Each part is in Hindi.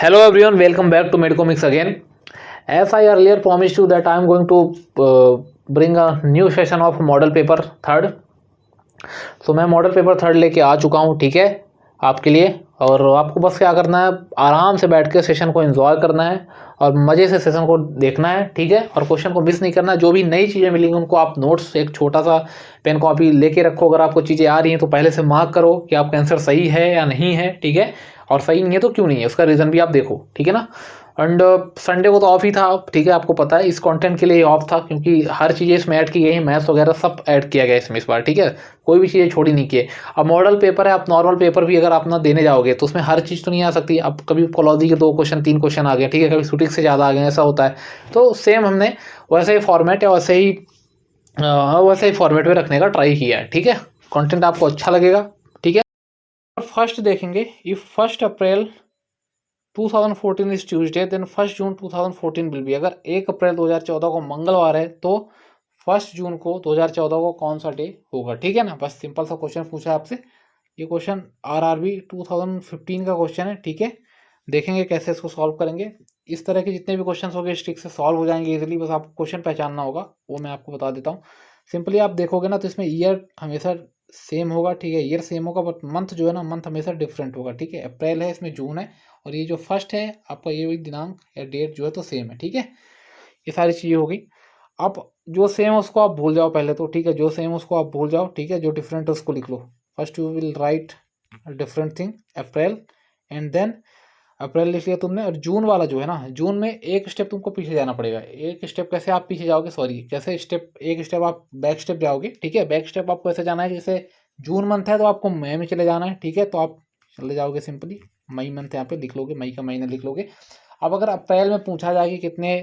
Hello everyone, welcome back to Medcomics again. As I earlier promised you that I am going to bring a new session of model paper third. तो मैं मॉडल पेपर थर्ड लेके आ चुका हूँ, ठीक है, आपके लिए। और आपको बस क्या करना है, आराम से बैठ के सेशन को एंजॉय करना है और मज़े से सेशन को देखना है, ठीक है। और क्वेश्चन को मिस नहीं करना है। जो भी नई चीज़ें मिलेंगी उनको आप नोट्स एक छोटा सा पेन कॉपी लेके रखो। अगर आपको चीज़ें आ रही हैं तो पहले से मार्क करो कि आपका आंसर सही है या नहीं है, ठीक है। और सही नहीं है तो क्यों नहीं है, उसका रीज़न भी आप देखो, ठीक है ना। एंड संडे को तो ऑफ ही था, ठीक है, आपको पता है इस कंटेंट के लिए ऑफ था क्योंकि हर चीज़ें इसमें ऐड की गई हैं, मैथ्स वगैरह सब ऐड किया गया इसमें इस बार, ठीक है। कोई भी चीज़ें छोड़ी नहीं की है। अब मॉडल पेपर है, आप नॉर्मल पेपर भी अगर आप ना देने जाओगे तो उसमें हर चीज़ तो नहीं आ सकती। अब कभी कोलॉजी के 2 क्वेश्चन 3 क्वेश्चन आ गए, ठीक है, कभी शूटिंग से ज़्यादा आ गए, ऐसा होता है। तो सेम हमने वैसे ही फॉर्मेट या वैसे ही फॉर्मेट में रखने का ट्राई किया है, ठीक है। कंटेंट आपको अच्छा लगेगा, ठीक है। फर्स्ट देखेंगे, if 1 April 2014 is Tuesday then 1 June 2014 will be. अगर 1 अप्रैल 2014 को मंगलवार है तो 1 जून को 2014 को कौन सा डे होगा, ठीक है ना। बस सिंपल सा क्वेश्चन पूछा है आपसे। ये क्वेश्चन आरआरबी 2015 का क्वेश्चन है, ठीक है। देखेंगे कैसे इसको सॉल्व करेंगे। इस तरह के जितने भी क्वेश्चन हो गए स्टिक से सॉल्व हो जाएंगे इजीली। बस आपको क्वेश्चन पहचानना होगा, वो मैं आपको बता देता हूँ। सिंपली आप देखोगे ना तो इसमें ईयर हमेशा सेम होगा, ठीक है, ईयर सेम होगा, बट मंथ जो है ना, मंथ हमेशा डिफरेंट होगा, ठीक है। अप्रैल है, इसमें जून है, और ये जो फर्स्ट है आपका ये दिनांक या डेट जो है तो सेम है, ठीक है। ये सारी चीज़ें हो गई। आप जो सेम है उसको आप भूल जाओ पहले तो, ठीक है, जो सेम है उसको आप भूल जाओ, ठीक है। जो डिफरेंट है उसको लिख लो। First you will write different thing April, and then April लिख लिया तुमने। और जून वाला जो है ना, जून में एक स्टेप तुमको पीछे जाना पड़ेगा। एक स्टेप कैसे आप पीछे जाओगे, सॉरी, कैसे स्टेप, एक स्टेप आप बैक स्टेप जाओगे, ठीक है। बैक स्टेप आपको ऐसे जाना है, जैसे जून मंथ है तो आपको मई में चले जाना है, ठीक है। तो आप चले जाओगे सिंपली, मई मंथ यहाँ पे लिख लोगे, मई का महीना लिख लोगे। अब अगर अप्रैल में पूछा जाए कि कितने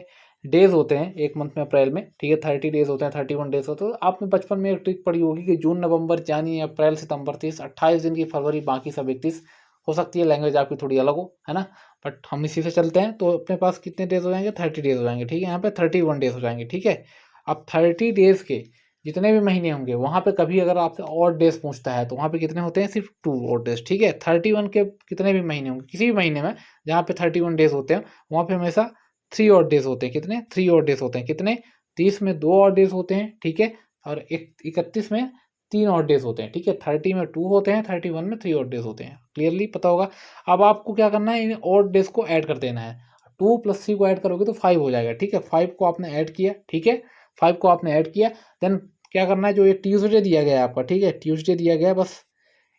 डेज होते हैं एक मंथ में अप्रैल में, ठीक है, 30 डेज होते हैं, 31 डेज होते हैं। तो आपने बचपन में एक ट्रिक पढ़ी होगी कि जून नवंबर यानी अप्रैल सितंबर 30, 28 दिन की फरवरी, बाकी सब 31। हो सकती है लैंग्वेज आपकी थोड़ी अलग हो, है ना, बट हम इसी से चलते हैं। तो अपने पास कितने डेज हो जाएंगे, 30 डेज हो जाएंगे, ठीक है। यहाँ पे 31 डेज हो जाएंगे, ठीक है। अब 30 डेज के जितने भी महीने होंगे वहाँ पे कभी अगर आपसे और डेज पूछता है तो वहाँ पे कितने होते हैं, सिर्फ 2 और डेज, ठीक है। 31 के कितने भी महीने होंगे, किसी भी महीने में जहाँ पे 31 डेज होते हैं वहाँ पे हमेशा 3 और डेज होते हैं। कितने, 3 और डेज होते हैं। कितने, 30 में 2 और डेज होते हैं, ठीक है। और 31 में 3 और डेज होते हैं, ठीक है। 30 में 2 होते हैं, 31 में 3 और डेज होते हैं। क्लियरली पता होगा। अब आपको क्या करना है, इन और डेज को ऐड कर देना है। 2 + 3 को ऐड करोगे तो 5 हो जाएगा, ठीक है। 5 को आपने ऐड किया, ठीक है, 5 को आपने ऐड किया। देन क्या करना है, जो ये ट्यूसडे दिया गया है आपका, ठीक है, ट्यूसडे दिया गया है, बस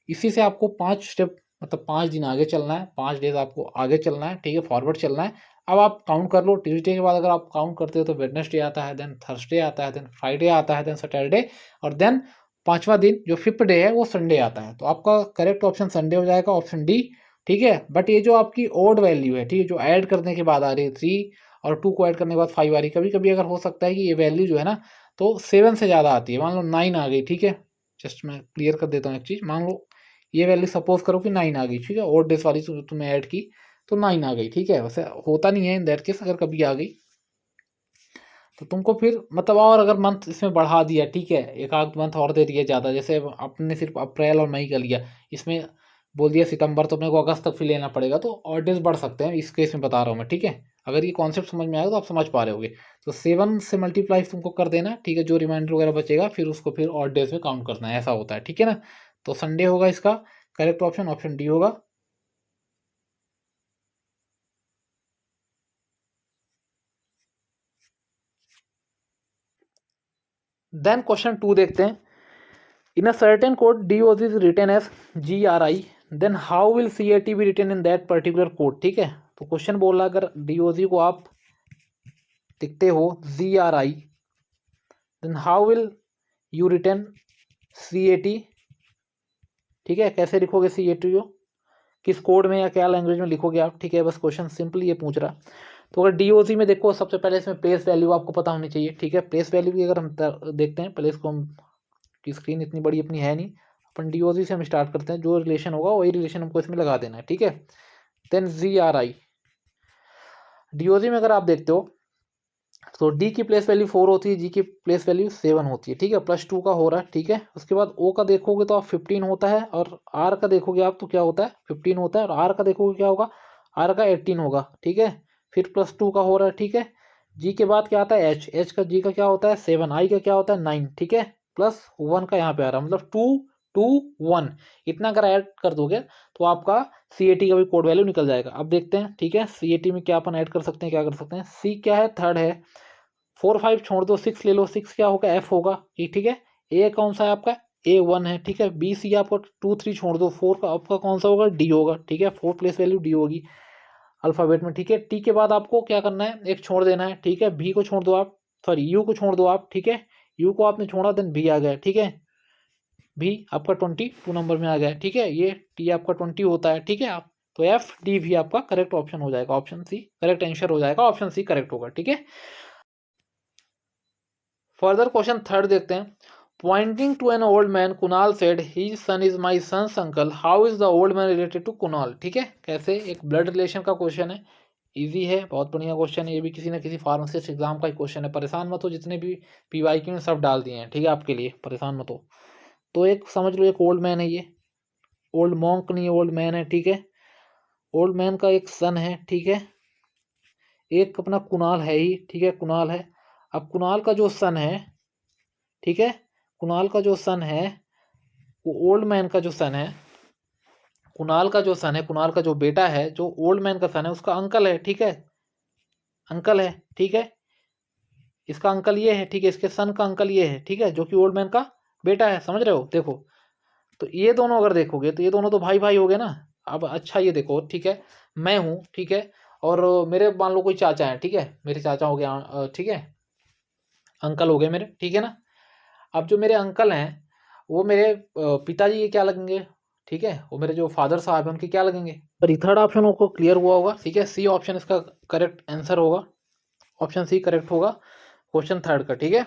इसी से आपको 5 स्टेप, मतलब 5 दिन आगे चलना है, 5 डेज आपको आगे चलना है, ठीक है, फॉरवर्ड चलना है। अब आप काउंट कर लो। ट्यूसडे के बाद अगर आप काउंट करते हो तो वेडनेसडे आता है, देन थर्सडे आता है, देन फ्राइडे आता है, देन सैटरडे, और देन 5वां दिन जो 5th डे है वो संडे आता है। तो आपका करेक्ट ऑप्शन संडे हो जाएगा, ऑप्शन डी, ठीक है। बट ये जो आपकी ओड वैल्यू है, ठीक है, जो ऐड करने के बाद आ रही है 3, और 2 को ऐड करने के बाद 5 आ रही है। कभी कभी अगर हो सकता है कि ये वैल्यू जो है ना तो 7 से ज़्यादा आती है। मान लो 9 आ गई, ठीक है। जस्ट मैं क्लियर कर देता हूँ एक चीज़। मान लो ये वैल्यू सपोज करो कि 9 आ गई, ठीक है, और डेज वाली जो तुमने ऐड की तो 9 आ गई, ठीक है। वैसे होता नहीं है इन दैट केस, अगर कभी आ गई तो तुमको फिर मतलब, और अगर मंथ इसमें बढ़ा दिया, ठीक है, एक आध मंथ और दे दिया ज़्यादा, जैसे आपने सिर्फ अप्रैल और मई का लिया, इसमें बोल दिया सितंबर, तो अपने को अगस्त तक फिर लेना पड़ेगा, तो और डेज बढ़ सकते हैं। इस केस में बता रहा हूँ मैं, ठीक है। अगर ये कॉन्सेप्ट समझ में आएगा तो आप समझ पा रहे होगे। तो 7 से मल्टीप्लाई तुमको कर देना, ठीक है। जो रिमाइंडर वगैरह बचेगा फिर उसको फिर और डेज में काउंट करना है, ऐसा होता है, ठीक है ना। तो संडे होगा इसका करेक्ट ऑप्शन, ऑप्शन डी होगा। देन क्वेश्चन 2 देखते हैं। In a certain code DOC is written as GRI, then how will CAT be written in that particular code, ठीक है। तो क्वेश्चन बोल रहा अगर DOC को आप लिखते हो GRI, then how will you written CAT, ठीक है। कैसे लिखोगे CAT को, किस कोड में या क्या लैंग्वेज में लिखोगे आप, ठीक है। बस क्वेश्चन सिंपली ये पूछ रहा। तो अगर DOC में देखो, सबसे पहले इसमें प्लेस वैल्यू आपको पता होनी चाहिए, ठीक है। प्लेस वैल्यू की अगर हम देखते हैं, प्लेस को हम की स्क्रीन इतनी बड़ी अपनी है नहीं, अपन DOC से हम स्टार्ट करते हैं। जो रिलेशन होगा वही रिलेशन हमको इसमें लगा देना है, ठीक है। देन GRI, DOC में अगर आप देखते हो तो D की प्लेस वैल्यू 4 होती है, G की प्लेस वैल्यू 7 होती है, ठीक है। +2 का हो रहा है, ठीक है। उसके बाद O का देखोगे तो आप 15 होता है, और R का देखोगे आप तो क्या होता है, 15 होता है। और R का देखोगे क्या होगा, आर का 18 होगा, ठीक है, फिर +2 का हो रहा है, ठीक है। जी के बाद क्या आता है एच, एच का जी का क्या होता है 7, आई का क्या होता है 9, ठीक है, +1 का यहाँ पे आ रहा है, मतलब 2 2 1 इतना अगर ऐड कर दोगे तो आपका CAT का भी कोड वैल्यू निकल जाएगा। अब देखते हैं, ठीक है, CAT में क्या अपन ऐड कर सकते हैं, क्या कर सकते हैं। सी क्या है, थर्ड है, 4 5 छोड़ दो, 6 ले लो, 6 क्या होगा एफ होगा, ये ठीक है। ए कौन सा है आपका, A1 है, ठीक है। बी सी आपको 2 3 छोड़ दो, 4 का आपका कौन सा होगा, डी होगा, ठीक है, 4 प्लेस वैल्यू डी होगी अल्फाबेट में, ठीक है। टी के बाद आपको क्या करना है, एक छोड़ देना है, ठीक है। भी को छोड़ दो आप, सॉरी यू को छोड़ दो आप, ठीक है। यू को आपने छोड़ा, देन भी आ गया, ठीक है। भी आपका 22 नंबर में आ गया, ठीक है। ये टी आपका 20 होता है, ठीक है। आप तो एफ डी भी आपका करेक्ट ऑप्शन हो जाएगा, ऑप्शन सी करेक्ट आंसर हो जाएगा, ऑप्शन सी करेक्ट होगा, ठीक है। फर्दर क्वेश्चन थर्ड देखते हैं। Pointing to an old man Kunal said his son is my son's uncle, how is the old man related to Kunal, ठीक है। कैसे, एक ब्लड रिलेशन का क्वेश्चन है, इजी है, बहुत बढ़िया क्वेश्चन है। ये भी किसी ना किसी फार्मासिस्ट एग्जाम का ही क्वेश्चन है, परेशान मत हो, जितने भी PYQ में सब डाल दिए हैं, ठीक है, आपके लिए, परेशान मत हो। तो एक समझ लो, एक ओल्ड मैन है, ये ओल्ड मॉन्क नहीं है, ओल्ड मैन है, ठीक है। ओल्ड मैन का एक सन है, ठीक है। एक अपना कुणाल है ही, ठीक है, कुणाल है। अब कुणाल का जो सन है, ठीक है, कुणाल का जो सन है, वो ओल्ड मैन का जो सन है, कुणाल का जो सन है, कुणाल का जो बेटा है, जो ओल्ड मैन का सन है, उसका अंकल है, ठीक है, अंकल है, ठीक है। इसका अंकल ये है, ठीक है, इसके सन का अंकल ये है, ठीक है, जो कि ओल्ड मैन का बेटा है, समझ रहे हो। देखो, तो ये दोनों अगर देखोगे तो ये दोनों तो भाई भाई हो गए ना। अब अच्छा ये देखो, ठीक है, मैं हूँ, ठीक है, और मेरे मान लो कोई चाचा है, ठीक है, मेरे चाचा हो गया, ठीक है, अंकल हो गए मेरे, ठीक है ना। अब जो मेरे अंकल हैं वो मेरे पिताजी के क्या लगेंगे, ठीक है, वो मेरे जो फादर साहब हैं उनके क्या लगेंगे। पर ये थर्ड ऑप्शन आपको क्लियर हुआ होगा, ठीक है, सी ऑप्शन इसका करेक्ट आंसर होगा, ऑप्शन सी करेक्ट होगा क्वेश्चन थर्ड का, ठीक है।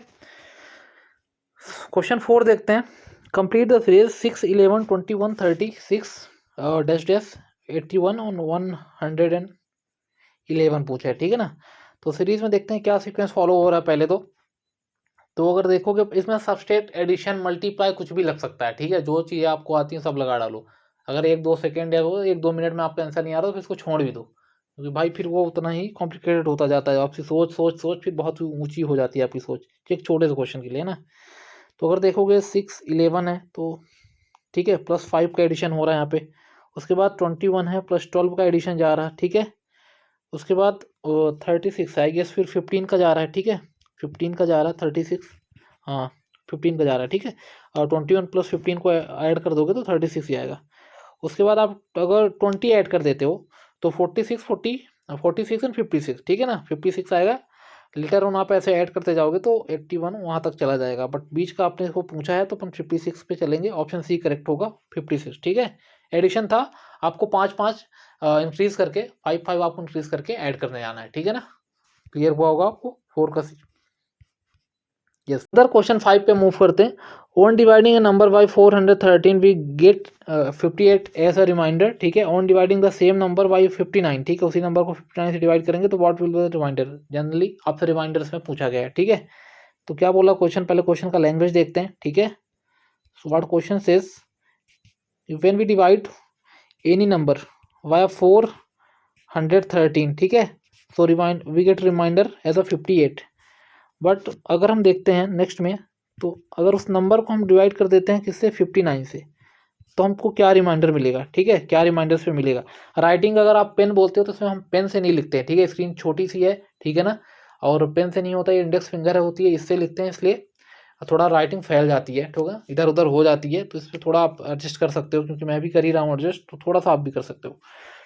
क्वेश्चन 4 देखते हैं। Complete the series 6 11 21 36 dash dash 81 on 111 पूछा है, ठीक है ना। तो सीरीज में देखते हैं क्या सीक्वेंस फॉलो हो रहा है पहले तो अगर देखोगे इसमें सबस्ट्रैक्ट एडिशन मल्टीप्लाई कुछ भी लग सकता है, ठीक है, जो चीज़ें आपको आती हैं सब लगा डालो। अगर 1 2 सेकेंड या 1 2 मिनट में आपका आंसर नहीं आ रहा तो फिर इसको छोड़ भी दो, क्योंकि भाई फिर वो उतना ही कॉम्प्लिकेटेड होता जाता है, आपकी सोच सोच सोच फिर बहुत ऊंची हो जाती है आपकी सोच, एक छोटे से क्वेश्चन के लिए ना। तो अगर देखोगे 6 11 है तो ठीक है, +5 का एडिशन हो रहा है यहाँ पे। उसके बाद 21 है, +12 का एडिशन जा रहा है, ठीक है। उसके बाद 36 आई गेस, फिर 15 का जा रहा है, ठीक है, 15 का जा रहा है, 36, हाँ 15 का जा रहा है, ठीक है। और 21 + 15 को ऐड कर दोगे तो 36 ही आएगा। उसके बाद आप अगर 20 ऐड कर देते हो तो 46 एंड 56, ठीक है ना, 56 आएगा। लेटर ऑन आप ऐसे ऐड करते जाओगे तो 81 वहाँ तक चला जाएगा, बट बीच का आपने इसको पूछा है तो अपन 56 पे चलेंगे, ऑप्शन सी करेक्ट होगा 56, ठीक है। एडिशन था, आपको 5 5 इंक्रीज करके 5 5 आपको इंक्रीज करके ऐड करने जाना है, ठीक है ना। क्लियर हुआ होगा आपको 4 का सी। यस, अदर क्वेश्चन 5 पे मूव करते हैं। On dividing a number by 413 we get 58 as a remainder, ठीक है। On dividing the same number by 59, ठीक है, उसी नंबर को 59 से डिवाइड करेंगे तो what will be the remainder. Generally आपसे रिमाइंडर्स में पूछा गया है, ठीक है। तो क्या बोला क्वेश्चन, पहले क्वेश्चन का लैंग्वेज देखते हैं, ठीक है। So what question says, when we divide any number by 413, ठीक है, so remind we get remainder as a 58। But अगर हम देखते हैं नेक्स्ट में, तो अगर उस नंबर को हम डिवाइड कर देते हैं किससे, 59 से, तो हमको क्या रिमाइंडर मिलेगा, ठीक है, क्या रिमाइंडर्स पे मिलेगा। राइटिंग अगर आप पेन बोलते हो तो उसमें हम पेन से नहीं लिखते हैं, ठीक है, स्क्रीन छोटी सी है, ठीक है ना, और पेन से नहीं होता, ये इंडेक्स फिंगर होती है, इससे लिखते हैं, इसलिए थोड़ा राइटिंग फैल जाती है, ठीक है, इधर उधर हो जाती है, तो इस पर थोड़ा आप एडजस्ट कर सकते हो, क्योंकि मैं भी कर ही रहा हूँ एडजस्ट, तो थोड़ा सा आप भी कर सकते हो,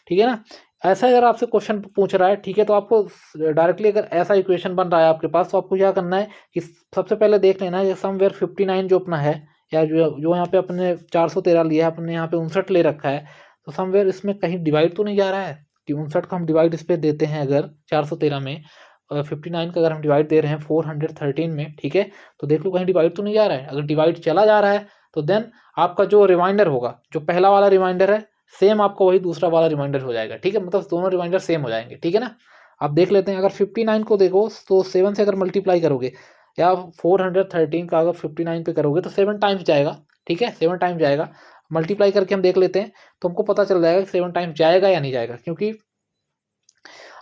ठीक है ना। ऐसा अगर आपसे क्वेश्चन पूछ रहा है, ठीक है, तो आपको डायरेक्टली अगर ऐसा इक्वेशन बन रहा है आपके पास, तो आपको क्या करना है कि सबसे पहले देख लेना है समवेयर 59 जो अपना है, या जो यहाँ पे अपने 413 लिया है, अपने यहाँ पे 59 ले रखा है, तो समवेयर इसमें कहीं डिवाइड तो नहीं जा रहा है कि 59 का हम डिवाइड इस पर देते हैं अगर 413 में, 59 का अगर हम डिवाइड दे रहे हैं 413 में, ठीक है, तो देख लो कहीं डिवाइड तो नहीं जा रहा है। अगर डिवाइड चला जा रहा है तो देन आपका जो रिमाइंडर होगा, जो पहला वाला रिमाइंडर है, सेम आपको वही दूसरा वाला रिमाइंडर हो जाएगा, ठीक है, मतलब दोनों रिमाइंडर सेम हो जाएंगे, ठीक है ना। आप देख लेते हैं, अगर 59 को देखो तो 7 से अगर मल्टीप्लाई करोगे, या 413 का अगर 59 पे करोगे तो 7 टाइम्स जाएगा, ठीक है, 7 टाइम्स जाएगा। मल्टीप्लाई करके हम देख लेते हैं तो हमको पता चल जाएगा कि 7 टाइम्स जाएगा या नहीं जाएगा, क्योंकि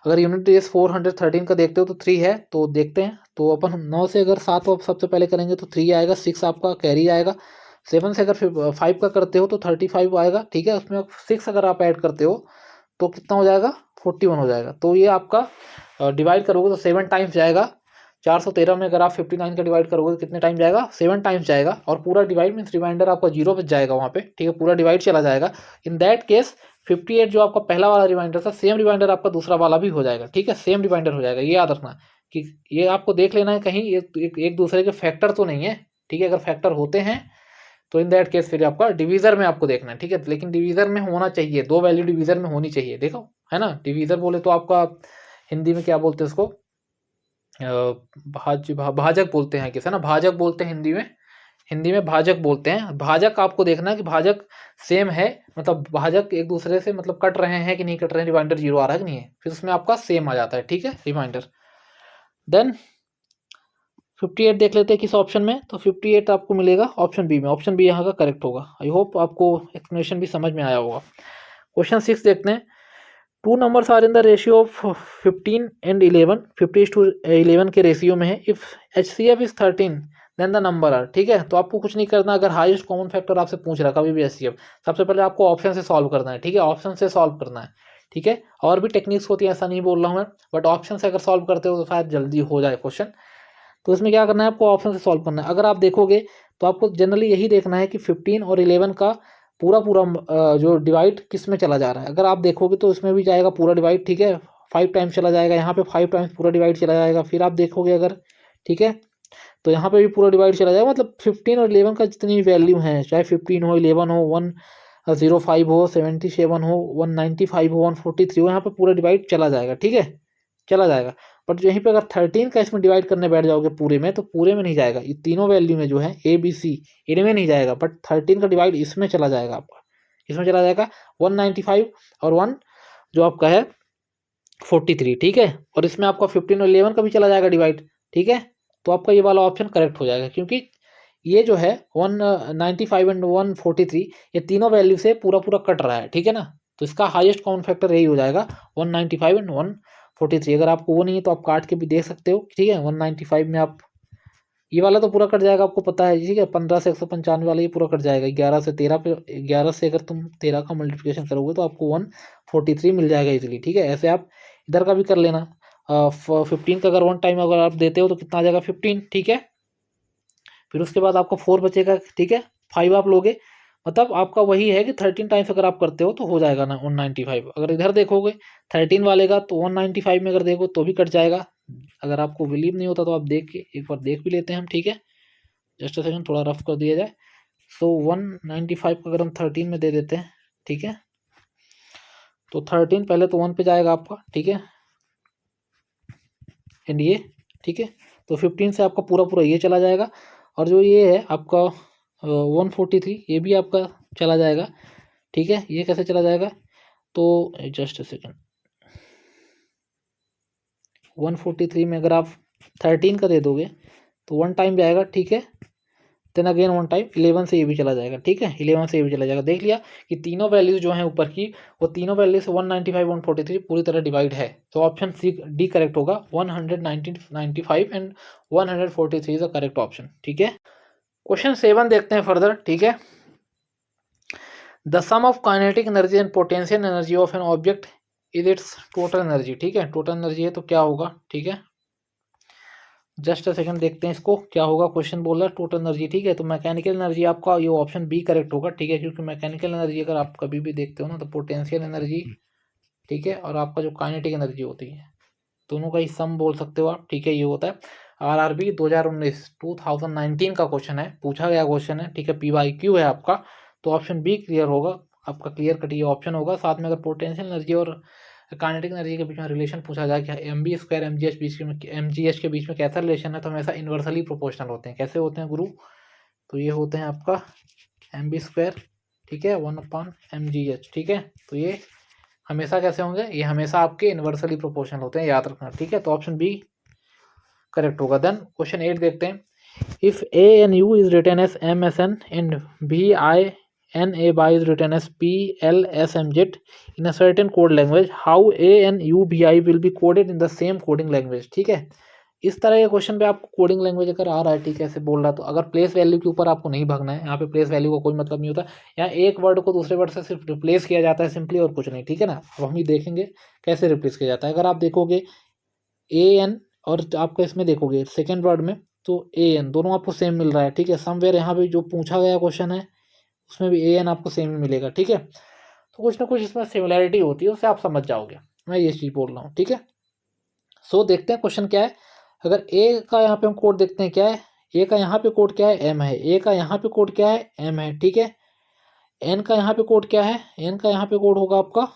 अगर यूनिट डेज 413 का देखते हो तो 3 है, तो देखते हैं। तो अपन 9 से अगर 7 आप सबसे पहले करेंगे तो 3 आएगा, 6 आपका कैरी आएगा, 7 से अगर 5 का करते हो तो 35 आएगा, ठीक है। उसमें 6 अगर आप ऐड करते हो तो कितना हो जाएगा, 41 हो जाएगा। तो ये आपका डिवाइड करोगे तो 7 टाइम्स जाएगा। 413 में अगर आप 59 का डिवाइड करोगे तो कितने टाइम जाएगा, 7 टाइम्स जाएगा। और पूरा डिवाइड मीन्स रिमाइंडर आपका 0 बच जाएगा वहाँ पे, ठीक है, पूरा डिवाइड चला जाएगा। इन दैट केस 58 जो आपका पहला वाला रिमाइंडर था, सेम रिमाइंडर आपका दूसरा वाला भी हो जाएगा, ठीक है, सेम रिमाइंडर हो जाएगा। ये याद रखना कि ये आपको देख लेना है कहीं एक दूसरे के फैक्टर तो नहीं है, ठीक है। अगर फैक्टर होते हैं तो इन दैट केस फिर आपका डिवीजर में आपको देखना है, ठीक है। लेकिन डिवीजर में होना चाहिए, 2 वैल्यू डिवीजर में होनी चाहिए, देखो, है ना। डिवीजर बोले तो आपका हिंदी में क्या बोलते हैं उसको, भाजक बोलते हैं किसे ना, भाजक बोलते हैं हिंदी में भाजक बोलते हैं। भाजक आपको देखना है कि भाजक सेम है, मतलब भाजक एक दूसरे से मतलब कट रहे हैं कि नहीं कट रहे हैं, रिमाइंडर 0 आ रहा है कि नहीं है, फिर उसमें आपका सेम आ जाता है, ठीक है, रिमाइंडर। देन 58 देख लेते हैं किस ऑप्शन में, तो 58 आपको मिलेगा ऑप्शन बी में। ऑप्शन बी यहाँ का करेक्ट होगा। आई होप आपको एक्सप्लेनेशन भी समझ में आया होगा। क्वेश्चन 6 देखते हैं। 2 numbers are in the ratio of 15 and 11, 50:11 के रेशियो में है। If HCF is 13 then the number are, ठीक है। तो आपको कुछ नहीं करना, अगर हाईएस्ट कॉमन फैक्टर आपसे पूछ रहा कभी भी HCF, सबसे पहले आपको ऑप्शन से सॉल्व करना है, ठीक है, ऑप्शन से सॉल्व करना है, ठीक है। और भी टेक्निक्स होती है, ऐसा नहीं बोल रहा हूँ मैं, बट ऑप्शन से अगर सॉल्व करते हो तो शायद जल्दी हो जाए क्वेश्चन। तो इसमें क्या करना है, आपको ऑप्शन से सॉल्व करना है। अगर आप देखोगे तो आपको जनरली यही देखना है कि 15 और 11 का पूरा जो डिवाइड किस में चला जा रहा है। अगर आप देखोगे तो इसमें भी जाएगा पूरा डिवाइड, ठीक है, 5 टाइम्स चला जाएगा, यहाँ पे 5 टाइम्स पूरा डिवाइड चला जाएगा। फिर आप देखोगे अगर, ठीक है, तो यहाँ पे भी पूरा डिवाइड चला जाएगा। मतलब 15 और 11 का जितनी वैल्यू है, चाहे 15 हो, 11 हो, 105 हो, 77 हो, 195 हो, 143 हो, यहाँ पे पूरा डिवाइड चला जाएगा, ठीक है, चला जाएगा। बट यहीं पे अगर 13 का इसमें डिवाइड करने बैठ जाओगे पूरे में, तो पूरे में नहीं जाएगा। ये तीनों वैल्यू में जो है ABC, इनमें नहीं जाएगा, बट 13 का डिवाइड इसमें चला जाएगा आपका, इसमें चला जाएगा 195 और 1 जो आपका है 43, ठीक है। और इसमें आपका 15 और 11 का भी चला जाएगा डिवाइड, ठीक है। तो आपका ये वाला ऑप्शन करेक्ट हो जाएगा, क्योंकि ये जो है 195 एंड 143 ये तीनों वैल्यू से पूरा पूरा कट रहा है, ठीक है ना। तो इसका हाईएस्ट कॉमन फैक्टर यही हो जाएगा 195 एंड 143। अगर आपको वो नहीं है तो आप काट के भी देख सकते हो, ठीक है। 195 में आप ये वाला तो पूरा कट जाएगा, आपको पता है, ठीक है। 15 से 195 वाला ये पूरा कट जाएगा। 11 से 13 पे, 11 से अगर तुम 13 का मल्टीप्लिकेशन करोगे तो आपको 143 मिल जाएगा इजीली, ठीक है। ऐसे आप इधर का भी कर लेना। 15 का अगर 1 टाइम अगर आप देते हो तो कितना आ जाएगा, 15, ठीक है। फिर उसके बाद आपका 4 बचेगा, ठीक है, 5 आप लोगे, मतलब आपका वही है कि 13 टाइम्स अगर आप करते हो तो हो जाएगा ना 195। अगर इधर देखोगे 13 वाले का तो 195 में अगर देखो तो भी कट जाएगा। अगर आपको बिलीव नहीं होता तो आप देख के एक बार देख भी लेते हैं हम, ठीक है। जस्ट अ सेकंड, थोड़ा रफ कर दिया जाए। सो 195 का अगर हम 13 में दे देते हैं, ठीक है, तो 13 पहले तो 1 पे जाएगा आपका, ठीक है, एंड ये, ठीक है। तो 15 से आपका पूरा पूरा ये चला जाएगा। और जो ये है आपका 143 ये भी आपका चला जाएगा, ठीक है। ये कैसे चला जाएगा, तो जस्ट अ सेकेंड, 143 में अगर आप 13 का दे दोगे तो 1 टाइम जाएगा, ठीक है। देन अगेन 1 टाइम 11 से ये भी चला जाएगा, ठीक है, 11 से ये भी चला जाएगा। देख लिया कि तीनों वैल्यूज जो हैं ऊपर की, वो तीनों वैल्यूज 195 143 पूरी तरह डिवाइड है। तो ऑप्शन डी करेक्ट होगा। 195 and 143 is the correct option, ठीक है। क्वेश्चन 7 देखते हैं फर्दर, ठीक है। The sum of kinetic energy and potential energy of an object is its total energy, ठीक है। टोटल एनर्जी है तो क्या होगा, ठीक है। जस्ट अ सेकंड देखते हैं इसको क्या होगा। क्वेश्चन बोल रहा है टोटल एनर्जी, ठीक है। तो मैकेनिकल एनर्जी आपका ये ऑप्शन बी करेक्ट होगा, ठीक है, क्योंकि मैकेनिकल एनर्जी अगर आप कभी भी देखते हो ना तो पोटेंशियल एनर्जी, ठीक है, और आपका जो काइनेटिक एनर्जी होती है, दोनों का ही सम बोल सकते हो आप, ठीक है। ये होता है RRB 2019 का क्वेश्चन है, पूछा गया क्वेश्चन है, ठीक है, PYQ है आपका। तो ऑप्शन बी क्लियर होगा आपका, क्लियर कट ये ऑप्शन होगा। साथ में अगर पोटेंशियल एनर्जी और काइनेटिक एनर्जी के बीच में रिलेशन पूछा जाए कि MB² MGH के बीच में कैसा रिलेशन है, तो हमेशा इन्वर्सली प्रोपोर्शनल होते हैं। कैसे होते हैं गुरु, तो ये होते हैं आपका MB², ठीक है, 1/MGH, ठीक है। तो ये हमेशा कैसे होंगे, ये हमेशा आपके इन्वर्सली प्रोपोर्शनल होते हैं, याद रखना, ठीक है। तो ऑप्शन बी करेक्ट होगा। देन क्वेश्चन 8 देखते हैं। If ANU is written as MSN and BI NA by is written as PLSMZ in a certain code language, how ANUBI will be coded in the same coding language। ठीक है, इस तरह के क्वेश्चन पे आपको कोडिंग लैंग्वेज अगर आ रहा है, ठीक है, ऐसे बोल रहा, तो अगर प्लेस वैल्यू के ऊपर आपको नहीं भागना है, यहाँ पे प्लेस वैल्यू का कोई मतलब नहीं होता। यहाँ एक वर्ड को दूसरे वर्ड से सिर्फ रिप्लेस किया जाता है सिंपली, और कुछ नहीं। ठीक है ना, अब हम ही देखेंगे कैसे रिप्लेस किया जाता है। अगर आप देखोगे AN और आपको इसमें देखोगे सेकेंड वर्ड में, तो AN दोनों आपको सेम मिल रहा है। ठीक है, समवेयर यहाँ पे जो पूछा गया क्वेश्चन है उसमें भी AN आपको सेम ही मिलेगा। ठीक है, तो कुछ ना कुछ इसमें सिमिलैरिटी होती है, उससे आप समझ जाओगे, मैं ये चीज़ बोल रहा हूँ। ठीक है, सो देखते हैं क्वेश्चन क्या है। अगर ए का यहाँ पे हम कोड देखते हैं क्या है, ए का यहाँ पे कोड क्या है, एम है। ए का यहाँ पे कोड क्या है, एम है। ठीक है, एन का यहाँ पे कोड क्या है, एन का यहाँ पे कोड होगा आपका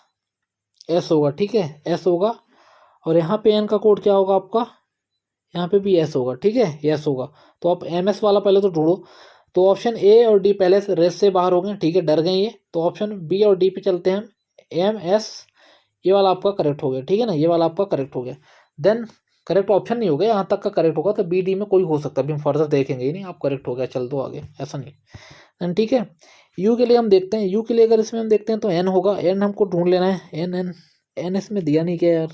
एस होगा। ठीक है, एस होगा, और यहाँ पे एन का कोड क्या होगा आपका, यहाँ पे भी एस होगा। ठीक है, एस होगा। तो आप एम एस वाला पहले तो ढूंढो। तो ऑप्शन ए और डी पहले से रेस से बाहर हो गए। ठीक है, डर गए ये, तो ऑप्शन बी और डी पे चलते हैं हम। एम एस ये वाला आपका करेक्ट हो गया। ठीक है ना, ये वाला आपका करेक्ट हो गया। देन करेक्ट ऑप्शन नहीं हो गया, यहाँ तक का करेक्ट होगा, तो बी डी में कोई हो सकता है, अभी हम फर्दर देखेंगे ही नहीं। आप करेक्ट हो गया, चल दो आगे, ऐसा नहीं। देन ठीक है, यू के लिए हम देखते हैं। यू के लिए अगर इसमें हम देखते हैं तो एन होगा। एन हमको ढूंढ लेना है। एन एन एन इसमें दिया नहीं क्या यार,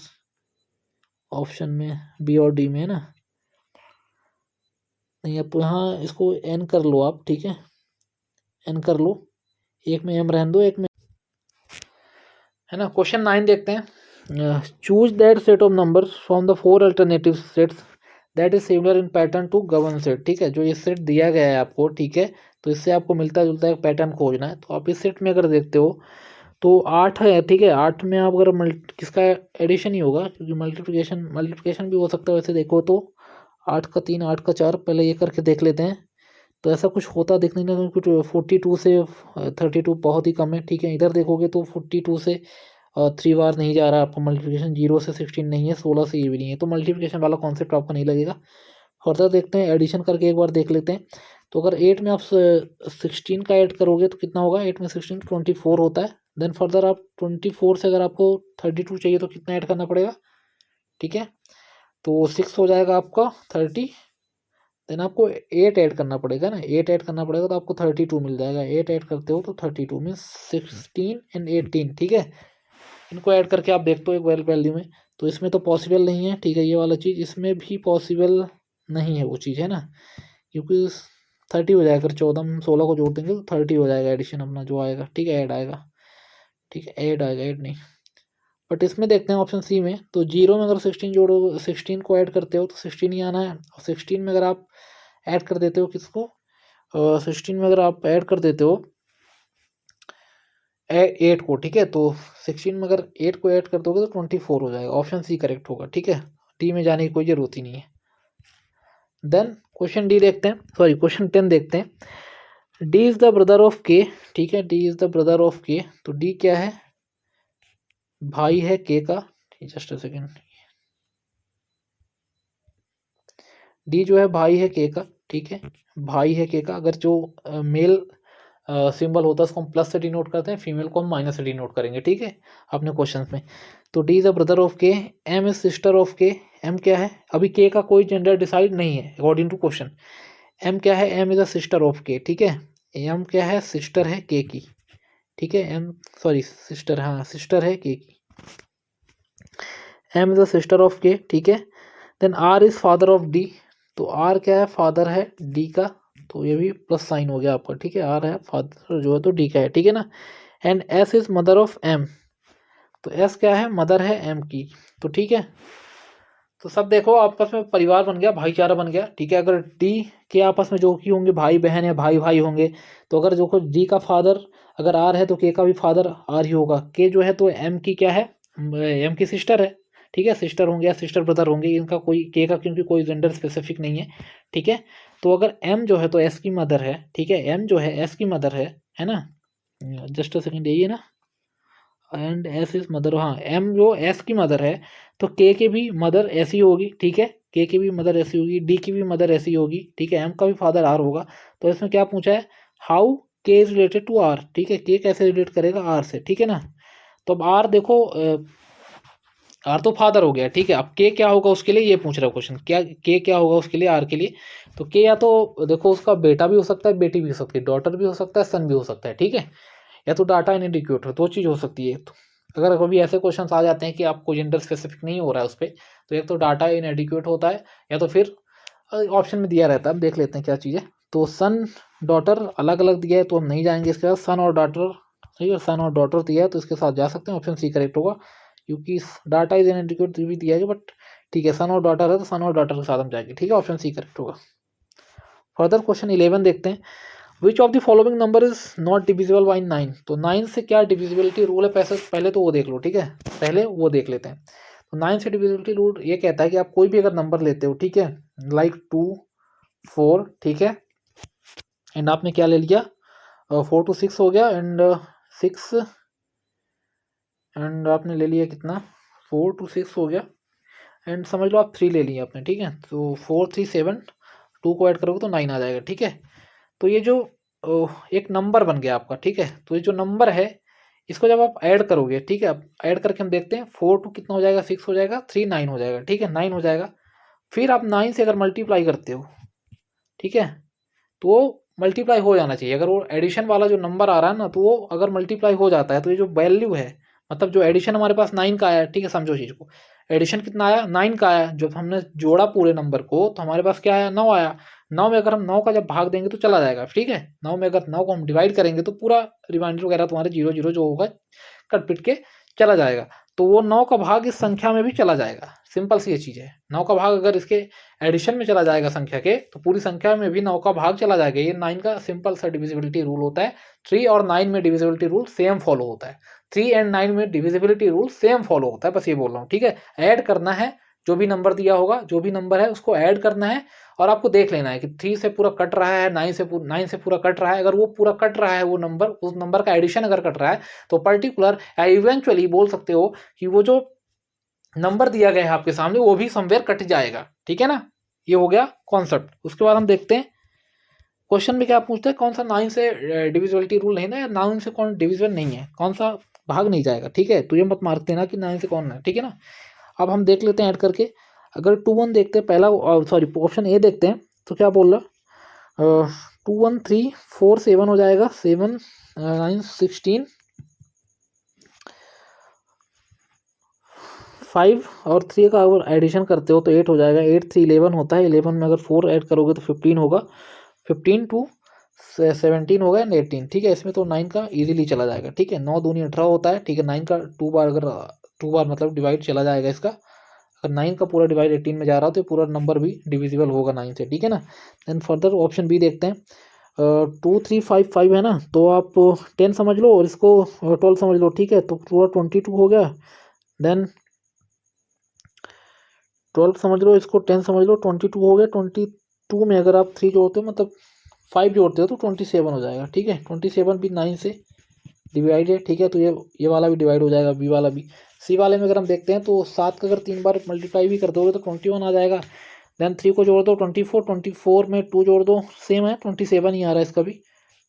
ऑप्शन में बी और डी में है ना, नहीं अब यहाँ इसको एन कर लो आप। ठीक है, एन कर लो, एक में एम रहने दो, एक में है ना। क्वेश्चन 9 देखते हैं। Choose that set of number from the 4 alternative sets that is similar in pattern to given set. ठीक है, जो ये सेट दिया गया है आपको, ठीक है, तो इससे आपको मिलता जुलता एक पैटर्न खोजना है। तो आप इस सेट में अगर देखते हो तो 8 है। ठीक है, 8 में आप अगर किसका एडिशन ही होगा, क्योंकि मल्टीप्लिकेशन भी हो सकता है। वैसे देखो तो 8 का 3, 8 का 4, पहले ये करके देख लेते हैं। तो ऐसा कुछ होता देखने में कुछ 42 से 32 बहुत ही कम है। ठीक है, इधर देखोगे तो 42 से 3 बार नहीं जा रहा आपका मल्टीप्लिकेशन, 0 से 16 नहीं है, 16 से ये भी नहीं है, तो मल्टीप्लिकेशन वाला कॉन्सेप्ट आपको नहीं लगेगा। फर्दर देखते हैं, एडिशन करके एक बार देख लेते हैं। तो अगर 8 में आप 16 का ऐड करोगे तो कितना होगा, 8 में 16 24 होता है। देन फर्दर आप 24 से अगर आपको 32 चाहिए तो कितना ऐड करना पड़ेगा। ठीक है, तो 6 हो जाएगा आपका 30। देन आपको 8 ऐड करना पड़ेगा ना, 8 ऐड करना पड़ेगा तो आपको 32 मिल जाएगा। 8 ऐड करते हो तो 32 मीन्स 16 एंड 18। ठीक है, इनको ऐड करके आप देखते हो एक वेल वैल्यू में, तो इसमें तो पॉसिबल नहीं है। ठीक है, ये वाला चीज़ इसमें भी पॉसिबल नहीं है वो चीज़, है ना, क्योंकि 30 हो जाएगा। अगर 14 में 16 को जोड़ देंगे तो 30 हो जाएगा एडिशन अपना जो आएगा। ठीक है, ऐड आएगा। ठीक है, ऐड आएगा, ऐड नहीं। बट इसमें देखते हैं ऑप्शन सी में, तो 0 में अगर 16 जोड़ो, 16 को ऐड करते हो तो 16 ही आना है। और 16 में अगर आप ऐड कर देते हो किसको, 16 में अगर आप ऐड कर देते हो 8 को, ठीक है, तो 16 में अगर 8 को ऐड कर दोगे तो 24 हो जाएगा। ऑप्शन सी करेक्ट होगा। ठीक है, डी में जाने की कोई ज़रूरत ही नहीं है। देन क्वेश्चन डी देखते हैं, सॉरी क्वेश्चन 10 देखते हैं। D is the brother of K. ठीक है, D is the brother of के, तो डी क्या है, भाई है के का। जस्ट अ सेकेंड, डी जो है भाई है के का। ठीक है, भाई है के का। अगर जो मेल सिंबल होता है उसको हम प्लस से डिनोट करते हैं, फीमेल को हम माइनस से डिनोट करेंगे। ठीक है, अपने क्वेश्चन में। तो D is a brother of के, एम इज सिस्टर ऑफ के। एम क्या है, अभी के का कोई जेंडर डिसाइड नहीं है अकॉर्डिंग टू क्वेश्चन। एम क्या है, M is a sister of K. ठीक है, एम क्या है, सिस्टर है के की। ठीक है, एम सॉरी सिस्टर, हाँ सिस्टर है के की। M is a sister of K. ठीक है, then R is father of D. तो आर क्या है, फादर है डी का, तो ये भी प्लस साइन हो गया आपका। ठीक है, आर है फादर जो है तो डी का है। ठीक है ना, and S is mother of M. तो एस क्या है, मदर है एम की। तो ठीक है, तो सब देखो आपस में परिवार बन गया, भाईचारा बन गया। ठीक है, अगर डी के आपस में जो कि होंगे भाई बहन या भाई भाई होंगे, तो अगर जो डी का फादर अगर आर है तो के का भी फादर आर ही होगा। के जो है तो एम की क्या है, एम की सिस्टर है। ठीक है, सिस्टर होंगे या सिस्टर ब्रदर होंगे, इनका कोई के का क्योंकि कोई जेंडर स्पेसिफिक नहीं है। ठीक है, तो अगर एम जो है तो एस की मदर है। ठीक है, एम जो है एस की मदर है ना, जस्ट अ सेकेंड, यही है ना, एंड एस इज मदर। हाँ, एम जो एस की मदर है तो के भी मदर ऐसी होगी। ठीक है, के की भी मदर ऐसी होगी, डी की भी मदर ऐसी होगी। ठीक है, एम का भी फादर आर होगा। तो इसमें क्या पूछा है, हाउ के इज रिलेटेड टू आर। ठीक है, के कैसे रिलेट करेगा आर से। ठीक है ना, तो अब आर देखो आर तो फादर हो गया, ठीक है। अब के क्या होगा उसके लिए ये पूछ रहा है क्वेश्चन, क्या के क्या होगा उसके लिए, आर के लिए। तो के या तो देखो उसका बेटा भी हो सकता है, बेटी भी हो सकती है, डॉटर भी हो सकता है, सन भी हो सकता है, ठीक है। या तो डाटा इनएडिक्वेट हो, दो चीज़ हो सकती है। तो अगर कभी ऐसे क्वेश्चन आ जाते हैं कि आपको जेंडर स्पेसिफिक नहीं हो रहा है उस पर, तो एक तो डाटा इनएडिक्वेट होता है, या तो फिर ऑप्शन में दिया रहता है। अब देख लेते हैं क्या चीज़ है। तो सन डॉटर अलग अलग दिया है तो हम नहीं जाएंगे इसके साथ। सन और डॉटर, सही है, सन और डॉटर दिया है तो इसके साथ जा सकते हैं, ऑप्शन सी करेक्ट होगा, क्योंकि डाटा इज इनएडिक्वेट भी दिया है, बट ठीक है, सन और डॉटर है तो सन और डॉटर के साथ हम जाएंगे, ठीक है, ऑप्शन सी करेक्ट होगा। फर्दर क्वेश्चन 11 देखते हैं। Which of the following number is not divisible by 9। तो 9 से क्या डिविजिबिलिटी रूल है, पैसे पहले तो वो देख लो, ठीक है, पहले वो देख लेते हैं। तो 9 से डिविजिबिलिटी रूल ये कहता है कि आप कोई भी अगर नंबर लेते हो, ठीक है, लाइक 2 4, ठीक है, एंड आपने क्या ले लिया, 4 to 6 हो गया, एंड 6, एंड आपने ले लिया कितना, 4 to 6 हो गया, एंड समझ लो आप 3 ले लिए आपने, ठीक है। तो 4 3 7, 2 को ऐड करोगे तो 9 आ जाएगा, ठीक है। तो ये जो एक नंबर बन गया आपका, ठीक है। तो ये जो नंबर है इसको जब आप ऐड करोगे, ठीक है, अब ऐड करके हम देखते हैं, 4 2 कितना हो जाएगा, 6 हो जाएगा, 3 9 हो जाएगा, ठीक है, 9 हो जाएगा। फिर आप 9 से अगर मल्टीप्लाई करते हो, ठीक है, तो वो मल्टीप्लाई हो जाना चाहिए। अगर वो एडिशन वाला जो नंबर आ रहा है ना, तो वो अगर मल्टीप्लाई हो जाता है तो ये जो वैल्यू है, मतलब जो एडिशन हमारे पास 9 का आया, ठीक है, समझो चीज़ को, एडिशन कितना आया, 9 का आया। जब हमने जोड़ा पूरे नंबर को तो हमारे पास क्या आया, 9 आया। 9 में अगर हम 9 का जब भाग देंगे तो चला जाएगा, ठीक है। 9 में अगर 9 को हम डिवाइड करेंगे तो पूरा रिमाइंडर वगैरह तुम्हारे 0 0 जो होगा कट पिट के चला जाएगा। तो वो 9 का भाग इस संख्या में भी चला जाएगा। सिंपल सी ये चीज़ है। 9 का भाग अगर इसके एडिशन में चला जाएगा संख्या के, तो पूरी संख्या में भी 9 का भाग चला जाएगा। ये 9 का सिंपल सा डिविजिबिलिटी रूल होता है। 3 और 9 में डिविजिबिलिटी रूल सेम फॉलो होता है। 3 एंड 9 में डिविजिबिलिटी रूल सेम फॉलो होता है, बस ये बोल रहा हूँ, ठीक है। ऐड करना है, जो भी नंबर दिया होगा, जो भी नंबर है उसको ऐड करना है, और आपको देख लेना है कि 3 से पूरा कट रहा है, 9 से पूरा कट रहा है। अगर वो पूरा कट रहा है, वो नंबर, उस नंबर का एडिशन अगर कट रहा है, तो पर्टिकुलर या इवेंचुअली बोल सकते हो कि वो जो नंबर दिया गया है आपके सामने वो भी समवेयर कट जाएगा, ठीक है ना। ये हो गया कॉन्सेप्ट। उसके बाद हम देखते हैं क्वेश्चन में क्या पूछते हैं, कौन सा 9 से डिविजिबिलिटी रूल नहीं ना, या 9 से कौन डिविजिबल नहीं है, कौन सा भाग नहीं जाएगा, ठीक है। तो ये मत मार्क देना कि 9 से कौन है, ठीक है ना। अब हम देख लेते हैं ऐड करके। अगर 2 1 देखते हैं, पहला सॉरी ऑप्शन ए देखते हैं, तो क्या बोल रहा, 2 1 3 4 7 हो जाएगा, 7 9 16, 5 और 3 का अगर एडिशन करते हो तो 8 हो जाएगा, 8 3 11 होता है, 11 में अगर 4 ऐड करोगे तो 15 होगा, 15 टू 17 होगा एंड 18, ठीक है। इसमें तो 9 का इजीली चला जाएगा, ठीक है। 9 दूनी 18 होता है, ठीक है। 9 का 2 बार अगर 2 बार मतलब डिवाइड चला जाएगा इसका। अगर 9 का पूरा डिवाइड 18 में जा रहा हो तो पूरा नंबर भी डिविजिबल होगा 9 से, ठीक है ना। देन फर्दर ऑप्शन बी देखते हैं। 2 3 5 5 है ना, तो आप 10 समझ लो और इसको 12 समझ लो, ठीक है। तो पूरा 22 हो गया। देन 12 समझ लो, इसको 10 समझ लो, 22 हो गया। 22 में अगर आप 3 जोड़ते हो, मतलब 5 जोड़ते हो, तो 27 हो जाएगा, ठीक है। 27 भी 9 से डिवाइड है, ठीक है। तो ये वाला भी डिवाइड हो जाएगा, बी वाला भी। सी वाले में अगर हम देखते हैं तो 7 का अगर 3 बार मल्टीप्लाई भी कर दोगे तो 21 आ जाएगा। देन 3 को जोड़ दो 24, 24 में 2 जोड़ दो, सेम है, 27 ही आ रहा है इसका भी,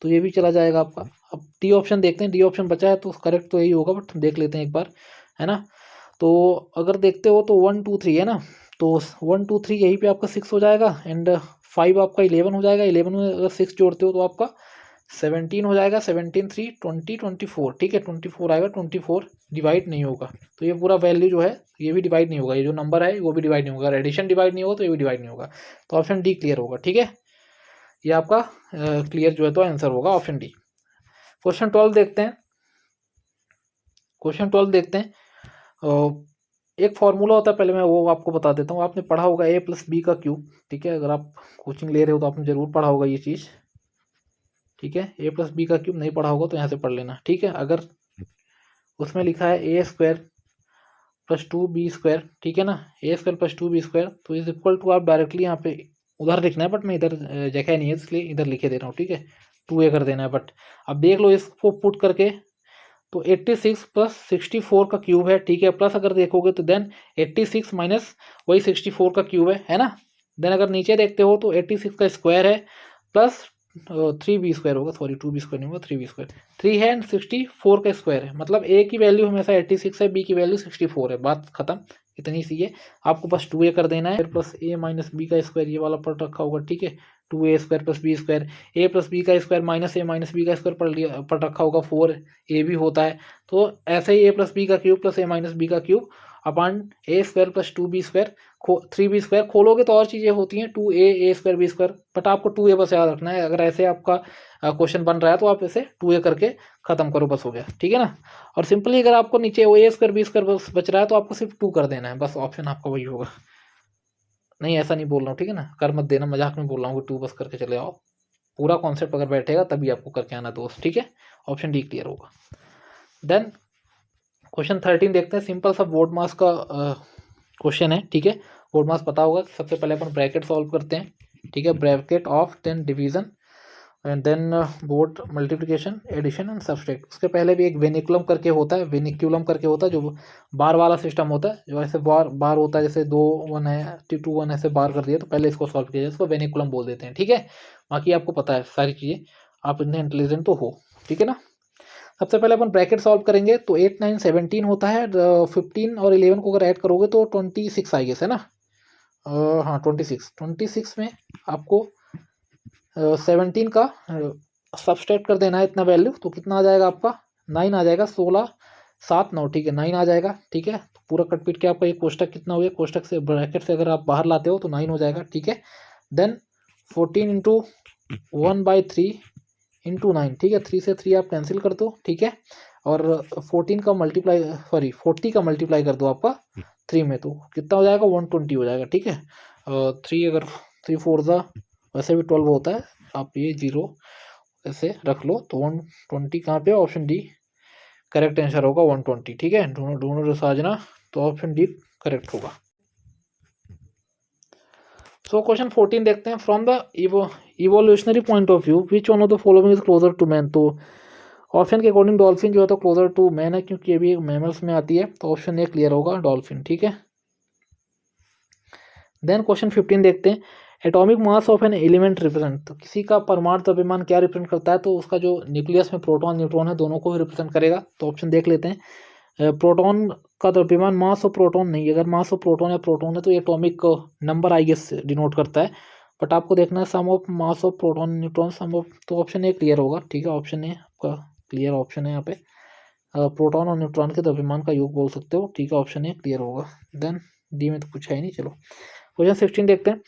तो ये भी चला जाएगा आपका। अब डी ऑप्शन देखते हैं, डी ऑप्शन बचा है तो करेक्ट तो यही होगा, बट देख लेते हैं एक बार, है ना। तो अगर देखते हो तो 1 2 3 है ना, तो 1 2 3 यहीं पे आपका 6 हो जाएगा, एंड 5 आपका 11 हो जाएगा। 11 में अगर 6 जोड़ते हो तो आपका 17 हो जाएगा। 17 3 20 24, ठीक है, 24 आएगा। 24 डिवाइड नहीं होगा, तो ये पूरा वैल्यू जो है ये भी डिवाइड नहीं होगा, ये जो नंबर है वो भी डिवाइड नहीं होगा। अगर एडिशन डिवाइड नहीं होगा तो ये भी डिवाइड नहीं होगा। तो ऑप्शन डी क्लियर होगा, ठीक है। ये आपका क्लियर जो है तो आंसर होगा ऑप्शन डी। क्वेश्चन 12 देखते हैं। क्वेश्चन 12 देखते हैं। एक फॉर्मूला होता है, पहले मैं वो आपको बता देता हूँ। आपने पढ़ा होगा ए प्लस बी का क्यूब, ठीक है। अगर आप कोचिंग ले रहे हो तो आपने जरूर पढ़ा होगा ये चीज़, ठीक है। ए प्लस बी का क्यूब नहीं पढ़ा होगा तो यहाँ से पढ़ लेना, ठीक है। अगर उसमें लिखा है ए स्क्वायर प्लस 2b², ठीक है ना, ए स्क्वायर प्लस 2b², तो इज इक्वल टू, आप डायरेक्टली यहाँ पे उधर लिखना है, बट मैं इधर जगह नहीं है इसलिए इधर लिखे दे रहा हूँ, ठीक है। 2a कर देना है, बट अब देख लो इसको पुट करके, तो 86 प्लस 64 का क्यूब है, ठीक है। प्लस अगर देखोगे तो देन 86 माइनस वही 64 का क्यूब है ना। देन अगर नीचे देखते हो तो 86 का स्क्वायर है, प्लस 3b² होगा, सॉरी 2b² नहीं होगा, 3b²। 3 है एंड 64 का स्क्वायर है, मतलब a की वैल्यू हमेशा 86 है, b की वैल्यू 64 है, बात खत्म। इतनी सी है, आपको बस 2a कर देना है प्लस a माइनस बी का स्क्वायर, ये वाला पढ़ रखा होगा, ठीक है। 2a² plus b², a plus B का square minus a minus B का स्क्वायर पढ़ रखा होगा, 4a भी होता है। तो ऐसे ही a प्लस बी का cube plus a minus B का cube upon a² plus 2b², 3b² खोलोगे तो और चीज़ें होती हैं, 2a² b², बट आपको 2a बस याद रखना है। अगर ऐसे आपका क्वेश्चन बन रहा है तो आप इसे 2a करके ख़त्म करो, बस हो गया, ठीक है ना। और सिंपली अगर आपको नीचे a² b² बच रहा है तो आपको सिर्फ 2 कर देना है, बस ऑप्शन आपका वही होगा। नहीं ऐसा नहीं बोल रहा हूँ, ठीक है ना, कर मत देना, मजाक में बोल रहा हूँ कि 2 बस करके चले आओ। पूरा कॉन्सेप्ट अगर बैठेगा तभी आपको करके आना दोस्त, ठीक है। ऑप्शन डी क्लियर होगा। देन क्वेश्चन 13 देखते हैं, सिंपल सा बोर्ड मास का क्वेश्चन है, ठीक है। बोर्ड मास पता होगा, सबसे पहले अपन ब्रैकेट सॉल्व करते हैं, ठीक है। Bracket of 10 division and then board multiplication, addition and subtract. उसके पहले भी एक वेनिकुलम करके होता है, वेनिकुलम करके होता है जो बार वाला सिस्टम होता है, जो ऐसे बार बार होता है, जैसे 2 1 है 2 1 ऐसे बार कर दिया तो पहले इसको सॉल्व किया जाए, इसको वेनिकुलम बोल देते हैं, ठीक है। बाकी आपको पता है सारी चीज़ें, आप इतने इंटेलिजेंट तो हो, ठीक है ना। सबसे पहले अपन ब्रैकेट सॉल्व करेंगे तो 8 9 17 होता है, 15 और 11 को अगर ऐड करोगे तो 26 आई गेस, है ना। हाँ 26 में आपको 17 का सब्सट्रैक्ट कर देना है इतना वैल्यू, तो कितना आ जाएगा आपका 9 आ जाएगा, 16 7 9, ठीक है 9 आ जाएगा, ठीक है। तो पूरा कट पीट के आपका ये कोष्टक कितना हो गया, कोष्टक से ब्रैकेट से अगर आप बाहर लाते हो तो 9 हो जाएगा, ठीक है। देन 14 इंटू 1/3 इंटू 9, ठीक है, 3 से 3 आप कैंसिल कर दो, ठीक है। और 14 का मल्टीप्लाई, सॉरी 40 का मल्टीप्लाई कर दो आपका 3 में, तो कितना हो जाएगा 120 हो जाएगा, ठीक है। 3 अगर 3 4 वैसे भी 12 होता है, आप ये 0 ऐसे रख लो, तो 120 कहाँ पे, ऑप्शन डी करेक्ट आंसर होगा 120, ठीक है। ढूंढो जो साजना, तो ऑप्शन डी करेक्ट होगा। सो क्वेश्चन 14 देखते हैं, from the evolutionary point of view which one of the following is closer to man. तो ऑप्शन के अकॉर्डिंग डॉल्फिन जो है तो क्लोजर टू मैन है, क्योंकि ये भी मैमल्स में आती है, तो ऑप्शन ए क्लियर होगा, डॉल्फिन, ठीक है। देन क्वेश्चन 15 देखते हैं, atomic mass of an element represent. तो किसी का परमाणु द्रव्यमान क्या रिप्रेजेंट करता है, तो उसका जो न्यूक्लियस में प्रोटॉन न्यूट्रॉन है दोनों को ही रिप्रेजेंट करेगा, तो ऑप्शन देख लेते हैं। प्रोटॉन का द्रव्यमान मास ऑफ प्रोटॉन नहीं, अगर मास ऑफ प्रोटॉन या प्रोटॉन है तो ये atomic number I guess denote करता है, बट आपको देखना है sum of mass of proton neutron sum of, तो ऑप्शन ए क्लियर होगा, ठीक है। ऑप्शन ए आपका क्लियर ऑप्शन है, यहाँ पे प्रोटॉन और न्यूट्रॉन के द्रव्यमान का योग बोल सकते हो, ठीक है, ऑप्शन ए क्लियर होगा। देन डी में तो पूछा ही नहीं, चलो क्वेश्चन 16 देखते हैं,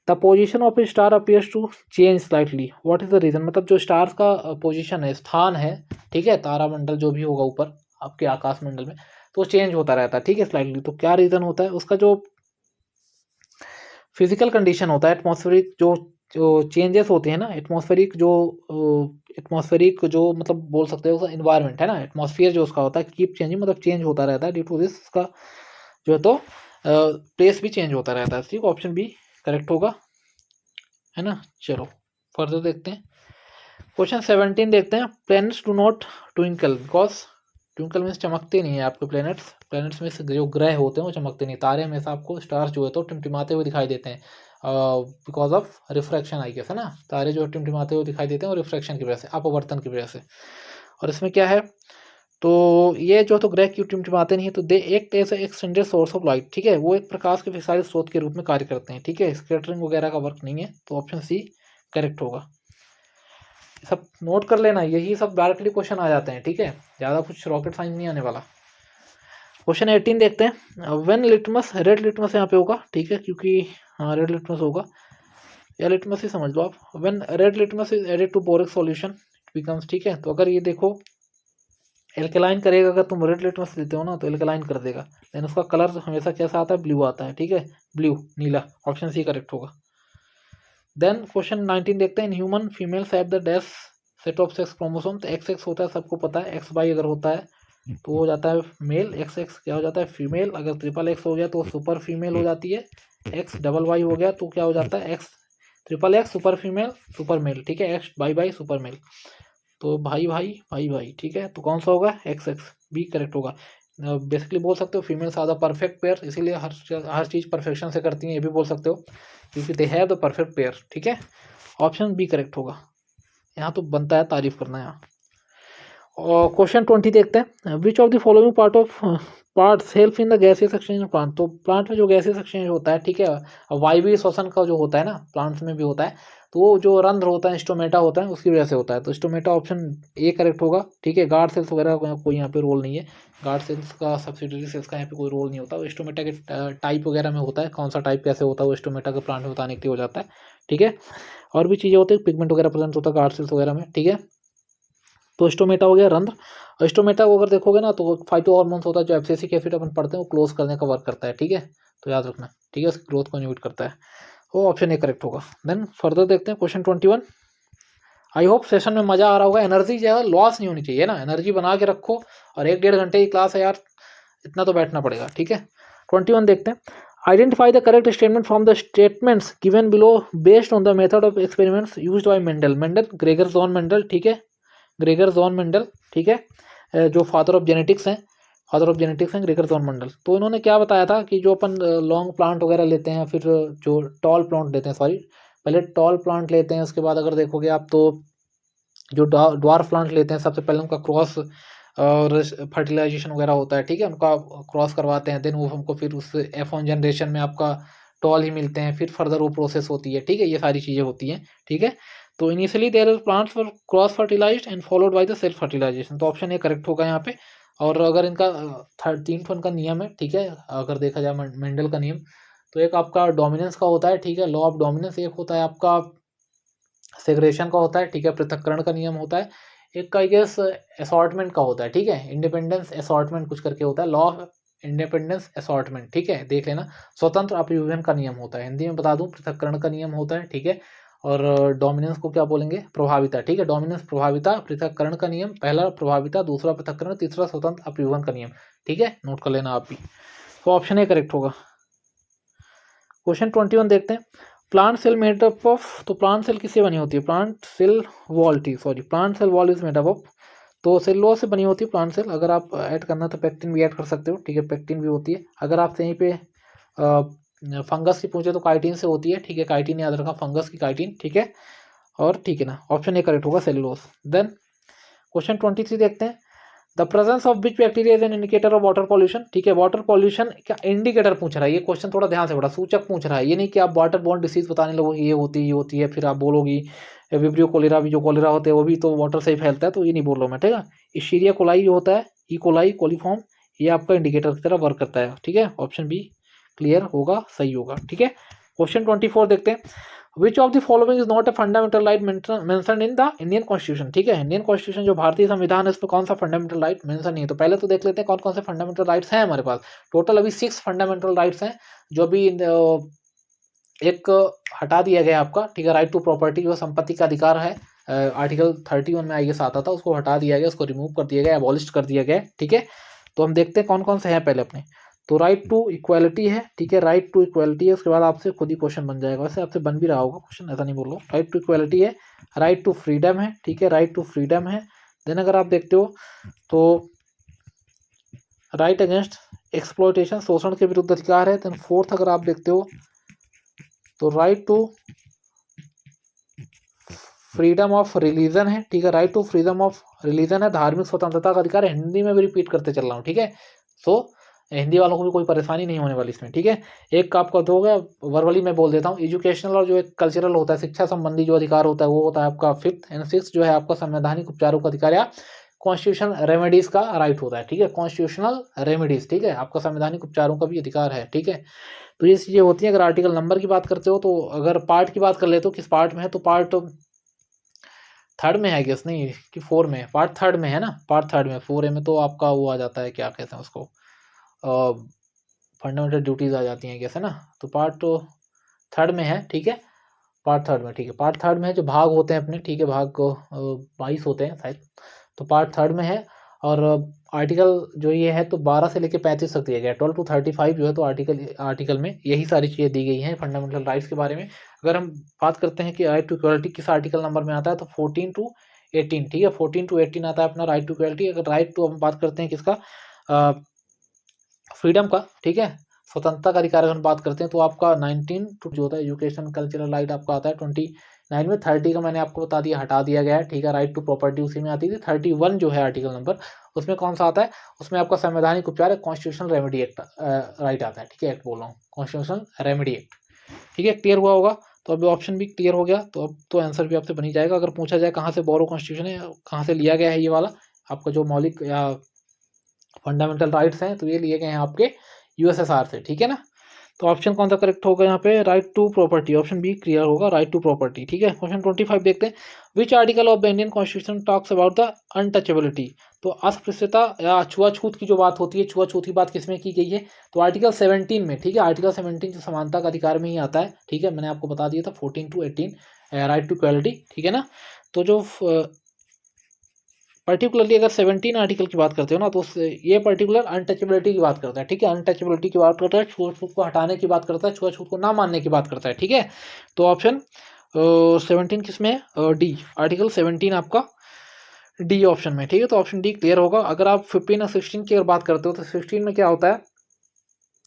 the position of a star appears to change slightly, what is the reason. मतलब जो स्टार्स का पोजिशन है, स्थान है, ठीक है, तारामंडल जो भी होगा ऊपर आपके आकाश मंडल में, तो चेंज होता रहता है, ठीक है, स्लाइटली। तो क्या रीजन होता है उसका, जो फिजिकल कंडीशन होता है, एटमॉस्फेरिक जो चेंजेस होते हैं ना, एटमॉस्फेरिक जो मतलब बोल सकते हो उसका इन्वायरमेंट है ना, एटमॉस्फेयर जो उसका होता है कीप चेंजिंग, मतलब चेंज होता रहता है, ड्यू टू दिस उसका जो है तो प्लेस भी चेंज होता रहता है, ठीक, ऑप्शन बी करेक्ट होगा, है ना। चलो फर्दर देखते हैं, क्वेश्चन 17 देखते हैं, planets do not twinkle because, twinkle means चमकते नहीं है आपके प्लैनेट्स में से जो ग्रह होते हैं वो चमकते नहीं, तारे में से आपको स्टार्स जो है तो टिमटिमाते हुए दिखाई देते हैं because of refraction I guess, है ना। तारे जो टिमटिमाते हुए दिखाई देते हैं और रिफ्रैक्शन की वजह से, अपवर्तन की वजह से। और इसमें क्या है, तो ये जो तो ग्रह क्यों टिमटिमाते नहीं है, तो they act as extended source of light, ठीक है, वो एक प्रकाश के विस्तारित स्रोत के रूप में कार्य करते हैं, ठीक है, स्कैटरिंग वगैरह का वर्क नहीं है, तो ऑप्शन सी करेक्ट होगा। सब नोट कर लेना, यही सब डायरेक्टली क्वेश्चन आ जाते हैं, ठीक है, ज़्यादा कुछ रॉकेट साइंस नहीं आने वाला। क्वेश्चन 18 देखते हैं, व्हेन लिटमस, रेड लिटमस यहाँ पे होगा, ठीक है, क्योंकि हाँ रेड लिटमस होगा, या लिटमस ही समझ लो आप। When red litmus is added to boric solution it becomes, ठीक है, तो अगर ये देखो एल्केलाइन करेगा, अगर तुम रेड लिटमस देते हो ना तो एल्केलाइन कर देगा, देन उसका कलर हमेशा कैसा आता है, ब्लू आता है, ठीक है, ब्लू नीला, ऑप्शन सी करेक्ट होगा। देन क्वेश्चन 19 देखते हैं, in human females have the dash set of sex chromosome, तो एक्स एक्स होता है सबको पता है, एक्स वाई अगर होता है तो हो जाता है मेल, एक्स एक्स क्या हो जाता है फीमेल, अगर ट्रिपल एक्स हो गया तो सुपर फीमेल हो जाती है, एक्स डबल वाई हो गया तो क्या हो जाता है X triple X super female super male, ठीक है, X Y Y super male, तो भाई भाई भाई भाई, ठीक है, तो कौन सा होगा एक्स एक्स, बी करेक्ट होगा। बेसिकली बोल सकते हो females are the perfect pair, इसीलिए हर चीज़ परफेक्शन से करती हैं, ये भी बोल सकते हो, क्योंकि they have the perfect pair, ठीक है, ऑप्शन बी करेक्ट होगा। यहाँ तो बनता है तारीफ करना यहाँ। और क्वेश्चन 20 देखते हैं, which of the following parts help in the gaseous exchange plant. तो प्लांट में जो गैसियस एक्सचेंज होता है, ठीक है, वायवीय श्वसन का जो होता है ना प्लांट्स में भी होता है, तो वो जो रंध्र होता है स्टोमेटा होता है उसकी वजह से होता है। तो स्टोमेटा ऑप्शन ए करेक्ट होगा, ठीक है। गार्ड सेल्स वगैरह का कोई यहाँ पे रोल नहीं है, गार्ड सेल्स का सब्सिडरी सेल्स का यहाँ पे कोई रोल नहीं होता। वो स्टोमेटा के टाइप वगैरह में होता है, कौन सा टाइप कैसे होता है वो स्टोमेटा के प्लांट में बताने के लिए हो जाता है, ठीक है। और भी चीज़ें होती है, पिगमेंट वगैरह प्रेजेंट होता है गार्ड सेल्स वगैरह में, ठीक है। तो स्टोमेटा हो गया रंध्र, और स्टोमेटा को अगर देखोगे ना तो फाइटो हार्मोन्स होता है जो एब्सिसिक एसिड अपन पढ़ते हैं वो क्लोज करने का वर्क करता है, ठीक है। तो याद रखना, ठीक है, उसकी ग्रोथ को इनहिबिट करता है। वो ऑप्शन ए करेक्ट होगा। देन फर्दर देखते हैं क्वेश्चन 21। आई होप सेशन में मजा आ रहा होगा। एनर्जी जो है लॉस नहीं होनी चाहिए ना, एनर्जी बना के रखो। और 1-1.5 घंटे की क्लास है यार, इतना तो बैठना पड़ेगा, ठीक है। 21 देखते हैं, identify the correct statement from the statements given below based on the method of experiments used by Mendel. Mendel, Gregor John Mendel, ठीक है, ग्रेगर जॉन मेंडल, ठीक है, जो फादर ऑफ जेनेटिक्स हैं, फादर ऑफ जेनेटिक्स हैं ग्रेगर जॉन मेंडल। तो इन्होंने क्या बताया था कि जो अपन लॉन्ग प्लांट वगैरह लेते हैं, फिर जो टॉल प्लांट लेते हैं, सॉरी पहले टॉल प्लांट लेते हैं, उसके बाद अगर देखोगे आप तो जो ड्वार्फ प्लांट लेते हैं, सबसे पहले उनका क्रॉस और फर्टिलाइजेशन वगैरह होता है, ठीक है, उनका क्रॉस करवाते हैं। देन वो हमको फिर उस F1 जनरेशन में आपका टॉल ही मिलते हैं, फिर फर्दर वो प्रोसेस होती है, ठीक है, ये सारी चीज़ें होती हैं, ठीक है। तो initially there are plants for cross fertilized and followed by the self fertilization. तो ऑप्शन ए करेक्ट होगा यहाँ पे। और अगर इनका 13 का नियम है, ठीक है, अगर देखा जाए मेंडल का नियम, तो एक आपका डोमिनेंस का होता है, ठीक है, लॉ ऑफ डोमिनेंस। एक होता है आपका सेग्रेशन का होता है, ठीक है, पृथक्करण का नियम होता है। एक का आई गेस असॉर्टमेंट का होता है, ठीक है, इंडिपेंडेंस असॉर्टमेंट कुछ करके होता है, लॉ ऑफ इंडिपेंडेंस असॉर्टमेंट, ठीक है, देख लेना। स्वतंत्र अपव्यवन का नियम होता है, हिंदी में बता दूं पृथक्करण का नियम होता है, ठीक है। और डोमिनेंस को क्या बोलेंगे, प्रभाविता, ठीक है, डोमिनेंस प्रभाविता, पृथक्करण का नियम, पहला प्रभाविता, दूसरा पृथक्करण, तीसरा स्वतंत्र अपव्यवन का नियम, ठीक है, नोट कर लेना आप भी। तो ऑप्शन ए करेक्ट होगा। क्वेश्चन 21 देखते हैं, plant cell made up of. तो प्लांट सेल किससे बनी होती है, प्लांट सेल वॉल, ठीक, sorry, plant cell wall is made up of. तो सेलुलोज से बनी होती है प्लांट सेल। अगर आप ऐड करना तो पेक्टिन भी ऐड कर सकते हो, ठीक है, पेक्टिन भी होती है। अगर आप यहीं पे फंगस की पूछे तो काइटिन से होती है, ठीक है, काइटिन याद रखा, फंगस की काइटिन, ठीक है। और ठीक है ना, ऑप्शन ए करेक्ट होगा, सेलुलोज। देन क्वेश्चन 23 देखते हैं, the presence of which bacteria is an indicator of water pollution. ठीक है, वाटर पॉल्यूशन का इंडिकेटर पूछ रहा है ये क्वेश्चन, थोड़ा ध्यान से पढ़ा, सूचक पूछ रहा है, ये नहीं कि आप वाटर बॉर्न डिसीज बताने लगोगे ये होती है, फिर आप बोलोगी विब्रियो कोलेरा भी, जो कोलेरा होते हैं वो भी तो वाटर से ही फैलता है, तो ये नहीं बोल रहा हूँ मैं, ठीक है। इशीरिया कोलाई जो होता है, ई कोलाई, कोलीफॉर्म, ये आपका इंडिकेटर की तरह वर्क करता है, ठीक है, ऑप्शन बी क्लियर होगा, सही होगा, ठीक है। क्वेश्चन 24 देखते हैं, which of the following is not a fundamental right mention in the Indian constitution. ठीक है, इंडियन कॉन्स्टिट्यूशन जो भारतीय संविधान है उसमें कौन सा फंडामेंटल राइट मेंशन नहीं है। तो पहले तो देख लेते हैं कौन कौन से फंडामेंटल राइट्स हैं हमारे पास। टोटल अभी 6 फंडामेंटल राइट्स हैं, जो अभी एक हटा दिया गया आपका, ठीक है, राइट टू प्रॉपर्टी जो संपत्ति का अधिकार है, आर्टिकल 31 में आई गेस आता था, उसको हटा दिया गया, उसको रिमूव कर दिया गया, एबॉलिश कर दिया गया, ठीक है। तो हम देखते हैं कौन कौन से हैं पहले अपने। तो राइट टू इक्वालिटी है, ठीक है, राइट टू इक्वालिटी है, उसके बाद आपसे खुद ही क्वेश्चन बन जाएगा, वैसे आपसे बन भी रहा होगा क्वेश्चन, ऐसा नहीं बोल रहा हूँ। राइट टू इक्वालिटी है, राइट टू फ्रीडम है, ठीक है, राइट टू फ्रीडम है। देन अगर आप देखते हो तो राइट अगेंस्ट एक्सप्लॉयटेशन, शोषण के विरुद्ध अधिकार है। देन फोर्थ अगर आप देखते हो तो right to freedom of religion है, ठीक है, right to freedom of religion है, धार्मिक स्वतंत्रता का अधिकार है। हिंदी में भी रिपीट करते चल रहा हूँ, ठीक है, सो हिंदी वालों को भी कोई परेशानी नहीं होने वाली इसमें, ठीक है। एक का आपका दो गया, वर्बली मैं बोल देता हूँ, एजुकेशनल और जो एक कल्चरल होता है, शिक्षा संबंधी जो अधिकार होता है वो होता है आपका 5th, एंड 6th जो है आपका संवैधानिक उपचारों का अधिकार या कॉन्स्टिट्यूशन रेमेडीज का राइट होता है, ठीक है, कॉन्स्टिट्यूशनल रेमेडीज, ठीक है, आपका संवैधानिक उपचारों का भी अधिकार है, ठीक है। तो ये चीज़ें होती हैं। अगर आर्टिकल नंबर की बात करते हो तो अगर पार्ट की बात कर लेते हो किस पार्ट में है, तो पार्ट 3rd में है गेस, नहीं कि 4 में, पार्ट 3rd में है ना, पार्ट 3rd में। 4A में तो आपका वो आ जाता है, क्या कहते हैं उसको, फंडामेंटल ड्यूटीज आ जाती हैं कैसे ना। तो पार्ट 3rd में है, ठीक है, पार्ट 3rd में, ठीक है, पार्ट 3rd में है, जो भाग होते हैं अपने, ठीक है, भाग को 22 होते हैं शायद, तो पार्ट 3rd में है। और आर्टिकल जो ये है तो 12 से लेकर 35 तक दिया गया है, 12 to 35 जो है, तो आर्टिकल में यही सारी चीज़ें दी गई हैं फंडामेंटल राइट्स के बारे में। अगर हम बात करते हैं कि राइट टू इक्वालिटी किस आर्टिकल नंबर में आता है, तो 14 to 18, ठीक है, 14 to 18 आता है अपना राइट टू इक्वालिटी। अगर राइट टू हम बात करते हैं किसका, फ्रीडम का, ठीक है, स्वतंत्रता का अधिकार अगर हम बात करते हैं तो आपका 19 जो होता है एजुकेशन कल्चरल राइट आपका आता है 29 में। 30 का मैंने आपको बता दिया, हटा दिया गया है, ठीक है। राइट टू प्रॉपर्टी उसी में आती थी। 31 जो है आर्टिकल नंबर, उसमें कौन सा आता है, उसमें आपका संवैधानिक उपचार कॉन्स्टिट्यूशनल रेमेडी एक्ट राइट आता है, ठीक है। एक्ट बोल रहा हूँ, कॉन्स्टिट्यूशनल रेमेडी एक्ट, ठीक है। क्लियर हुआ होगा, तो अभी ऑप्शन भी क्लियर हो गया, तो अब तो आंसर भी आपसे बनी जाएगा। अगर पूछा जाए कहाँ से बोरो कॉन्स्टिट्यूशन है, कहाँ से लिया गया है ये वाला आपका जो मौलिक या फंडामेंटल राइट्स हैं, तो ये लिए गए हैं आपके यूएसएसआर से, ठीक है ना। तो ऑप्शन कौन सा करेक्ट होगा यहाँ पे, right to property, option B clear होगा, राइट टू प्रॉपर्टी, ठीक है। क्वेश्चन 25 देखते हैं, which article of the Indian constitution talks about the untouchability. तो अस्पृश्यता या छुआछूत की जो बात होती है, छुआछूत की बात किसमें की गई है, तो आर्टिकल 17 में, ठीक है। आर्टिकल 17 जो समानता का अधिकार में ही आता है, ठीक है। मैंने आपको बता दिया था 14 to 18 राइट टू इक्वालिटी, ठीक है ना। तो जो पर्टिकुलरली अगर 17 आर्टिकल की बात करते हो ना, तो ये पर्टिकुलर अनटचेबिलिटी की बात करता है, ठीक है। अनटचेबिलिटी की बात करता है, छुआछूत को हटाने की बात करता है, छुआछूत को ना मानने की बात करता है, ठीक है। तो ऑप्शन 17 किसमें है, डी, आर्टिकल 17 आपका डी ऑप्शन में, ठीक है। तो ऑप्शन डी क्लियर होगा। अगर आप 15 और 16 की अगर बात करते हो, तो 16 में क्या होता है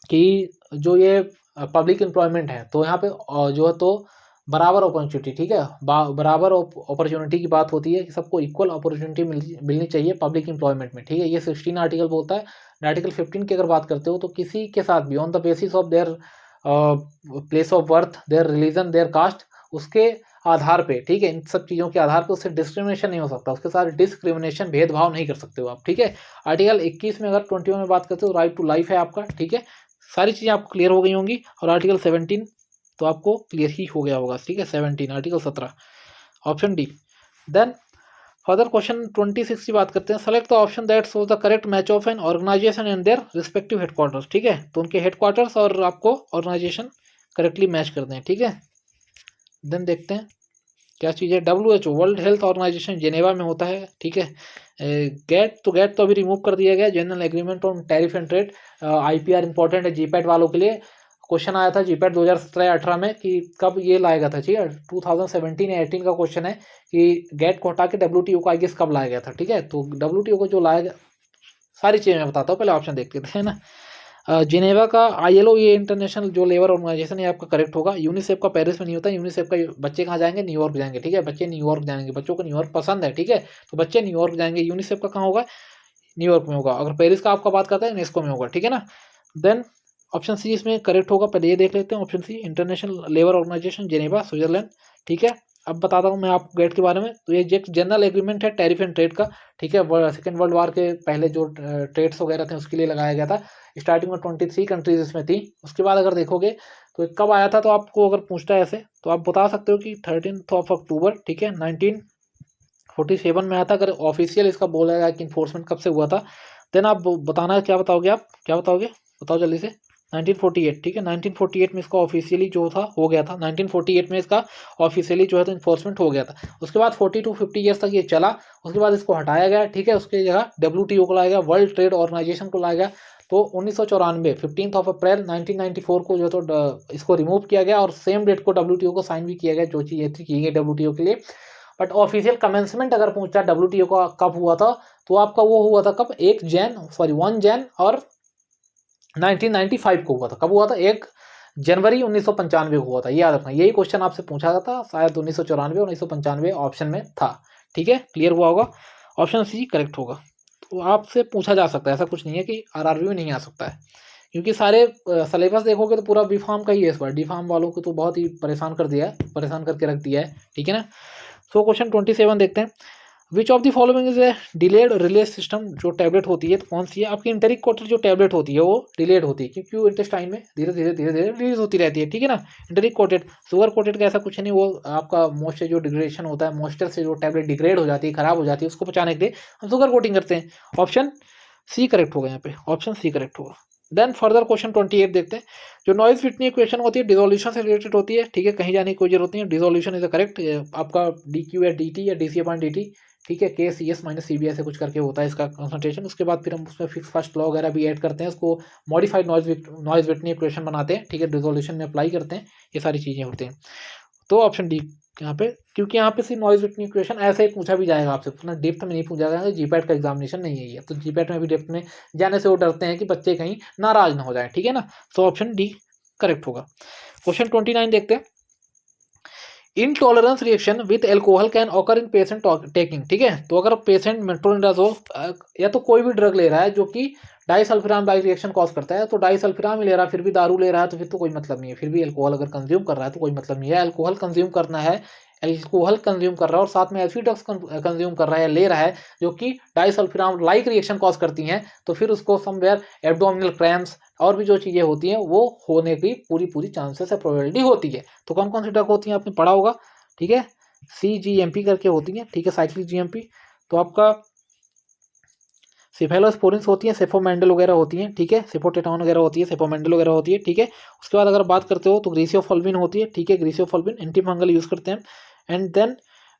कि जो ये पब्लिक एम्प्लॉयमेंट है, तो यहाँ पे जो है तो बराबर अपॉर्चुनिटी, ठीक है। बराबर अपॉर्चुनिटी की बात होती है कि सबको इक्वल अपॉर्चुनिटी मिलनी चाहिए पब्लिक एम्प्लॉयमेंट में, ठीक है। ये 16 आर्टिकल बोलता है। आर्टिकल 15 की अगर बात करते हो, तो किसी के साथ भी on the basis of their place of birth, their religion, their caste, उसके आधार पे, ठीक है, इन सब चीज़ों के आधार पे उससे डिस्क्रिमिनेशन नहीं हो सकता, उसके साथ डिस्क्रिमिनेशन भेदभाव नहीं कर सकते हो आप, ठीक है। आर्टिकल 21 में अगर 21 में बात करते हो, राइट टू लाइफ है आपका, ठीक है। सारी चीज़ें आपको क्लियर हो गई होंगी। और आर्टिकल 17 तो आपको क्लियर ही हो गया होगा, ठीक है। 17 article 17 option D. Then further question 26 की बात करते हैं, select the option that shows the correct match of an organisation and their respective headquarters, ठीक है। तो उनके हेडक्वार्टर्स और आपको ऑर्गेनाइजेशन करेक्टली मैच कर दें, ठीक है। देन देखते हैं क्या चीज़ है, WHO world health organisation Geneva में होता है, ठीक है। गेट तो अभी रिमूव कर दिया गया, general agreement on tariff and trade. IPR important है जीपैट वालों के लिए। क्वेश्चन आया था जीपैट 2017-18 में कि कब ये लाया गया था, ठीक है। 2017 या 18 का क्वेश्चन है कि गेट को हटा के WTO को आई गेस कब लाया गया था, ठीक है। तो WTO को जो लाया गया, सारी चीज़ें मैं बताता हूँ, पहले ऑप्शन देखते थे ना। जिनेवा का ILO, ये इंटरनेशनल जो लेबर ऑर्गेनाइजेशन है, आपका करेक्ट होगा। यूनिसेफ का पेरिस में नहीं होता, यूनिसेफ का बच्चे कहाँ जाएंगे, न्यूयॉर्क जाएंगे, ठीक है। बच्चे न्यूयॉर्क जाएंगे, बच्चों को न्यूयॉर्क पसंद है, ठीक है। तो बच्चे न्यूयॉर्क जाएंगे, यूनिसेफ का कहाँ होगा, न्यूयॉर्क में होगा। अगर पेरिस का आपका बात करता है, यूनेस्को में होगा, ठीक है ना। देन ऑप्शन सी इसमें करेक्ट होगा। पहले ये देख लेते हैं, option C international labour organisation Geneva, Switzerland, ठीक है। अब बताता हूँ मैं आपको गेट के बारे में। तो ये जनरल एग्रीमेंट है टैरिफ एंड ट्रेड का, ठीक है। सेकेंड वर्ल्ड वार के पहले जो ट्रेड्स वगैरह थे उसके लिए लगाया गया था। स्टार्टिंग में 23 कंट्रीज इसमें थी। उसके बाद अगर देखोगे तो कब आया था, तो आपको अगर पूछता है ऐसे, तो आप बता सकते हो कि 13 अक्टूबर, ठीक है, 1947 में आया था। अगर ऑफिशियल इसका बोला गया कि इन्फोर्समेंट कब से हुआ था, देन आप बताना है, क्या बताओगे आप, क्या बताओगे, बताओ जल्दी से। 1948, ठीक है। 1948 में इसका ऑफिशियली जो था हो गया था। 1948 में इसका ऑफिशियली जो है तो इन्फोर्समेंट हो गया था। उसके बाद 40 to 50 ईयर्स तक ये चला। उसके बाद इसको हटाया गया, ठीक है। उसकी जगह WTO को लाया गया, वर्ल्ड ट्रेड ऑर्गेनाइजेशन को लाया गया। तो 1994 15 अप्रैल 1994 को जो तो इसको रिमूव किया गया, और सेम डेट को WTO को साइन भी किया गया, जो चीज़ थी की गई WTO के लिए। बट ऑफिशियल कमेंसमेंट अगर पूछा WTO का कब हुआ था, तो आपका वो हुआ था कब, 1 जैन और 1995 को हुआ था। कब हुआ था, 1 जनवरी 1995 को हुआ था। ये याद रखना, यही क्वेश्चन आपसे पूछा जाता था, शायद 1994 1995 ऑप्शन में था, ठीक है। क्लियर हुआ होगा, ऑप्शन सी करेक्ट होगा। तो आपसे पूछा जा सकता है, ऐसा कुछ नहीं है कि RRB में नहीं आ सकता है, क्योंकि सारे सिलेबस देखोगे तो पूरा बी फार्म का ही है इस बार। डी फार्म वालों को तो बहुत ही परेशान कर दिया है, परेशान करके रख दिया है, ठीक है ना। सो क्वेश्चन 27 देखते हैं, which of the following is a delayed release system. जो टैबलेट होती है तो कौन सी है, आपकी इंटेरिक क्वार्टर जो टैबलेट होती है वो डिलेड होती है, क्योंकि इंटेस्टाइन में धीरे धीरे रिलीज होती रहती है, ठीक है ना। इंटेरिक कोटेड, शुगर कोटेड का ऐसा कुछ नहीं, वो आपका मॉइस्चर जो डिग्रेडेशन होता है, मॉइस्चर से जो टैबलेट डिग्रेड हो जाती है, खराब हो जाती है, उसको बचाने के लिए हम शुगर कोटिंग करते हैं। ऑप्शन सी करेक्ट होगा यहाँ पे, ऑप्शन सी करेक्ट होगा। देन फर्दर क्वेश्चन 28 देखते हैं, जो नॉइज फिटनी इक्वेशन होती है डिसोल्यूशन से रिलेटेड होती है, ठीक है। कहीं जाने की कोई जरूरत नहीं है, डिसोल्यूशन इज द करेक्ट। आपका DQ या DT या DC/dt, ठीक है। KCS - CB ऐसे कुछ करके होता है इसका कंसंट्रेशन। उसके बाद फिर हम उसमें फिक्स फर्स्ट लॉ वगैरह भी ऐड करते हैं, उसको मॉडिफाइड नॉइज विटनी इक्वेशन बनाते हैं, ठीक है। डिसोल्यूशन में अप्लाई करते हैं, ये सारी चीज़ें होती हैं। तो ऑप्शन डी यहाँ पे, क्योंकि यहाँ पे सिर्फ नॉइज रिटर्न इक्वेशन ऐसे ही पूछा भी जाएगा आपसे, उतना डेप्थ में नहीं पूछा जाएगा, जीपैट का एग्जामिनेशन नहीं है ये, तो जीपैट में भी डेप्थ में जाने से वो डरते हैं कि बच्चे कहीं नाराज ना हो जाए, ठीक है ना। सो ऑप्शन डी करेक्ट होगा। क्वेश्चन 29 देखते हैं। Intolerance reaction with alcohol can occur in patient taking, ठीक है। तो अगर पेशेंट मेट्रोनिडाजोल या तो कोई भी ड्रग ले रहा है जो कि डाइसल्फिराम बाइक रिएक्शन कॉज करता है, तो डाइसल्फिराम ही ले रहा है फिर भी दारू ले रहा है, तो फिर तो कोई मतलब नहीं है, फिर भी अल्कोहल अगर कंज्यूम कर रहा है तो कोई मतलब नहीं है। अल्कोहल कंज्यूम करना है, अल्कोहल कंज्यूम कर रहा है और साथ में ऐसी ड्रग्स कंज्यूम कर रहा है या ले रहा है जो कि डाइसल्फिराम लाइक रिएक्शन कॉज करती हैं, तो फिर उसको समवेयर एब्डोमिनल क्रैम्प्स और भी जो चीज़ें होती हैं वो होने की पूरी पूरी चांसेस है, प्रोबेबिलिटी होती है। तो कौन कौन सी ड्रग होती हैं आपने पढ़ा होगा, ठीक है। CGMP करके होती हैं, ठीक है, साइक्लिक GMP। तो आपका सिफेलोस्पोरिन्स होती है, सेफोमेंडल वगैरह होती हैं, ठीक है, सेफोटेटाउन वगैरह होती है, सेफोमेंडल वगैरह होती है, ठीक है। उसके बाद अगर बात करते हो तो ग्रीसियोफोल्विन होती है, ठीक है, ग्रीसियोफोल्विन एंटीफंगल यूज करते हैं। एंड देन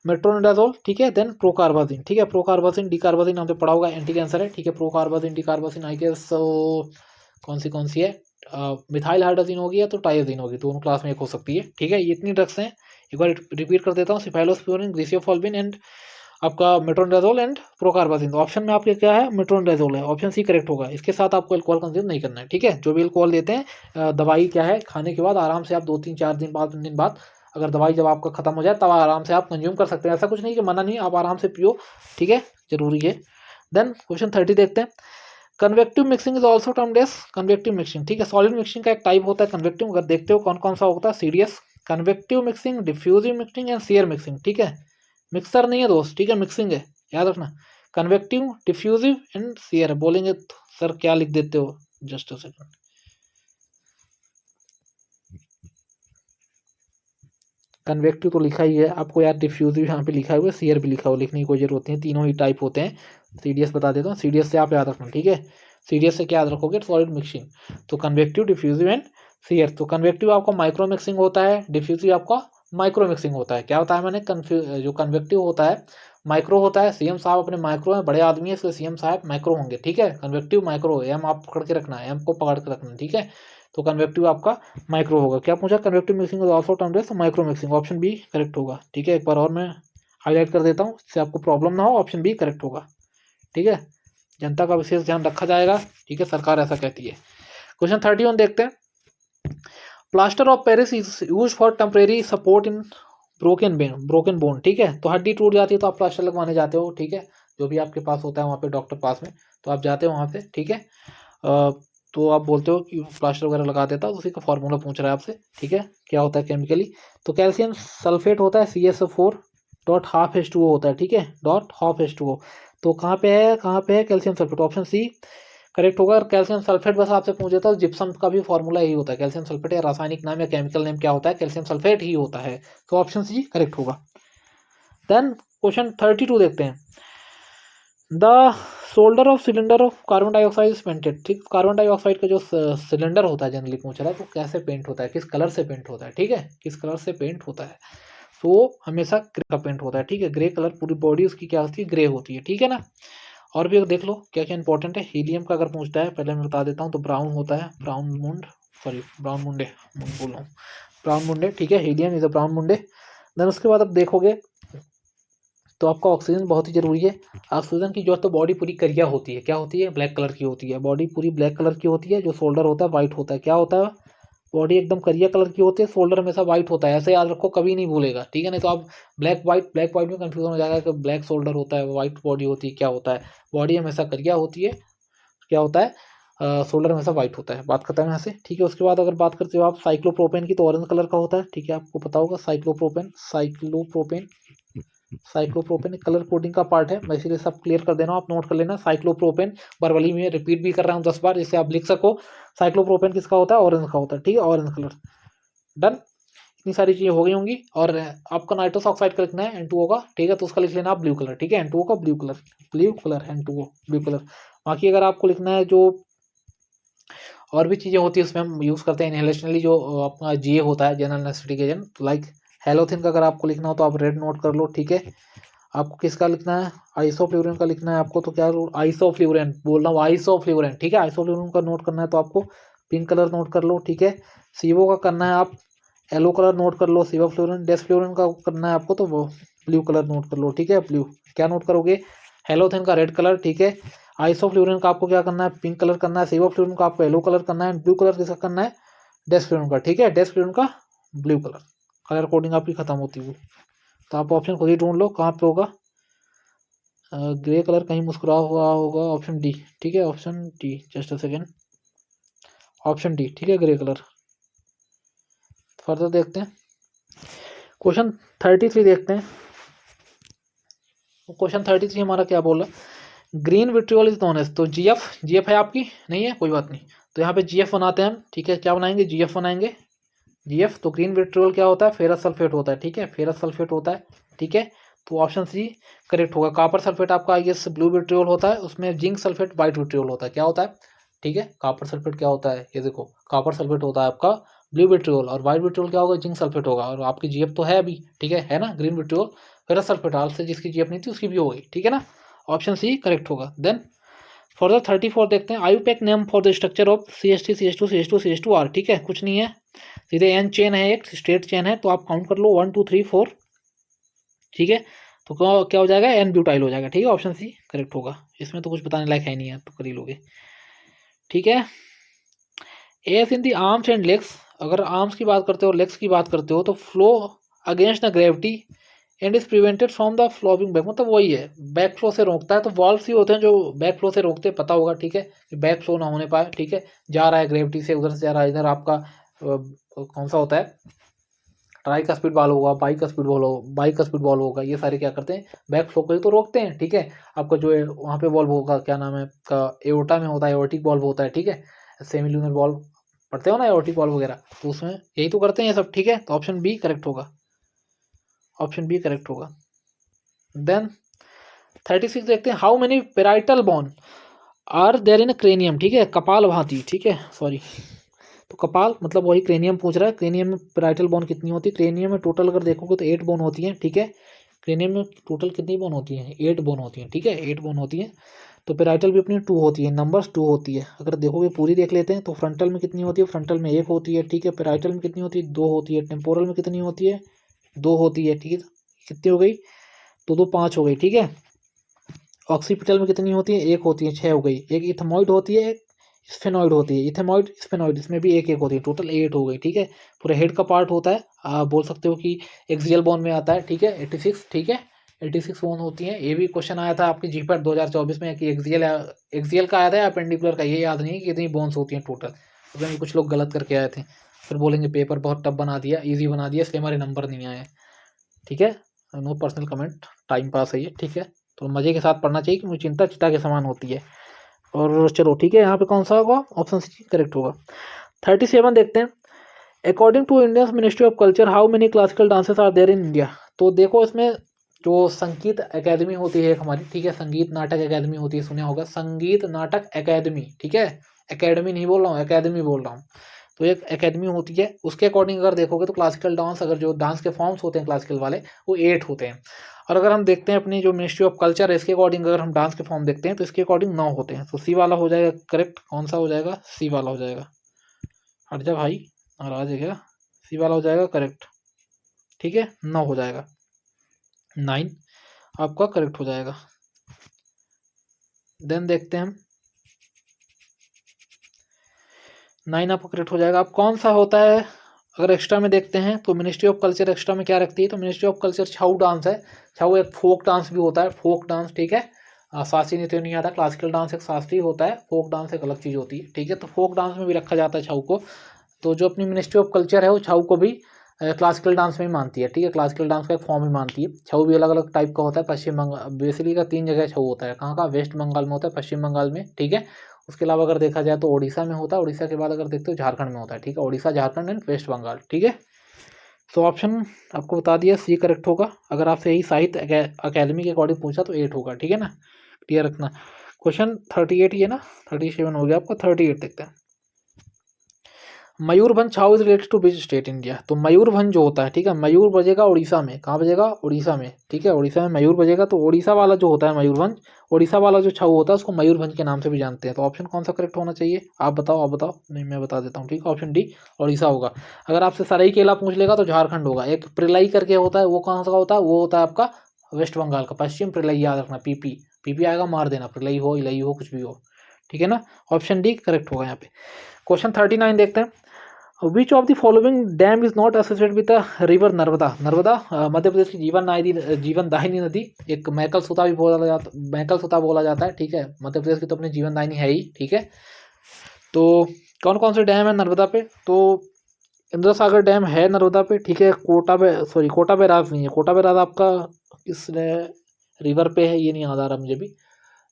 मेट्रोनिडाजोल, ठीक है, देन प्रोकार्बाजिन, ठीक है, प्रोकार्बाजिन डिकार्बाजिन आपने पढ़ा होगा, एंटी कैंसर है, ठीक है। प्रोकार्बाजिन डिकार्बाजिन आई गेस कौन सी है, मिथाइल हाइड्रोजिन होगी या तो टाइजीन होगी, दोनों क्लास में एक हो सकती है, ठीक है। ये इतनी ड्रग्स हैं, एक बार रिपीट कर देता हूँ, सिफेलोस्पोरिन, ग्रीसियोफोल्विन एंड आपका मेट्रोनिडाजोल एंड प्रोकार्बाजिन। तो ऑप्शन में आपके क्या है, मेट्रोनिडाजोल है, ऑप्शन सी करेक्ट होगा। इसके साथ आपको अल्कोहल कंज्यूम नहीं करना है, ठीक है। जो भी अल्कोहल देते हैं, दवाई क्या है, खाने के बाद आराम से आप 2-3-4 दिन बाद, 3 दिन बाद, अगर दवाई जब आपका खत्म हो जाए तब आराम से आप कंज्यूम कर सकते हैं, ऐसा कुछ नहीं कि मना नहीं, आप आराम से पियो, ठीक है, जरूरी है। देन क्वेश्चन 30 देखते हैं। Convective mixing is also termed as convective mixing, ठीक है। सॉलिड मिक्सिंग का एक टाइप होता है कन्वेक्टिव, अगर देखते हो कौन कौन सा होता है, CDS, convective mixing, diffusive mixing and shear mixing, ठीक है। मिक्सर नहीं है दोस्त, ठीक है, मिक्सिंग है, याद रखना। Convective, diffusive and shear. बोलेंगे तो सर क्या लिख देते हो, जस्ट अ सेकंड, कन्वेक्टिव तो लिखा ही है आपको यार, डिफ्यूजिव यहाँ पे लिखा हुआ है, सीयर भी लिखा हुआ, लिखने की कोई जरूरत नहीं है, तीनों ही टाइप होते हैं। सीडीएस बता देता हूँ, सीडीएस से आप याद रखना, ठीक है। सीडीएस से क्या याद रखोगे, सॉलिड मिक्सिंग, तो कन्वेक्टिव, डिफ्यूजिव एंड सीयर। तो कन्वेक्टिव आपका माइक्रो मिक्सिंग होता है, डिफ्यूजिव आपका माइक्रो मिक्सिंग होता है। क्या होता है, मैंने जो कन्वेक्टिव होता है माइक्रो होता है, सीएम साहब अपने माइक्रो हैं, बड़े आदमी है इसलिए सीएम साहब माइक्रो होंगे, ठीक है। कन्वेक्टिव माइक्रो, एम आप पकड़ के रखना है, एम को पकड़ के रखना, ठीक है। तो कन्वेक्टिव आपका माइक्रो होगा। क्या पूछा, convective mixing is also termed as micro mixing, option B correct होगा, ठीक है। एक बार और मैं हाईलाइट कर देता हूँ, इससे आपको प्रॉब्लम ना हो, ऑप्शन बी करेक्ट होगा, ठीक है। जनता का विशेष ध्यान रखा जाएगा, ठीक है, सरकार ऐसा कहती है। क्वेश्चन 31 देखते हैं। Plaster of Paris is use for temporary support in broken bone, ठीक है। तो हड्डी टूट जाती है तो आप प्लास्टर लगवाने जाते हो, ठीक है, जो भी आपके पास होता है वहाँ पे डॉक्टर पास में, तो आप जाते हो वहाँ पे, ठीक है। तो आप बोलते हो कि प्लास्टर वगैरह लगा देता है, उसी का फॉर्मूला पूछ रहा है आपसे, ठीक है, क्या होता है केमिकली। तो कैल्शियम सल्फेट होता है, CSO4 डॉट हाफ H2O होता है, ठीक है, डॉट हाफ H2O। तो कहाँ पे है calcium sulphate, option C correct होगा। और कैल्शियम सल्फेट बस आपसे पूछे तो जिप्सम का भी फॉर्मूला यही होता है, कैल्शियम सल्फेट या रासायनिक नाम या केमिकल नेम क्या होता है, कैल्शियम सल्फेट ही होता है, तो ऑप्शन सी करेक्ट होगा। देन क्वेश्चन 32 देखते हैं। The shoulder of cylinder of carbon dioxide is painted, ठीक, कार्बन डाइऑक्साइड का जो सिलेंडर होता है जनरली पूछ रहा है, तो कैसे पेंट होता है, किस कलर से पेंट होता है, ठीक है, किस कलर से पेंट होता है, तो हमेशा ग्रे का पेंट होता है, ठीक है, ग्रे कलर, पूरी बॉडी उसकी क्या होती है, ग्रे होती है, ठीक है ना। और भी देख लो क्या क्या इंपॉर्टेंट है। हीलियम का अगर पूछता है, पहले मैं बता देता हूँ, तो ब्राउन होता है, ब्राउन मुंडे बोल रहा हूँ, ब्राउन मुंडे, ठीक है, हीलियम इज अ ब्राउन मुंडे। देन उसके बाद अब देखोगे तो आपका ऑक्सीजन बहुत ही जरूरी है। ऑक्सीजन की जो तो बॉडी पूरी करिया होती है, क्या होती है, ब्लैक कलर की होती है, बॉडी पूरी ब्लैक कलर की होती है, जो शोल्डर होता है वाइट होता है, क्या होता है, बॉडी एकदम करिया कलर की होती है, शोल्डर हमेशा वाइट होता है, ऐसे याद रखो, कभी नहीं भूलेगा, ठीक है। नहीं तो आप ब्लैक वाइट में कंफ्यूजन हो जाएगा कि ब्लैक शोल्डर होता है, वाइट बॉडी होती है, क्या होता है, बॉडी हमेशा करिया होती है, क्या होता है, शोल्डर हमेशा वाइट होता है, बात खत्म है यहाँ से, ठीक है। उसके बाद अगर बात करते हो आप साइक्लोप्रोपेन की, तो ऑरेंज कलर का होता है, ठीक है, आपको पता होगा साइक्लोप्रोपेन एक कलर कोडिंग का पार्ट है, मैं इसीलिए सब क्लियर कर देना, आप नोट कर लेना। साइक्लोप्रोपेन वर्बली में रिपीट भी कर रहा हूँ 10 बार, जिससे आप लिख सको। साइक्लोप्रोपेन किसका होता है, ऑरेंज का होता है, ठीक है, ऑरेंज कलर। डन, इतनी सारी चीज़ें हो गई होंगी। और आपका नाइट्रस ऑक्साइड का लिखना है N2O का, ठीक है, तो उसका लिख लेना आप ब्लू कलर, ठीक है, N2O का blue colour N2O blue colour. बाकी अगर आपको लिखना है जो और भी चीज़ें होती है उसमें हम यूज़ करते हैं इनहेलेशनली, जो अपना GA होता है, general anaesthetic agent, like halothane का अगर आपको लिखना हो तो आप रेड नोट कर लो, ठीक है। आपको किसका लिखना है, आइसोफ्लूरिन का लिखना है आपको, तो क्या आइसोफ्लूरिन बोल रहा हूँ, आइसोफ्लूरिन, ठीक है, आइसोफ्लूरिन का नोट करना है तो आपको पिंक कलर नोट कर लो, ठीक है। सीवो का करना है आप येलो कलर नोट कर लो, सिवाफ्लोरिन डेस्फ्लोरिन का करना है आपको तो वो ब्लू कलर नोट कर लो, ठीक है। ब्लू क्या नोट करोगे, हेलोथेन का रेड कलर, ठीक है। आइसोफ्लोरिन का आपको क्या करना है, पिंक कलर करना है। सिवाफ्लोरिन का आपको येलो कलर करना है। ब्लू कलर किसका करना है, डेस्फ्लोरिन का, ठीक है। डेस्फ्लोरिन का ब्लू कलर, कलर कोडिंग आपकी खत्म होती हुई। तो आप ऑप्शन खुद ही ढूंढ लो कहाँ पे होगा। ग्रे कलर कहीं मुस्कुरा हुआ होगा, ऑप्शन डी, ठीक है। Option D, just a second, option D, ठीक है, ग्रे कलर। फर्दर देखते हैं, क्वेश्चन 33 देखते हैं। क्वेश्चन 33 हमारा क्या बोल रहा है, green vitriol is known as, तो जीएफ है आपकी, नहीं है कोई बात नहीं। तो यहाँ पे जीएफ बनाते हैं हम, ठीक है। क्या बनाएंगे, जीएफ बनाएंगे, जीएफ। तो ग्रीन विट्रियोल क्या होता है, फेरस सल्फेट होता है, ठीक है, फेरस सल्फेट होता है, ठीक है। तो ऑप्शन सी करेक्ट होगा। कॉपर सल्फेट आपका आई गेस ब्लू विट्रियोल होता है, उसमें जिंक सल्फेट व्हाइट विट्रियोल होता है, क्या होता है, ठीक है। कॉपर सल्फेट क्या होता है, ये देखो, कॉपर सल्फेट होता है आपका ब्लू विट्रियोल, और व्हाइट विट्रियोल क्या होगा, जिंक सल्फेट होगा। और आपकी जीएफ तो है अभी, ठीक है ना, ग्रीन विट्रियोल फेरस सल्फेट, हाल से जिसकी जीएफ नहीं थी उसकी भी हो गई, ठीक है ना। ऑप्शन सी करेक्ट होगा। देन फॉर द 34 देखते हैं, IUPAC name for the structure of CH3 CH2 CH2 CH2R, ठीक है, कुछ नहीं है, सीधे एन चेन है, एक स्ट्रेट चेन है, तो आप काउंट कर लो 1 2 3 4, ठीक है। तो क्या हो जाएगा, एन ब्यूटाइल हो जाएगा, ठीक है। ऑप्शन सी करेक्ट होगा, इसमें तो कुछ बताने लायक है नहीं है, तो कर ही लोगे, ठीक है। S in the arms and legs, अगर आर्म्स की बात करते हो, लेग्स की बात करते हो, तो flow against the gravity and is prevented from the following back, मतलब वही है, बैक फ्लो से रोकता है। तो वॉल्व्स ही होते हैं जो बैक फ्लो से रोकते हैं, पता होगा, ठीक है, कि बैक फ्लो ना होने पाए, ठीक है। जा रहा है ग्रेविटी से, उधर से जा रहा है, इधर आपका कौन सा होता है, ट्राई का स्पीड बॉल होगा, बाइक का स्पीड बॉल होगा, ये सारे क्या करते हैं, बैक फ्लो को ही तो रोकते हैं, ठीक है। आपका जो है वहाँ पे बॉल्व होगा, क्या नाम है का, एओर्टा में होता है, एओर्टिक बॉल्व होता है, ठीक है। सेमिल्यूनर बॉल्व पढ़ते हो ना, एओर्टिक बॉल्व वगैरह, तो उसमें यही तो करते हैं ये सब, ठीक है। तो ऑप्शन बी करेक्ट होगा, ऑप्शन बी करेक्ट होगा। देन 36 देखते हैं, how many parietal bone are there in cranium, ठीक है, कपाल भांति, ठीक है, सॉरी। तो कपाल मतलब वही क्रेनियम पूछ रहा है, क्रेनियम में पेराइटल बोन कितनी होती है, क्रेनियम में टोटल अगर देखोगे तो 8 बोन होती है, ठीक है। क्रेनियम में टोटल कितनी बोन होती है, 8 बोन होती है, ठीक है, 8 बोन होती है। तो पेराइटल भी अपनी 2 होती है, नंबर्स 2 होती है। अगर देखोगे पूरी देख लेते हैं, तो फ्रंटल में कितनी होती है, फ्रंटल में 1 होती है, ठीक है। पेराइटल में कितनी होती है, 2 होती है। टेम्पोरल में कितनी होती है, 2 होती है, ठीक है। कितनी हो गई, 2 2 5 हो गई, ठीक है। ऑक्सीपिटल में कितनी होती है, 1 होती है, 6 हो गई। एक इथेमॉइड होती है, एक स्फेनॉइड होती है, इथेमॉइड स्फेनॉइड, इसमें भी 1 1 होती है, टोटल 8 हो गई, ठीक है। पूरे हेड का पार्ट होता है, आप बोल सकते हो कि एक्सियल बोन में आता है, ठीक है, 86, ठीक है, 86 बोन होती है। ये भी क्वेश्चन आया था आपकी जीपैट 2024 में कि एक्सियल का आया था या अपेंडिकुलर का, ये याद नहीं कि कितनी बोन्स होती हैं टोटल, तो कुछ लोग गलत करके आए थे, फिर बोलेंगे पेपर बहुत टफ बना दिया, ईजी बना दिया, इसलिए हमारे नंबर नहीं आए, ठीक है। No personal comment, time pass है ये, ठीक है। तो मज़े के साथ पढ़ना चाहिए, कि मुझे चिंता चिता के समान होती है। और चलो ठीक है, यहाँ पे कौन सा होगा, ऑप्शन सी करेक्ट होगा। 37 देखते हैं, according to Indian ministry of culture how many classical dances are there in India. तो देखो इसमें जो संगीत एकेडमी होती है एक हमारी, ठीक है, संगीत नाटक एकेडमी होती है, सुना होगा, संगीत नाटक एकेडमी, ठीक है। एकेडमी नहीं बोल रहा हूँ, एकेडमी बोल रहा हूँ। तो एक एकेडमी होती है, उसके अकॉर्डिंग अगर देखोगे तो क्लासिकल डांस, अगर जो डांस के फॉर्म्स होते हैं क्लासिकल वाले, वो 8 होते हैं। और अगर हम देखते हैं अपनी जो मिनिस्ट्री ऑफ कल्चर है, इसके अकॉर्डिंग अगर हम डांस के फॉर्म देखते हैं, तो इसके अकॉर्डिंग 9 होते हैं। तो सी वाला हो जाएगा करेक्ट, कौन सा हो जाएगा, सी वाला हो जाएगा। हट जा भाई, नाराज है क्या, सी वाला हो जाएगा करेक्ट, ठीक है, 9 हो जाएगा, 9 आपका करेक्ट हो जाएगा। देन देखते हैं हम, 9 आपका करेक्ट हो जाएगा। अब कौन सा होता है, अगर एक्स्ट्रा में देखते हैं तो मिनिस्ट्री ऑफ कल्चर एक्स्ट्रा में क्या रखती है, तो ministry of culture Chhau dance है। छऊ एक फोक डांस भी होता है, फोक डांस, ठीक है। शास्त्रीय नृत्य नहीं आता, क्लासिकल डांस एक शास्त्रीय होता है, फोक डांस एक अलग चीज़ होती है, ठीक है। तो फोक डांस में भी रखा जाता है छऊ को। तो जो अपनी मिनिस्ट्री ऑफ कल्चर है वो छऊ को भी क्लासिकल डांस में ही मानती है, ठीक है, क्लासिकल डांस का एक फॉर्म ही मानती है। छऊ भी अलग अलग टाइप का होता है, पश्चिम बंगाल बेसिकली का 3 जगह छऊ होता है, कहाँ का, वेस्ट बंगाल में होता है, पश्चिम बंगाल में, ठीक है। उसके अलावा अगर देखा जाए तो उड़ीसा में होता है, उड़ीसा के बाद अगर देखते हो झारखंड में होता है, ठीक है, उड़ीसा, झारखंड एंड वेस्ट बंगाल, ठीक है। तो ऑप्शन आपको बता दिया, सी करेक्ट होगा। अगर आपसे यही साहित्य अकेडमी के अकॉर्डिंग पूछा तो 8 होगा, ठीक है ना, क्लियर रखना। क्वेश्चन 38 ये ना, 37 हो गया आपका, 38 देखते हैं। Mayurbhanj Chhau is related to which state India. तो मयूरभंज जो होता है, ठीक है, मयूर बजेगा उड़ीसा में, कहाँ बजेगा, उड़ीसा में, ठीक है, उड़ीसा में मयूर बजेगा। तो उड़ीसा वाला जो होता है मयूरभंज, उड़ीसा वाला जो छाऊ होता है उसको मयूरभंज के नाम से भी जानते हैं। तो ऑप्शन कौन सा करेक्ट होना चाहिए, आप बताओ, आप बताओ, नहीं मैं बता देता हूँ, ठीक है, ऑप्शन डी उड़ीसा होगा। अगर आपसे सराईकेला पूछ लेगा तो झारखंड होगा। एक प्रिलाई करके होता है, वो कहाँ का होता है, वो होता है आपका वेस्ट बंगाल का, पश्चिम प्रिलाई, याद रखना, पीपी, पीपी आएगा मार देना, प्रिलाई हो इलाई हो कुछ भी हो, ठीक है ना, ऑप्शन डी करेक्ट होगा यहाँ पे। क्वेश्चन 39 देखते हैं। Which of the following dam is not associated with the river Narmada. Narmada Madhya Pradesh की जीवनदायिनी नदी, एक मैकल सुता भी बोला जाता, मैकल सुता बोला जाता है, ठीक है, मध्य प्रदेश की तो अपनी जीवनदायिनी है ही, ठीक है। तो कौन कौन से डैम है नर्मदा पे, तो इंद्र सागर डैम है नर्मदा पे, ठीक है, कोटा बैराज नहीं है, कोटा बैराज आपका किस रिवर पे है ये नहीं याद आ रहा मुझे भी,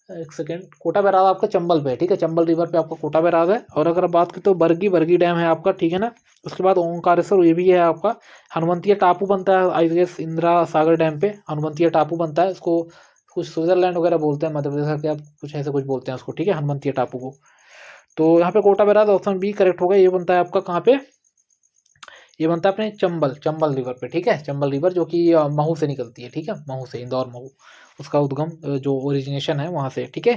एक सेकेंड, कोटा बैराज आपका चंबल पे है, ठीक है, चंबल रिवर पे आपका कोटा बैराज है। और अगर बात करें तो बरगी डैम है आपका, ठीक है ना। उसके बाद ओंकारेश्वर ये भी है आपका। हनुमंतिया टापू बनता है I guess Indira Sagar dam पे, हनुमंतिया टापू बनता है, इसको कुछ स्विट्जरलैंड वगैरह बोलते हैं मध्य प्रदेश के, आप कुछ ऐसे कुछ बोलते हैं उसको, ठीक है, हनुमंतिया टापू को। तो यहाँ पे Kota barrage option B correct होगा। ये बनता है आपका कहाँ पे, ये बनता है अपने चंबल रिवर पे, ठीक है, चंबल रिवर जो कि महू से निकलती है, ठीक है, महू से, इंदौर महू, उसका उद्गम जो ओरिजिनेशन है वहाँ से, ठीक है।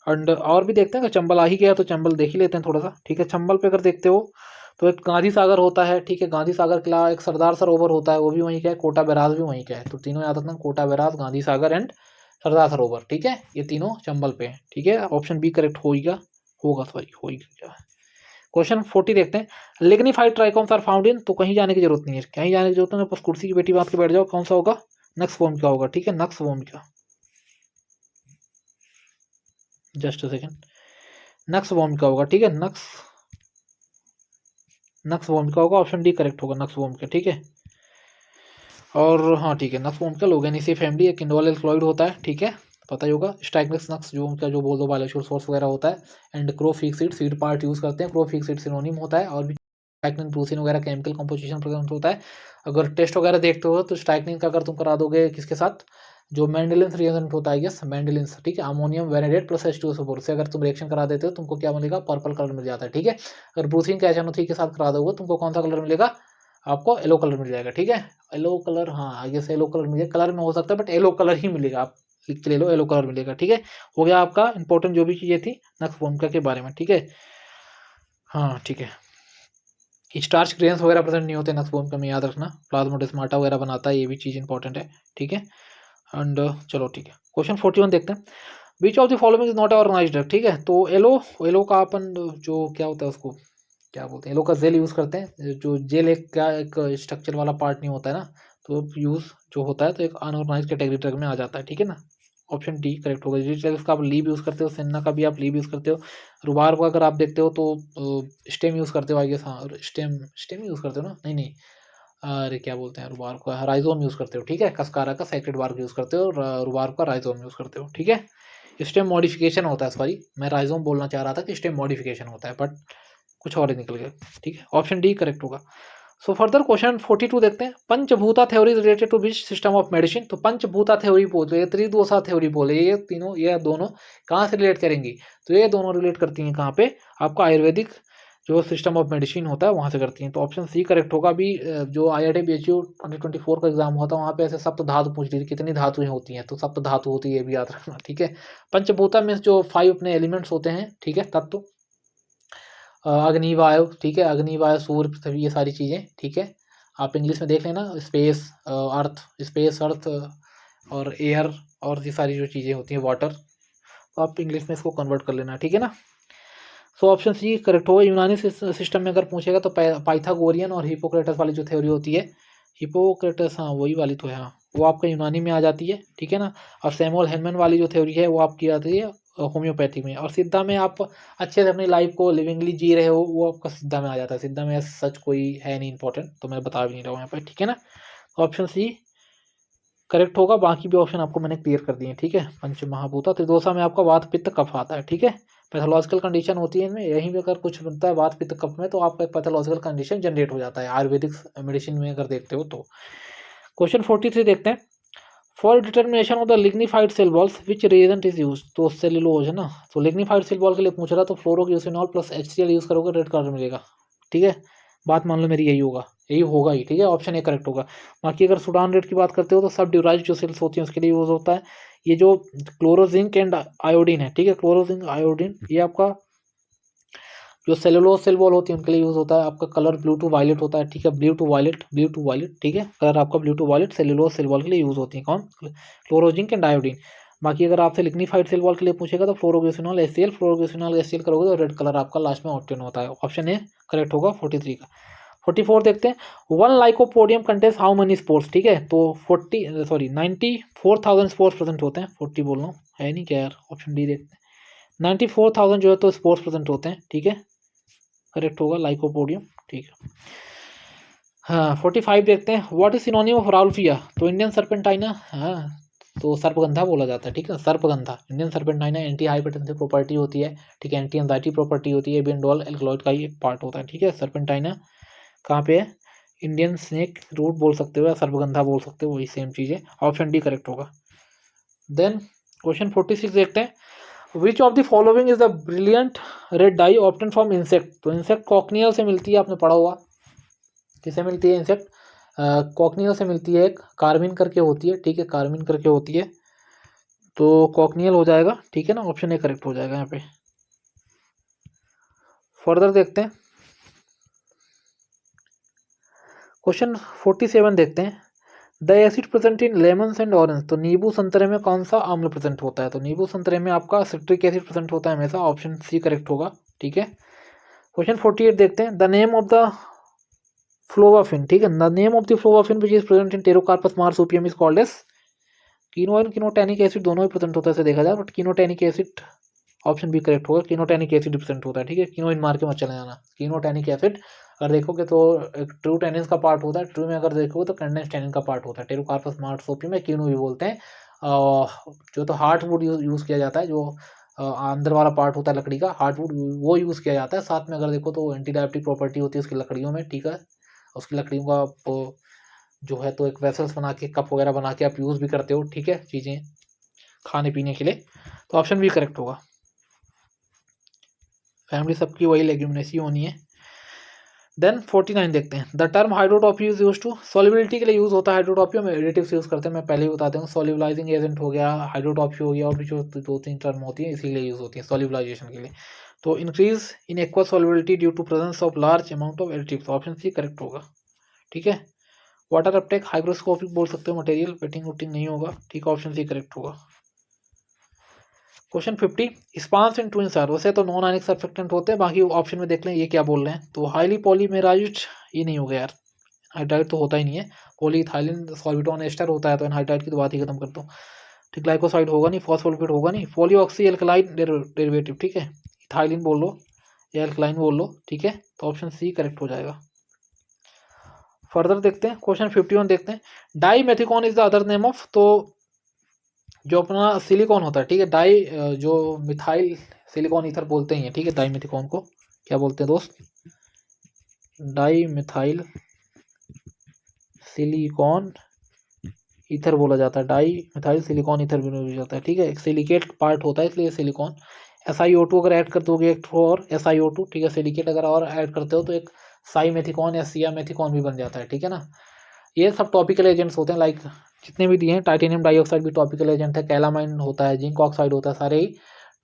एंड और भी देखते हैं, चंबल आ ही गया तो चंबल देख ही लेते हैं थोड़ा सा, ठीक है। चंबल पे अगर देखते हो तो एक गांधी सागर होता है, ठीक है, गांधी सागर के अलावा एक सरदार सरोवर होता है, वो भी वहीं का है, कोटा बैराज भी वहीं का है। तो तीनों याद रखना, कोटा बैराज, गांधी सागर एंड सरदार सरोवर, ठीक है, ये तीनों चंबल पे हैं, ठीक है, ऑप्शन बी करेक्ट होगा सॉरी होगा। क्वेश्चन 40 देखते हैं। Lignified trichomes are found in, तो कहीं जाने की जरूरत नहीं है, कहीं जाने की जरूरत नहीं, बस कुर्सी की बेटी बात के बैठ जाओ, कौन सा होगा, नक्स वोमिका होगा, ठीक है, nux vomica, just a second, nux vomica होगा, ठीक है, नक्स वोमिका होगा, ऑप्शन डी करेक्ट होगा, नक्स वोमिका, ठीक है। और हाँ ठीक है, नक्स वोमिका लोगेनेसी फैमिली, एक इंडोल एल्कलॉइड होता है, ठीक है, पता ही होगा। स्टाइग्नस नक्स जो उनका जो बोल दो बायोशोर सोर्स वगैरह होता है। एंड क्रोफिक्सिड सीड पार्ट यूज़ करते हैं, क्रोफिक्सिड सिनोनिम होता है। और भी स्टाइक्निन प्रूसिन वगैरह केमिकल कंपोजिशन प्रेजेंट होता है। अगर टेस्ट वगैरह देखते हो तो स्टाइक्निन का अगर तुम करा दोगे किसके साथ, जो मैंडेलिन्स रिएजेंट होता है, यस मैंडेलिन्स, ठीक है, अमोनियम वेनेडेट प्लस H2SO4 से अगर तुम रिएक्शन करा देते हो तुमको क्या मिलेगा, पर्पल कलर मिल जाता है, ठीक है। अगर ब्रूसिन का HNO3 के साथ करा दोगे तुमको कौन सा कलर मिलेगा, आपको येलो कलर मिल जाएगा, ठीक है, येलो कलर, हाँ आगे से येलो कलर मिलेगा, कलर में हो सकता है बट येलो कलर ही मिलेगा, आप लिख के ले लो, येलो कलर मिलेगा, ठीक है। हो गया आपका इंपॉर्टेंट जो भी चीज़ें थी नक्स वोमिका के बारे में, ठीक है, हाँ ठीक है। स्टार्च ग्रेन्स वगैरह प्रेजेंट नहीं होते नक्स वोमिका में, याद रखना, प्लाज्मोडेस्माटा वगैरह बनाता है, ये भी चीज़ इंपॉर्टेंट है, ठीक है। एंड चलो ठीक है, क्वेश्चन 41 देखते हैं। Which of the following is not organized drug, ठीक है। तो येलो का अपन जो क्या होता है उसको क्या बोलते हैं, येलो का जेल यूज़ करते हैं, जो जेल एक स्ट्रक्चर वाला पार्ट नहीं होता है ना, तो यूज़ जो होता है तो एक अनऑर्गेनाइज कैटेगरी ड्रग में आ जाता है, ठीक है ना, ऑप्शन डी करेक्ट होगा। डिजिटल्स का आप लीव यूज़ करते हो, सेन्ना का भी आप लीव यूज़ करते हो, रुबार का अगर आप देखते हो तो स्टेम यूज़ करते हो आई गेस, हाँ स्टेम यूज़ करते हो ना, नहीं अरे क्या बोलते हैं रुबार का, राइजोम यूज़ करते हो, ठीक है, कस्कारा का सैक्रेड बार्क यूज़ करते हो, और रुबार का राइजोम यूज़ करते हो, ठीक है। स्टेम मॉडिफिकेशन होता है, सॉरी मैं राइजोम बोलना चाह रहा था कि स्टेम मॉडिफिकेशन होता है, बट कुछ और ही निकल गया, ठीक है, ऑप्शन डी करेक्ट होगा। सो फर्दर क्वेश्चन 42 देखते हैं। Panchabhuta theory related to which system of medicine, तो पंचभूता थ्योरी बोले, ये त्रिदोषा थ्योरी बोले, ये तीनों, ये दोनों कहाँ से रिलेट करेंगी, तो ये दोनों रिलेट करती हैं कहाँ पे, आपका आयुर्वेदिक जो सिस्टम ऑफ मेडिसिन होता है वहाँ से करती हैं। तो ऑप्शन सी करेक्ट होगा। अभी जो IIT BHU 2024 का एग्जाम हुआ था वहाँ पे ऐसे सप्त धातु पूछ ली थी, कितनी धातुएं होती हैं, तो सप्त धातु होती है, ये भी याद रखना, ठीक है। पंचभूता में जो 5 अपने एलिमेंट्स होते हैं, ठीक है, तत्व, अग्नि वायु, ठीक है, अग्नि वायु सूर्य पृथ्वी, ये सारी चीज़ें, ठीक है, आप इंग्लिश में देख लेना, स्पेस अर्थ और एयर, और ये सारी जो चीज़ें होती हैं वाटर, तो आप इंग्लिश में इसको कन्वर्ट कर लेना, ठीक है ना। सो ऑप्शन सी करेक्ट होगा। यूनानी सिस्टम में अगर पूछेगा तो पाइथागोरियन और हिपोक्रेटस वाली जो थ्योरी होती है, हिपोक्रेटस, हाँ वही वाली तो है, हाँ वो आपका यूनानी में आ जाती है, ठीक है ना। और सैमुअल हैनमन वाली जो थ्योरी है वो आपकी आती है होम्योपैथी में। और सिद्धा में आप अच्छे से अपनी लाइफ को लिविंगली जी रहे हो, वो आपका सिद्धा में आ जाता है। सिद्धा में सच कोई है नहीं इंपॉर्टेंट, तो मैं बता भी नहीं रहा हूँ यहाँ पर, ठीक है ना। ऑप्शन सी करेक्ट होगा, बाकी भी ऑप्शन आपको मैंने क्लियर कर दिए हैं, ठीक है। पंच महाभूता त्रिदोषा में आपका वात पित्त कफ आता है, ठीक है, पैथोलॉजिकल कंडीशन होती है इनमें, यहीं पे अगर कुछ बनता है वात पित्त कफ में तो आपका एक पैथोलॉजिकल कंडीशन जनरेट हो जाता है आयुर्वेदिक मेडिसिन में अगर देखते हो तो। क्वेश्चन 43 देखते हैं। For determination of the lignified cell walls which reagent is use, तो सेल्यूलोज है ना, तो लिग्निफाइड सेल वॉल के लिए पूछ रहा तो फ्लोरोक्यूसिनॉल प्लस HCl यूज करोगे, रेड कलर मिलेगा, ठीक है, बात मान लो मेरी यही होगा, यही होगा ही, ठीक है, ऑप्शन ए करेक्ट होगा। बाकी अगर सुडान रेट की बात करते हो तो सब ड्यूराइज जो सेल्स होती हैं उसके लिए यूज़ होता है। ये जो क्लोरोजिंक एंड आयोडीन है, ठीक है, क्लोरोजिंक आयोडीन ये आपका जो सेलुलोज सेल वॉल होती है उनके लिए यूज़ होता है। आपका कलर ब्लू टू वायलेट होता है, ठीक है, ब्लू टू वायलेट, ठीक है, कलर आपका blue to violet cellulose cell wall के लिए यूज़ होती है। कौन? Chlorozinc and iodine. बाकी अगर आपसे लिग्निफाइड सेल वॉल के लिए पूछेगा तो फ्लोरोग्लिसरॉल एचसीएल करोगे तो रेड कलर आपका लास्ट में ऑप्टेन होता है। ऑप्शन ए करेक्ट होगा 43 का। 44 देखते हैं, 1 lycopodium contains how many spores, ठीक है, तो 94,000 स्पोर्स प्रेजेंट होते हैं। 40 बोल रहा हूँ, है नहीं क्या यार, ऑप्शन डी देखते हैं। 94,000 जो है तो स्पोर्स प्रेजेंट होते हैं, ठीक है, करेक्ट होगा लाइकोपोडियम, ठीक है। हाँ 45 देखते हैं, what is synonym of rauwolfia, तो इंडियन सर्पेंटाइना, हाँ तो सर्पगंधा बोला जाता है, ठीक है, sarpagandha Indian serpentina anti hypertensive property होती है, ठीक है, एंटी एंजाइटी प्रॉपर्टी होती है, बेंडोल एल्कलॉइड का ही एक पार्ट होता है, ठीक है। सर्पेंटाइना कहाँ पे है? इंडियन स्नेक रूट बोल सकते हो या सर्पगंधा बोल सकते हो, वही सेम चीज़ है। ऑप्शन डी करेक्ट होगा। देन क्वेश्चन 46 देखते हैं, which of the following is the brilliant red dye obtain from insect, तो इंसेक्ट कॉकनियल से मिलती है, आपने पढ़ा हुआ, किसे मिलती है इंसेक्ट? कॉकनियल से मिलती है, एक कार्मिन करके होती है, ठीक है, कार्मिन करके होती है, तो कॉकनियल हो जाएगा, ठीक है ना, ऑप्शन ए करेक्ट हो जाएगा यहाँ पे। फर्दर देखते हैं, क्वेश्चन 47 देखते हैं, the acid present in lemons and orange, तो नींबू संतरे में कौन सा अम्ल प्रेजेंट होता है? तो नींबू संतरे में आपका सिट्रिक एसिड प्रेजेंट होता है हमेशा, ऑप्शन सी करेक्ट होगा, ठीक है। क्वेश्चन 48 देखते हैं, the name of the phlobaphene, ठीक है, the name of the phlobaphene which is present in pterocarpus marsupium is called as, kino and kinotannic acid दोनों ही प्रेजेंट होता है ऐसे देखा जाए, बट कीनोटैनिक एसिड ऑप्शन भी करेक्ट होगा, कीनोटैनिक एसिड प्रेजेंट होता है, ठीक है, कीनोइन मार के मत चले जाना। कीनोटैनिक एसिड अगर देखोगे तो एक ट्रू टेनिन का पार्ट होता है, ट्रू में अगर देखोगे तो कंडेंस टेनिन का पार्ट होता है। टेरोकार्पस मार्सोपियम में कीनो भी बोलते हैं। जो तो हार्डवुड यूज़ किया जाता है, जो अंदर वाला पार्ट होता है लकड़ी का, हार्डवुड वो यूज़ किया जाता है। साथ में अगर देखो तो एंटी डायबिटिक प्रॉपर्टी होती है उसकी लकड़ियों में, ठीक है, उसकी लकड़ियों का जो है तो एक वेसल्स बना के, कप वगैरह बना के आप यूज़ भी करते हो, ठीक है, चीज़ें खाने पीने के लिए, तो ऑप्शन भी करेक्ट होगा। फैमिली सबकी वही लेग्यूमिनेसी होनी है। देन 49 देखते हैं, the term hydrotropy is use to, solubility के लिए यूज होता है हाइड्रोटॉपी, में एडिटिव्स यूज करते हैं, मैं पहले ही बताता हूँ, सॉल्युबलाइजिंग एजेंट हो गया, हाइड्रोटॉपी हो गया, और भी जो 2-3 टर्म होती है इसीलिए यूज होती है सॉल्युबलाइजेशन के लिए। तो increase in aqua solubility due to presence of large amount of additives, option C correct होगा, ठीक है। वाटर अपटेक हाइग्रोस्कोपिक बोल सकते हो मटेरियल, वेटिंग वुटिंग नहीं होगा, ठीक है, ऑप्शन सी करेक्ट होगा। Question 50, spans and twins are, वैसे तो नॉन आयनिक सर्फेक्टेंट होते हैं, बाकी ऑप्शन में देख लें ये क्या बोल रहे हैं। तो हाईली पॉलीमेराइज्ड, ये नहीं हो गया यार, हाइड्राइड तो होता ही नहीं है, पॉलीइथाइलिन सॉल्बिटॉन एस्टर होता है, तो एनहाइड्राइड की तो बात ही खत्म कर दो, ठीक, ग्लाइकोसाइड होगा नहीं, फॉस्फोलिपिड होगा नहीं, पॉलीऑक्सी एल्कलाइन डेरिवेटिव, ठीक है, इथाइलिन बोल लो या एल्कलाइन बोल लो, ठीक है, तो ऑप्शन सी करेक्ट हो जाएगा। फर्दर देखते हैं, क्वेश्चन 51 देखते हैं, dimethicone is the other name of, तो जो अपना सिलिकॉन होता है, ठीक है, डाई जो मिथाइल सिलिकॉन ईथर बोलते हैं, ठीक है, डाई मिथिकॉन को क्या बोलते हैं दोस्त? डाई मिथाइल सिलिकॉन ईथर बोला जाता है, डाई मिथाइल सिलिकॉन ईथर भी बोला जाता है, ठीक है, एक सिलिकेट पार्ट होता है इसलिए सिलिकॉन। SiO2 अगर ऐड कर दोगे एक और SiO2, ठीक है, सिलिकेट अगर और ऐड करते हो तो एक साई मेथिकॉन या सिया मेथिकॉन भी बन जाता है, ठीक है ना। ये सब टॉपिकल एजेंट्स होते हैं, लाइक जितने भी दिए हैं, टाइटेनियम डाइऑक्साइड भी टॉपिकल एजेंट है, कैलामाइन होता है, जिंक ऑक्साइड होता है, सारे ही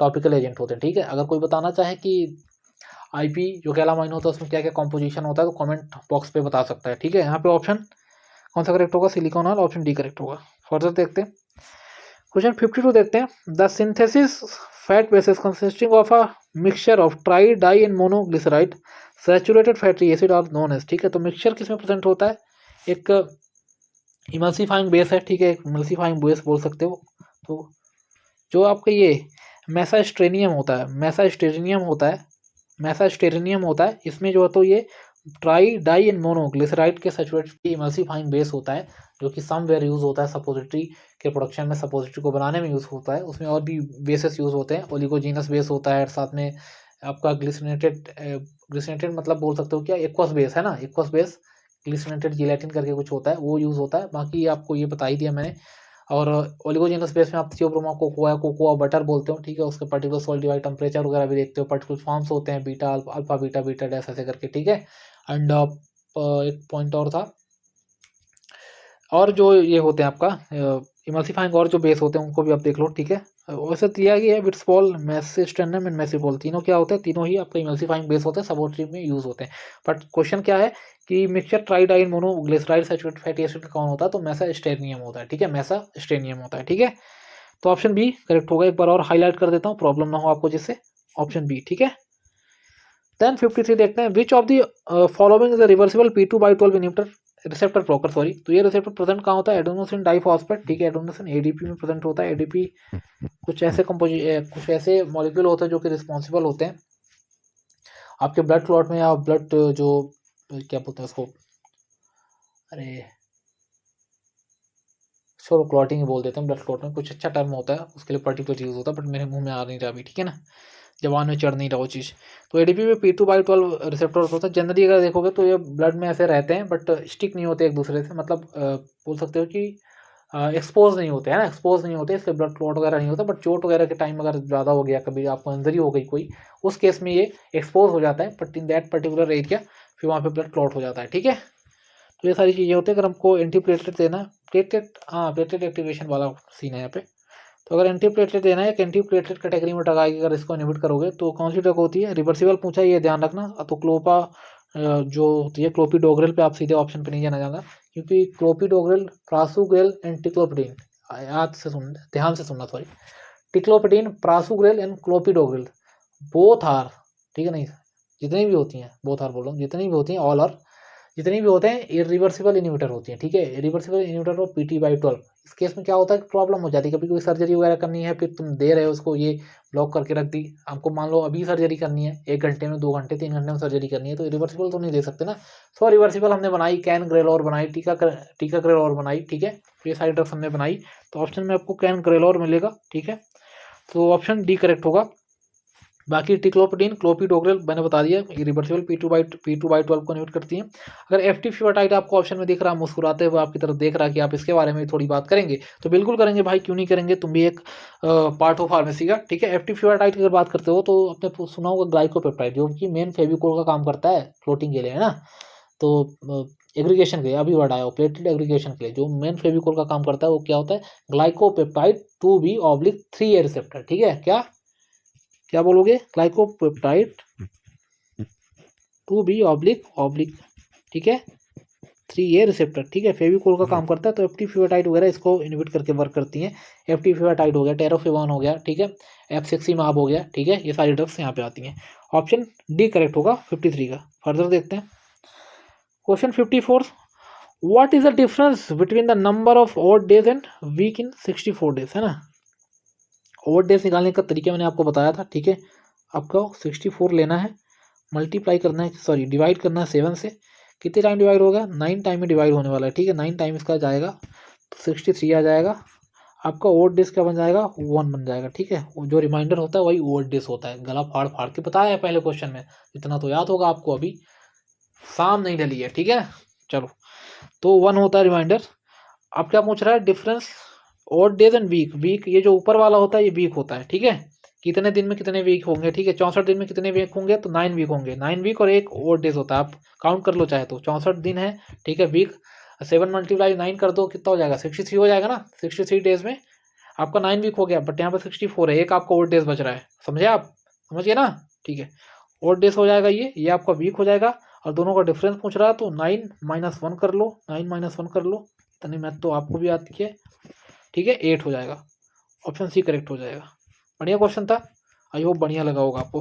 टॉपिकल एजेंट होते हैं, ठीक है। अगर कोई बताना चाहे कि IP जो कैलामाइन होता है उसमें क्या क्या कॉम्पोजिशन होता है तो कमेंट बॉक्स पे बता सकता है, ठीक है। यहाँ पे ऑप्शन कौन सा करेक्ट होगा? सिलिकॉन, और ऑप्शन डी करेक्ट होगा। फर्दर देखते हैं, क्वेश्चन 52 देखते हैं, the synthesis fat basis consisting of a mixture of tri di and monoglyceride saturated fatty acid are known as, ठीक है, तो मिक्सचर किसमें प्रेजेंट होता है? एक इमल्सीफाइंग बेस है, ठीक है, एक इमल्सीफाइंग बेस बोल सकते हो। तो जो आपका ये मेसास्टेरेनियम होता है, मेसास्टेरेनियम होता है, इसमें जो है तो ये ट्राई डाई एंड मोनोग्लिसराइड के सैचुरेटेड इमल्सीफाइंग बेस होता है, जो कि समवेयर यूज होता है सपोजिटरी के प्रोडक्शन में, सपोजिटरी को बनाने में यूज होता है। उसमें और भी बेसेस यूज होते हैं, ओलिगोजीनस बेस होता है, साथ में आपका ग्लिसरेटेड मतलब बोल सकते हो क्या, एक्वस बेस है ना, एक्वस बेस, ग्लिसरेटेड जिलेटिन करके कुछ होता है, वो यूज़ होता है। बाकी आपको ये बता ही दिया मैंने। और ओलिगोजिनस बेस में आप थियोब्रोमा कोकोआ कोकोआ बटर बोलते हो, ठीक है। उसके पर्टिकुलर सॉल्ट डिवाइड टेम्परेचर वगैरह भी देखते हो, पर्टिकुलर फॉर्म्स होते हैं beta alpha beta beta dash ऐसे करके, ठीक है। एंड एक पॉइंट और था, और जो ये होते हैं आपका इमल्सिफाइंग और जो बेस होते हैं उनको भी आप देख लो, ठीक है। वैसे दिया गया है विट्सफॉल, मेसिस्टेनम एंड मेसिफॉल, तीनों क्या होते हैं, तीनों ही आपका इमल्सिफाइंग बेस होते हैं, सबोट्रीम में यूज होते हैं। बट क्वेश्चन क्या है कि मिक्सचर ट्राइडाइन मोनोग्लिसराइड सैचुरेटेड फैटी एसिड कौन होता है, तो मेसा स्टेनियम होता है, ठीक है, मेसा स्टेनियम होता है, ठीक है। तो ऑप्शन बी करेक्ट होगा। एक बार और हाईलाइट कर देता हूँ, प्रॉब्लम ना हो आपको, जिससे ऑप्शन बी, ठीक है। देन 53 देखते हैं, which of the following is reversible P2/12 inhibitor receptor blocker, sorry. तो ये रिसेप्टर प्रेजेंट कहाँ होता है, एडेनोसिन डाइफॉस्फेट, ठीक है। एडेनोसिन एडीपी में प्रेजेंट होता है। एडीपी कुछ ऐसे मॉलिक्यूल होते हैं जो कि रिस्पॉन्सिबल होते हैं आपके ब्लड क्लॉट में, या ब्लड जो क्या बोलते हैं उसको, अरे चलो क्लॉटिंग बोल देते हैं, ब्लड क्लॉट में कुछ अच्छा टर्म होता है उसके लिए, पर्टिकुलर यूज होता है, बट मेरे मुंह में आ नहीं रहा अभी, ठीक है ना, जवान में चढ़ नहीं रहा वो चीज़। तो एडीपी में P2/12 रिसेप्टर होता है। जनरली अगर देखोगे तो ये ब्लड में ऐसे रहते हैं, बट स्टिक नहीं होते एक दूसरे से, मतलब बोल सकते हो कि एक्सपोज नहीं होते हैं ना, एक्सपोज नहीं होते, इसलिए ब्लड क्लॉट वगैरह नहीं होता। बट चोट वगैरह के टाइम अगर ज़्यादा हो गया, कभी आपको इंजरी हो गई कोई, उस केस में ये एक्सपोज हो जाता है, but in that particular area फिर वहाँ पे ब्लड क्लॉट हो जाता है, ठीक है। तो ये सारी चीज़ें होती है। अगर हमको एंटीप्लेटलेट देना, प्लेटलेट, हाँ प्लेटलेट एक्टिवेशन वाला सीन है यहाँ पे। तो अगर एंटीप्लेटलेट देना है, एक एंटीप्लेटलेट कैटेगरी में ड्रग आएगी अगर इसको इनहिबिट करोगे, तो कौन सी ड्रग होती है, रिवर्सिबल पूछा है, ये ध्यान रखना। तो क्लोपा जो होती है क्लोपिडोग्रेल पे आप सीधे ऑप्शन पे नहीं जाना जाना, क्योंकि क्लोपिडोग्रेल, प्रासुग्रेल एंड टिक्लोपिडीन, याद से सुन, ध्यान से सुनना, sorry, ticlopidine, prasugrel and clopidogrel, both are, ठीक है, नहीं जितनी भी होती हैं, बोथ आर बोल रहा हूँ, जितनी भी होती हैं, ऑल आर, जितनी भी होते हैं इरिवर्सिबल इनहिबिटर होती हैं, ठीक है। Irreversible inhibitor of PT/12। इस केस में क्या होता है, प्रॉब्लम हो जाती है, कभी कोई सर्जरी वगैरह करनी है, फिर तुम दे रहे हो उसको, ये ब्लॉक करके रख दी, हमको मान लो अभी सर्जरी करनी है, 1 घंटे में, 2 घंटे, 3 घंटे में सर्जरी करनी है, तो इरिवर्सिबल तो नहीं दे सकते ना। सो रिवर्सिबल हमने बनाई, कैन ग्रेलोर बनाई, टीका ग्रेलोर बनाई, ठीक है। ये सारी ड्रग्स हमने बनाई, तो ऑप्शन में आपको कैन ग्रेलोर मिलेगा, ठीक है। तो ऑप्शन डी करेक्ट होगा। बाकी टिक्लोपिडीन, क्लोपिडोग्रेल मैंने बता दिया, रिवर्सिबल P2/12 को इनहिबिट करती हैं। अगर एफटी फीवरटाइट आपको ऑप्शन में दिख रहा, मुस्कुराते हुए आपकी तरफ देख रहा कि आप इसके बारे में थोड़ी बात करेंगे, तो बिल्कुल करेंगे भाई, क्यों नहीं करेंगे, तुम भी एक पार्ट हो फार्मेसी का, ठीक है। एफटी फीवरटाइट की अगर बात करते हो, तो आपने सुना होगा ग्लाइकोपेप्टाइड, जो कि मेन फेविकोल का काम करता है फ्लोटिंग के लिए, है ना। तो एग्रीगेशन के लिए, अभी वर्ड आया, प्लेटेड एग्रीगेशन के लिए जो मेन फेविकोल का काम करता है, वो क्या होता है, ग्लाइकोपेप्टाइड 2B/3A रिसेप्टर, ठीक है। क्या बोलोगे, ग्लाइकोपेप्टाइड 2B/, ठीक है, 3A रिसेप्टर, ठीक है, फेविकोल का काम करता है। तो एफटी फीवरटाइड वगैरह इसको इनहिबिट करके वर्क करती हैं। एफटी फीवरटाइड हो गया, टेरोफिवान हो गया, ठीक है, एफसिक्सिमाब हो गया, ठीक है, ये सारी ड्रग्स यहाँ पे आती हैं। ऑप्शन डी करेक्ट होगा 53 का। फर्दर देखते हैं question 54, what is the difference between the number of odd days and week in 64 days, है ना। ओवर डेज निकालने का तरीका मैंने आपको बताया था, ठीक है। आपको 64 लेना है, मल्टीप्लाई करना है, सॉरी डिवाइड करना है 7 से। कितने टाइम डिवाइड होगा, 9 टाइम में डिवाइड होने वाला है, ठीक है। 9 टाइम इसका जाएगा तो 63 आ जाएगा। आपका ओवर डेज क्या बन जाएगा, 1 बन जाएगा, ठीक है। जो रिमाइंडर होता है वही ओवर डेज होता है। गला फाड़ फाड़ के बताया है पहले क्वेश्चन में, इतना तो याद होगा आपको, अभी शाम नहीं डली है, ठीक है। चलो, तो 1 होता है रिमाइंडर। अब क्या पूछ रहा है, difference odd days and week. Week ये जो ऊपर वाला होता है ये वीक होता है, ठीक है। कितने दिन में कितने वीक होंगे, ठीक है। 64 दिन में कितने वीक होंगे, तो 9 वीक होंगे। 9 वीक और एक ऑड डेज होता है, आप काउंट कर लो चाहे तो। 64 दिन है, ठीक है। वीक 7 × 9 कर दो, कितना हो जाएगा, 63 हो जाएगा ना। 63 डेज में आपका 9 वीक हो गया, बट यहाँ पर 64 है, एक आपका ऑड डेज बच रहा है, समझे आप, समझिए ना, ठीक है। ऑड डेज हो जाएगा ये आपका वीक हो जाएगा, और दोनों का डिफरेंस पूछ रहा है, तो 9 - 1 कर लो, 9 - 1 कर लो, इतनी मैथ तो आपको भी आती है, ठीक है। 8 हो जाएगा, ऑप्शन सी करेक्ट हो जाएगा। बढ़िया क्वेश्चन था, आई होप बढ़िया लगा होगा आपको।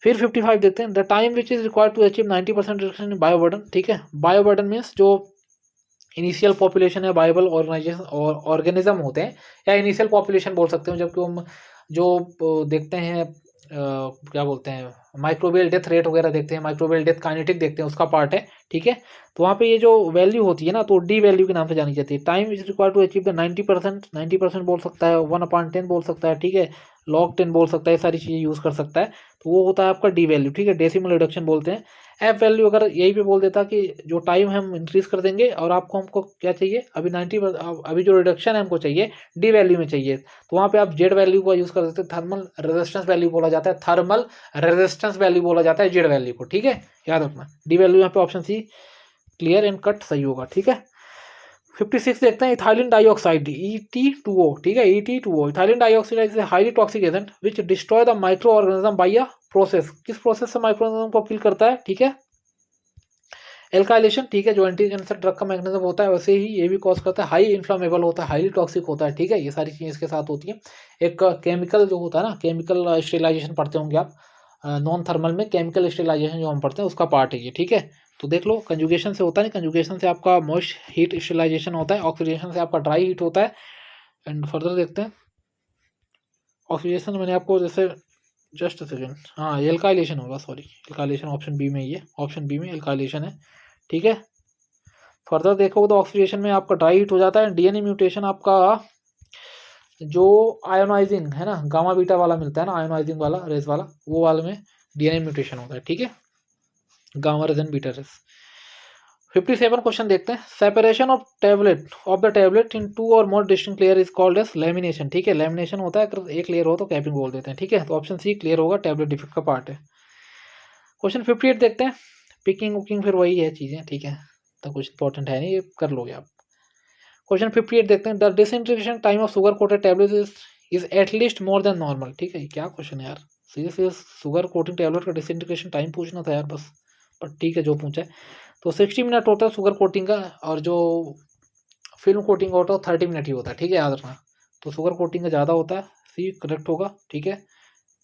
फिर 55 देखते हैं, the time which is required to achieve 90% reduction in bioburden, ठीक है। बायोबर्डन मीन्स जो इनिशियल पॉपुलेशन है, बायोबल ऑर्गेनाइजेशन और ऑर्गेनिज्म होते हैं, या इनिशियल पॉपुलेशन बोल सकते हो, जबकि हम जो देखते हैं क्या बोलते हैं, माइक्रोबियल डेथ रेट वगैरह देखते हैं, माइक्रोबियल डेथ काइनेटिक देखते हैं, उसका पार्ट है, ठीक है। तो वहाँ पे ये जो वैल्यू होती है ना, तो डी वैल्यू के नाम से जानी जाती है। Time is required to achieve the 90%, 90% बोल सकता है, 1/10 बोल सकता है, ठीक है, log 10 बोल सकता है, सारी चीज़ें यूज़ कर सकता है। तो वो होता है आपका डी वैल्यू, ठीक है, डेसिमल रिडक्शन बोलते हैं। एफ वैल्यू अगर यही पे बोल देता कि जो टाइम है हम इंक्रीज कर देंगे और आपको हमको क्या चाहिए अभी 90, अभी जो रिडक्शन है हमको चाहिए डी वैल्यू में चाहिए, तो वहाँ पे आप जेड वैल्यू का यूज़ कर सकते हैं। थर्मल रेजिस्टेंस वैल्यू बोला जाता है, थर्मल रेजिस्टेंस वैल्यू बोला जाता है जेड वैल्यू को, ठीक है, याद रखना। डी वैल्यू यहाँ पे option C clear and cut सही होगा, ठीक है। 56 देखते हैं, इथाइलिन डाइऑक्साइड ET2O, ठीक है, ET2O ethylene dioxide is highly toxic agent which destroy the micro organism by a process. किस प्रोसेस से माइक्रो ऑर्गेनिज्म को किल करता है, ठीक है, एल्काइलेशन, ठीक है, जो एंटी कैंसर ड्रग का मैकेनिज्म होता है वैसे ही ये भी कॉज करता है, हाई इन्फ्लामेबल होता है, हाईली टॉक्सिक होता है, ठीक है, ये सारी चीज़ें इसके साथ होती हैं। एक केमिकल जो होता है ना, केमिकल स्टेरिलाइजेशन पढ़ते होंगे आप, नॉन थर्मल में केमिकल स्टेरिलाइजेशन जो हम पढ़ते हैं उसका पार्ट है ये, ठीक है। तो देख लो, कंजुगेशन से होता है, नहीं, कंजुगेशन से आपका मॉइस्ट हीट स्टेरिलाइजेशन होता है, ऑक्सीडेशन से आपका ड्राई हीट होता है। एंड फर्दर देखते हैं, ऑक्सीडेशन मैंने आपको जैसे जस्ट सेकेंड, हाँ एल्काइलेशन होगा, सॉरी एल्काइलेशन ऑप्शन बी में, ये ऑप्शन बी में एल्काइलेशन है, ठीक है। फर्दर देखोगे तो ऑक्सीडेशन में आपका ड्राई हीट हो जाता है। डीएनए म्यूटेशन आपका जो आयोनाइजिंग है ना, गामा बीटा वाला मिलता है ना, आयोनाइजिंग वाला रेस वाला, वो वाले में डीएनए म्यूटेशन होता है, ठीक है, gamma rays and beta rays. 57 question देखते हैं, separation of the tablet in 2 और more distinct layer is called as lamination, ठीक है, लेमिनेशन होता है अगर एक लेयर हो तो कैपिंग बोल देते हैं, ठीक है। तो ऑप्शन सी क्लियर होगा, टेबलेट डिफेक्ट का पार्ट है। क्वेश्चन 58 देखते हैं, पिकिंग वुकिंग फिर वही है चीज़ें, ठीक है, तो कुछ इंपॉर्टेंट है नहीं, ये कर लोगे आप। क्वेश्चन 58 देखते हैं, the disintegration time of sugar coated tablet is at least more than normal, ठीक है, क्या क्वेश्चन है यार, सीरियसली शुगर कोटिंग टैबलेट का डिसइंटीग्रेशन टाइम पूछना था यार बस, पर ठीक है जो पूछा है। तो 60 मिनट होता है शुगर कोटिंग का, और जो फिल्म कोटिंग का होता है 30 मिनट ही होता है, ठीक है, याद रखना। तो शुगर कोटिंग का ज़्यादा होता है, सी करेक्ट होगा, ठीक है,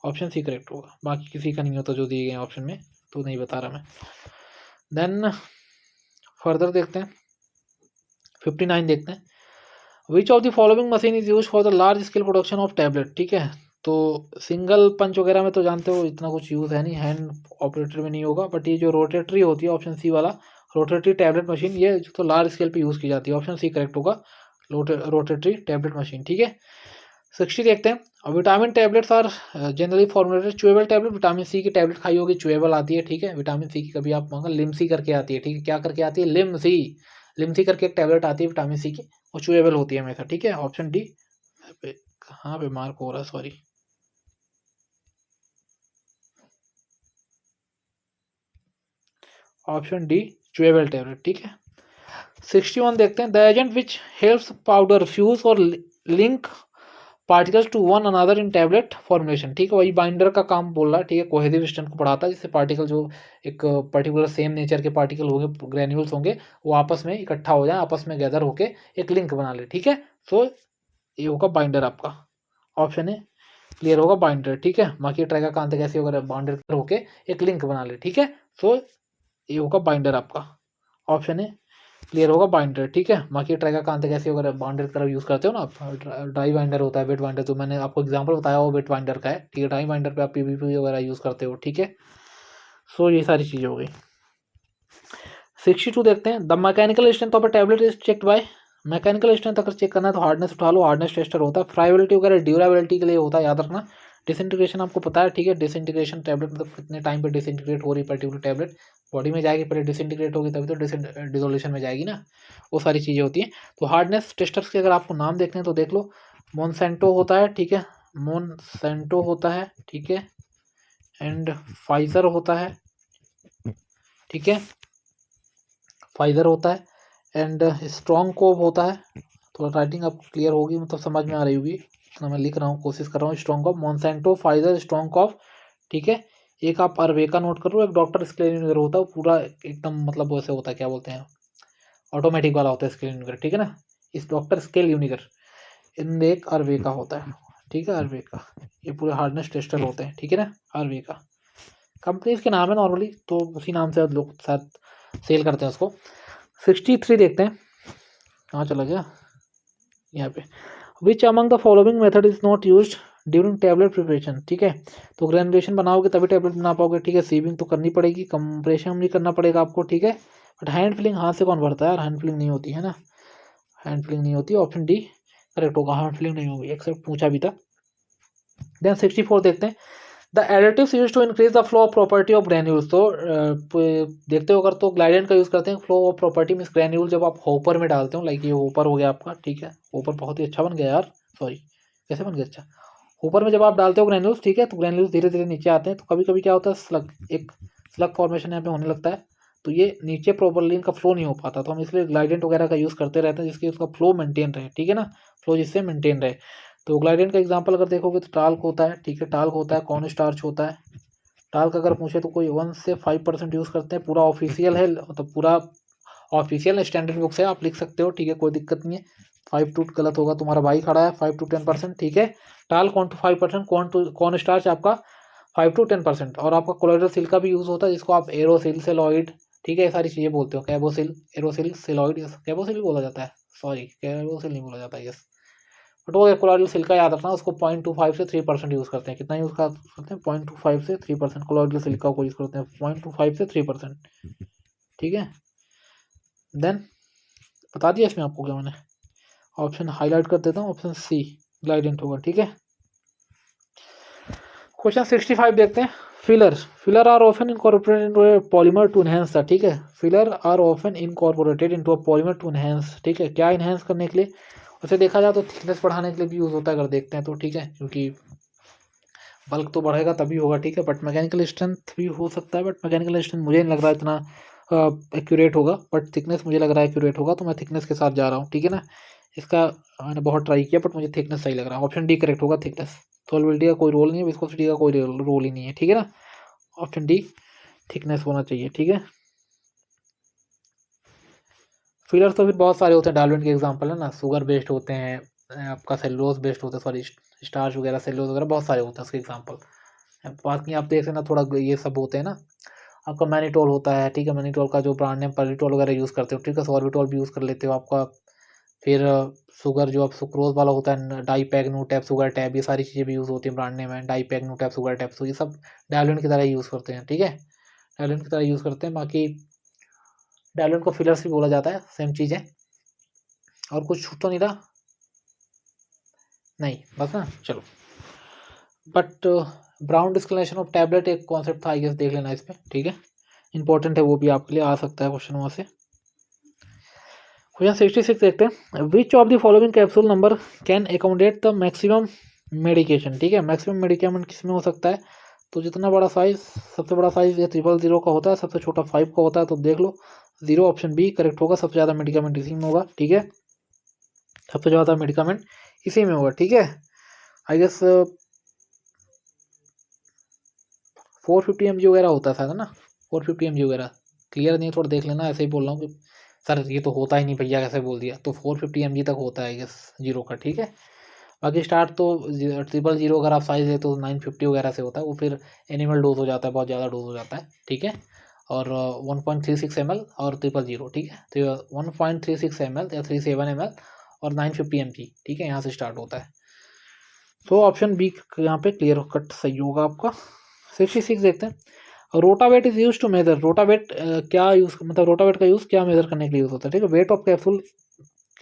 ऑप्शन सी करेक्ट होगा, बाकी किसी का नहीं होता जो दिए गए ऑप्शन में, तो नहीं बता रहा मैं। देन फर्दर देखते हैं, 59 देखते हैं, which of the following machine is use for the large scale production of tablet, ठीक है। तो सिंगल पंच वगैरह में तो जानते हो इतना कुछ यूज़ है नहीं, हैंड ऑपरेटर में नहीं होगा, बट ये जो रोटेटरी होती है, ऑप्शन सी वाला रोटेटरी टैबलेट मशीन, ये तो लार्ज स्केल पे यूज़ की जाती है, ऑप्शन सी करेक्ट होगा, रोटेटरी टैबलेट मशीन, ठीक है। 60 देखते हैं, vitamin tablets are generally formulated chewable tablet, vitamin C की टैबलेट खाई होगी, च्यूएबल आती है, ठीक है, विटामिन सी की कभी आप मांगा लिमसी करके आती है, ठीक है, क्या करके आती है, लिमसी, लिमसी करके एक टैबलेट आती है विटामिन सी की, वो च्यूएबल होती है हमेशा, ठीक है, ऑप्शन डी पे कहाँ पे मार्क हो रहा है, sorry, option D chewable tablet, ठीक है। 61 देखते हैं, the agent which helps powder fuse और link particles to one another in tablet formulation, ठीक है, वही बाइंडर का काम बोल रहा है, ठीक है, कोहेसिव स्ट्रेंथ को बढ़ाता है, जिससे पार्टिकल जो एक पर्टिकुलर सेम नेचर के पार्टिकल होंगे, ग्रेन्यूल्स होंगे, वो आपस में इकट्ठा हो जाए, आपस में गैदर होके एक लिंक बना ले, ठीक है। सो ये होगा बाइंडर आपका, ऑप्शन है क्लियर होगा, बाइंडर, ठीक है। बाकी ट्राई का कांत कैसे होगा, बाइंडर होके एक लिंक बना ले, ठीक है। सो ये होगा बाइंडर आपका, ऑप्शन है क्लियर होगा, बाइंडर, ठीक है। बाकी ट्राई का कांत कैसे होगा, बाइंडर की तरफ यूज़ करते हो ना आप, ड्राई बाइंडर होता है, वेट बाइंडर, तो मैंने आपको एग्जांपल बताया वो वेट बाइंडर का है, ठीक है, ड्राई बाइंडर पे आप पीवीपी वगैरह यूज़ करते हो, ठीक है। सो ये सारी चीज़ें हो गई। 62 देखते हैं, the mechanical strength of a tablet is checked by, mechanical strength अगर चेक करना है तो हार्डनेस उठा लो, हार्डनेस टेस्टर होता है, फ्राइबिलिटी वगैरह ड्यूरेबिलिटी के लिए होता है, याद रखना। डिसइंटीग्रेशन आपको पता है, ठीक है, डिसइंटीग्रेशन टैबलेट मतलब कितने टाइम पे डिसइंटीग्रेट हो रही पर्टिकुलर टैबलेट, बॉडी में जाएगी पहले डिसइंटीग्रेट होगी तभी तो डिसोल्यूशन में जाएगी ना, वो सारी चीज़ें होती हैं। तो हार्डनेस टेस्टर्स के अगर आपको नाम देखने हैं तो देख लो, मोनसेंटो होता है, ठीक है, मोनसेंटो होता है, ठीक है, एंड फाइजर होता है, ठीक है, फाइजर होता है, एंड स्ट्रॉन्ग कोब होता है, तो राइटिंग आपको क्लियर होगी, मतलब समझ में आ रही होगी, इतना मैं लिख रहा हूँ, कोशिश कर रहा हूँ। स्ट्रॉन्ग कॉफ, मॉन्सेंटो, फाइजर, स्ट्रॉन्ग कॉफ, ठीक है। एक आप अरवेका नोट कर लो, एक डॉक्टर स्क्लेनिंगर होता है, पूरा एकदम मतलब वैसे होता है, क्या बोलते हैं, ऑटोमेटिक वाला होता है स्क्लेनिंगर, ठीक है ना, इस डॉक्टर स्केल यूनिकर, इनमें एक अरवेका होता है, ठीक है, अरवेका, ये पूरे हार्डनेस टेस्टर होते हैं, ठीक है ना, अरवेका कंपनीज के नाम है नॉर्मली, तो उसी नाम से लोग साथ सेल करते हैं उसको। 63 देखते हैं, कहाँ चला गया, यहाँ पे, which among the following method is not use during tablet preparation, ठीक है, तो ग्रेनुलेशन बनाओगे तभी टैबलेट बना पाओगे, ठीक है, सीविंग तो करनी पड़ेगी, कंप्रेशन भी करना पड़ेगा आपको, ठीक है, बट हैंड फिलिंग हाथ से कौन भरता है यार, हैंड फिलिंग नहीं होती है ना, हैंड फिलिंग नहीं होती, ऑप्शन डी करेक्ट होगा, हैंड फिलिंग नहीं होगी, एक्सेप्ट पूछा भी था। देन 64 देखते हैं, the additives use to increase the flow of property of granules. तो देखते हो अगर तो ग्लाइडेंट का यूज़ करते हैं flow of property means granule जब आप होपर में डालते हो, लाइक ये होपर हो गया आपका, ठीक है, होपर बहुत ही अच्छा बन गया यार, सॉरी कैसे बन गया, अच्छा होपर में जब आप डालते हो ग्रैन्यूल्स, ठीक है, तो ग्रैन्यूल्स धीरे धीरे नीचे आते हैं, तो कभी कभी क्या होता है स्लग, एक स्लग फॉर्मेशन यहाँ पे होने लगता है, तो ये नीचे प्रॉपरली इनका फ्लो नहीं हो पाता, तो हम इसलिए ग्लाइडेंट वगैरह का यूज़ करते रहते हैं जिसकी उसका फ्लो मेंटेन रहे, ठीक है ना, फ्लो जिससे मेंटेन रहे। तो ग्लाइडेंट का एग्जांपल अगर देखोगे तो टाल्क होता है, ठीक है, टाल्क होता है, कॉर्न स्टार्च होता है। टाल्क अगर पूछे तो कोई 1 से 5% यूज़ करते हैं, पूरा ऑफिशियल है, मतलब पूरा ऑफिशियल स्टैंडर्ड बुक से आप लिख सकते हो, ठीक है, कोई दिक्कत नहीं है। 5 टू गलत होगा, तुम्हारा भाई खड़ा है, 5 to 10%, ठीक है। टाल्क 1 to 5%, कॉर्न स्टार्च आपका 5 to 10%, और आपका कोलोइडल सिल का भी यूज़ होता है जिसको आप एरोसिल, सेलॉइड, ठीक है, ये सारी चीज़ें बोलते हो, कैबोसिल, एरोसिल, सेलॉइड, कैबोसिल बोला जाता है, सॉरी कैबोसिल नहीं बोला जाता है, यस, बट वो कोलोइडल सिल का याद रखना, उसको 0.25 से 3% यूज़ करते हैं। कितना यूज़ करते हैं, 0.25 से 3% कोलोइडल सिलिका को यूज़ करते हैं, 0.25 से 3%, ठीक है। देन बता दिया इसमें आपको क्या मैंने, ऑप्शन हाईलाइट कर देता हूँ, ऑप्शन सी ग्लाइडेंट होगा, ठीक है। क्वेश्चन 65 देखते हैं। Filler are often incorporated into a polymer to enhance the, ठीक है, filler are often incorporated into a polymer to enhance, ठीक है, क्या इनहेंस करने के लिए, उसे देखा जाए तो थिकनेस बढ़ाने के लिए भी यूज़ होता है अगर देखते हैं तो, ठीक है, क्योंकि बल्क तो बढ़ेगा तभी होगा, ठीक है, बट मैकेनिकल स्ट्रेंथ भी हो सकता है, बट मैकेनिकल स्ट्रेंथ मुझे नहीं लग रहा है इतना एक्यूरेट होगा, बट थिकनेस मुझे लग रहा है एक्यूरेट होगा, तो मैं थिकनेस के साथ जा रहा हूँ, ठीक है ना। इसका मैंने बहुत ट्राई किया बट मुझे थिकनेस सही लग रहा है, ऑप्शन डी करेक्ट होगा, थिकनेस। सॉल्युबिलिटी का कोई रोल नहीं है, विस्कोसिटी का कोई रोल ही नहीं है, ठीक है ना, ऑप्शन डी थिकनेस होना चाहिए, ठीक है। फिलर्स तो फिर बहुत सारे होते हैं, डाल्विन के एग्जांपल है ना, शुगर बेस्ड होते हैं, आपका सेलुलोज बेस्ड होता है, सॉरी स्टार्च वगैरह, सेलुलोज वगैरह बहुत सारे होते हैं उसके एग्जांपल। बाकी आप देख लेना थोड़ा ये सब होते हैं ना, आपका मैनिटोल होता है, ठीक है, मैनिटोल का जो ब्रांड नेम परिटोल वगैरह यूज़ करते हो, ठीक है, सॉर्बिटोल भी यूज़ कर लेते हो आपका। फिर शुगर जो आप सुक्रोज वाला होता है, डाईपैगनू टैप, शुगर टैप, ये सारी चीज़ें भी यूज़ होती हैं ब्रांड नेम है, डाईपैगनू टैप, शुगर टैप, तो ये सब डायलून की तरह यूज़ करते हैं, ठीक है, डायलून की तरह यूज़ करते हैं। बाकी डायलून को फिलर्स भी बोला जाता है, सेम चीज़ है। और कुछ छूट तो नहीं रहा, नहीं बस ना, चलो। बट ब्राउन डिस्क्लेनेशन ऑफ टैबलेट एक कॉन्सेप्ट था, आई गेस देख लेना इसमें, ठीक है, इंपॉर्टेंट है वो भी, आपके लिए आ सकता है क्वेश्चन वहाँ से। क्वेश्चन 66 देखते हैं। Which of the following capsule number can accommodate the maximum medication, ठीक है, मैक्सिमम मेडिकेमेंट किस में हो सकता है, तो जितना बड़ा साइज, सबसे बड़ा साइज ये 000 का होता है, सबसे छोटा 5 का होता है, तो देख लो 0, ऑप्शन बी करेक्ट होगा, सबसे ज़्यादा मेडिकामेंट इसी में होगा, ठीक है, सबसे ज़्यादा मेडिकामेंट इसी में होगा, ठीक है। आई गेस 450 mg वगैरह होता है शायद ना, 450 mg वगैरह, क्लियर नहीं, थोड़ा देख लेना, ऐसे ही बोल रहा हूँ कि सर ये तो होता ही नहीं भैया, कैसे बोल दिया, तो 450 mg तक होता है आई गेस जीरो का, ठीक है। बाकी स्टार्ट तो 000 अगर आप साइज है तो 950 वगैरह से होता है, वो फिर एनिमल डोज हो जाता है, बहुत ज़्यादा डोज हो जाता है, ठीक है। और 1.36 ml और 000, ठीक है, तो 1.36 ml या 37 ml और 950 mg, ठीक है, यहाँ से स्टार्ट होता है। तो ऑप्शन बी यहाँ पे क्लियर कट सही होगा आपका। 66 देखते हैं। रोटावेट इज यूज टू मेजर, रोटावेट क्या यूज, मतलब रोटावेट का यूज़ क्या मेजर करने के लिए यूज़ होता है, ठीक है, वेट ऑफ कैप्सूल